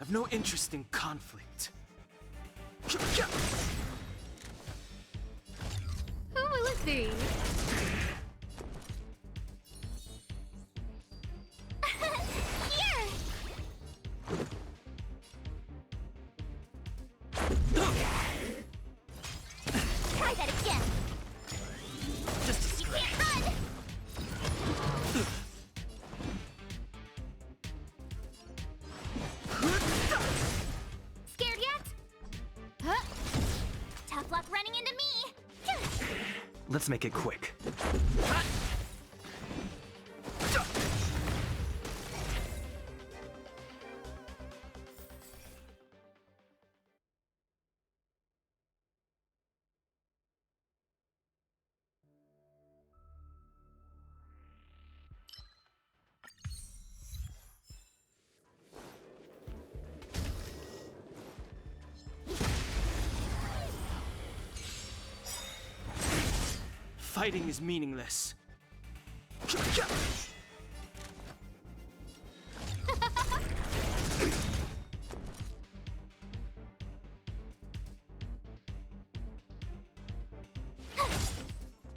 I've no interest in conflict. Who will it be? Here! Try that again! You can't run! Scared yet? Huh? Tough luck running into me! Let's make it quick. Fighting is meaningless.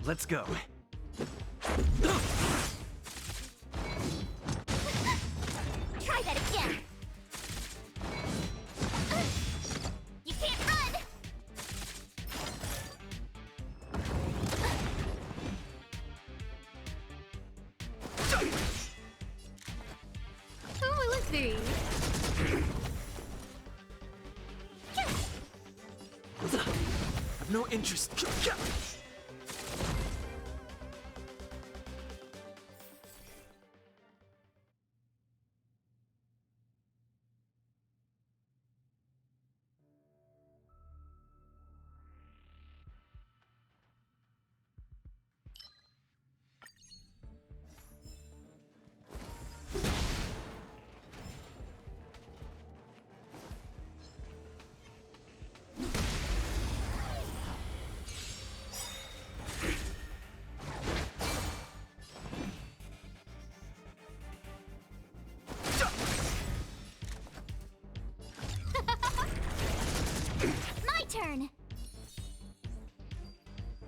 Let's go. have no interest. My turn!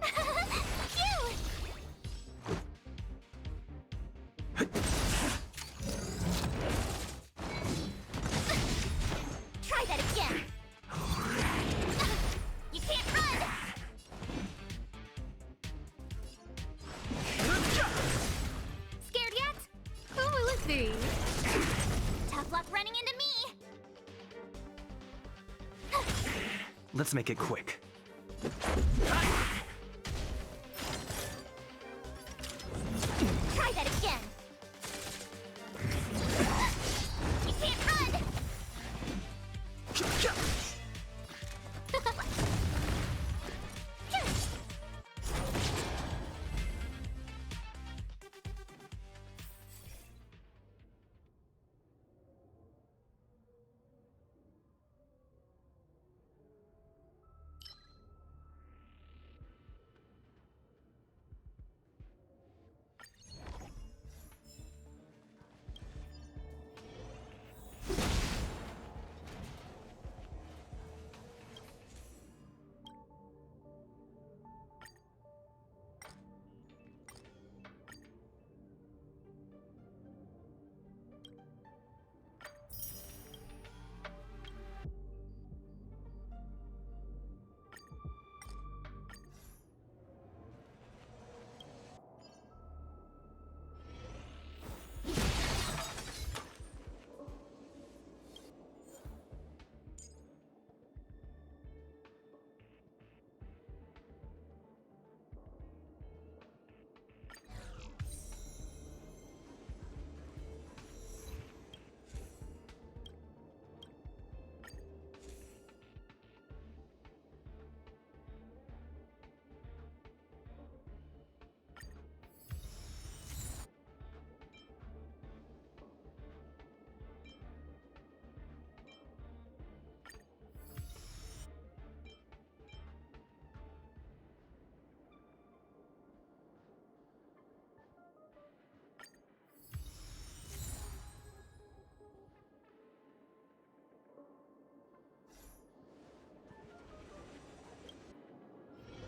Phew! Try that again! You can't run! Scared yet? Who will it be? Tough luck running into me! Let's make it quick. Try that again! You can't run!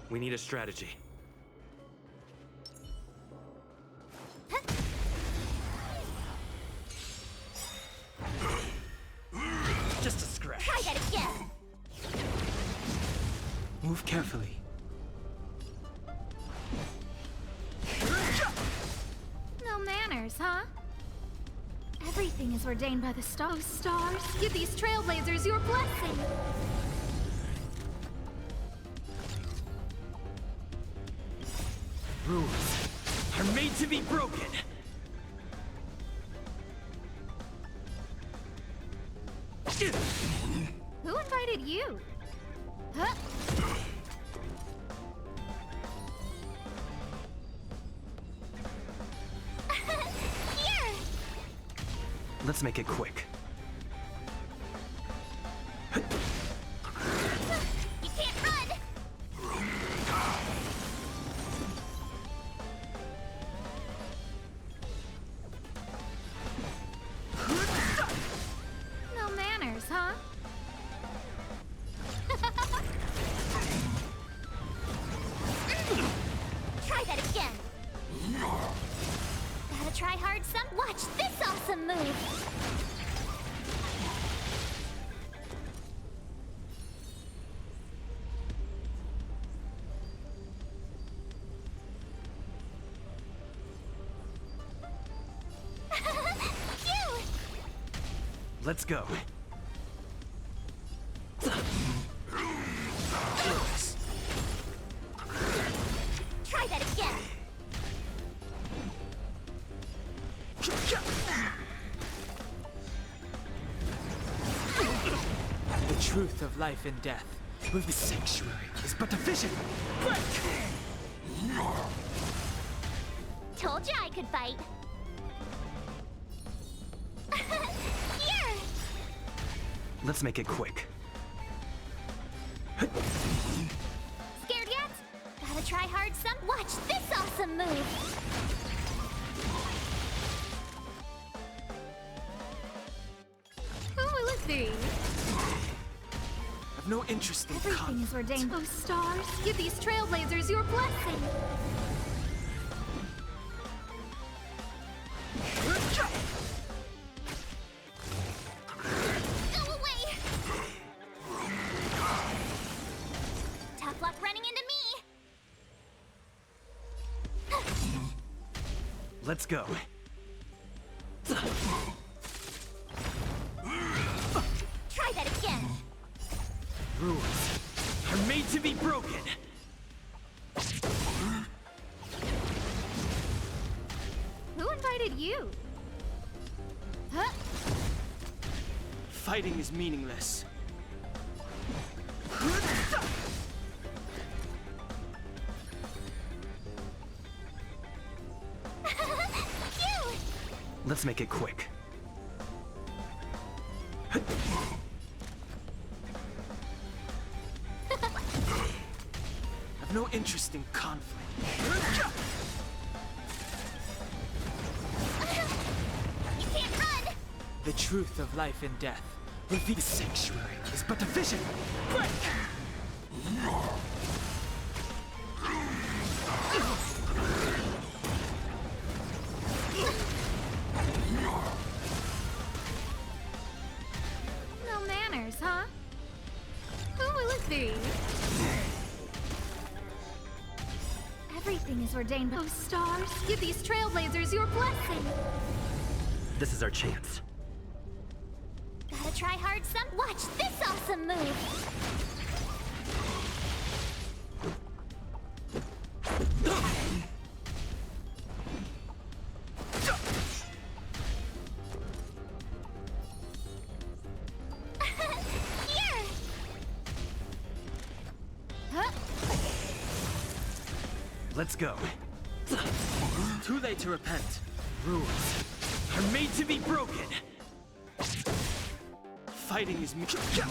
We need a strategy. Just a scratch. Try that again! Move carefully. No manners, huh? Everything is ordained by the stars. Stars, give these trailblazers your blessing. Rules are made to be broken. Who invited you? Huh? Here! Let's make it quick. You can't run! No manners, huh? Try that again! Gotta try hard some. Watch this awesome move! Phew! Let's go. truth of life and death. With the sanctuary is but a vision. Quick! Told you I could fight. Here! Let's make it quick. Scared yet? Gotta try hard some. Watch this awesome move! Who will it be? I've no interest in Everything is ordained. Oh, stars, give these trailblazers your blessing. Go away! Tough luck running into me! Let's go. Try that again! rules are made to be broken. Who invited you? Huh? Fighting is meaningless. Let's make it quick. I've no interest in conflict. You can't run! The truth of life and death. With the sanctuary is but a vision. Quick! No manners, huh? Who will it be? Everything is ordained. Oh, stars, give these trailblazers your blessing. This is our chance. Gotta try hard some. Watch this awesome move! Here! Huh? Let's go. Too late to repent. Rules are made to be broken. Fighting is The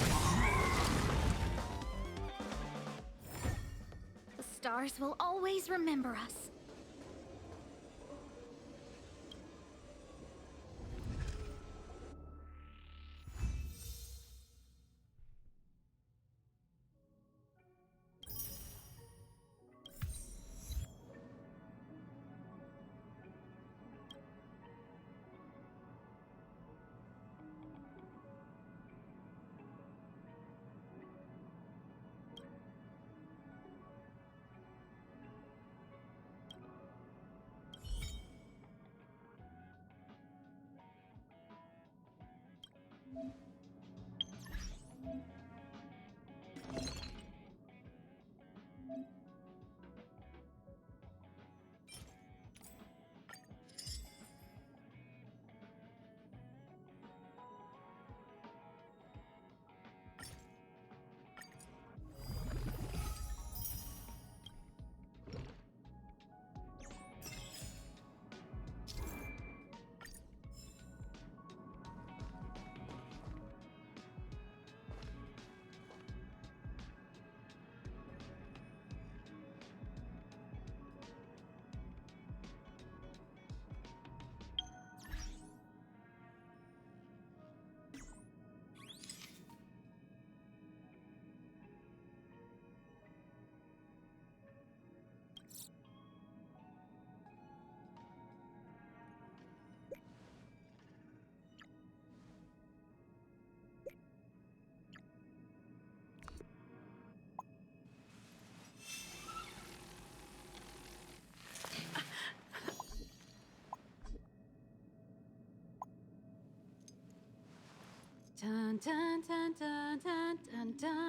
stars will always remember us. Dun dun dun dun dun dun dun.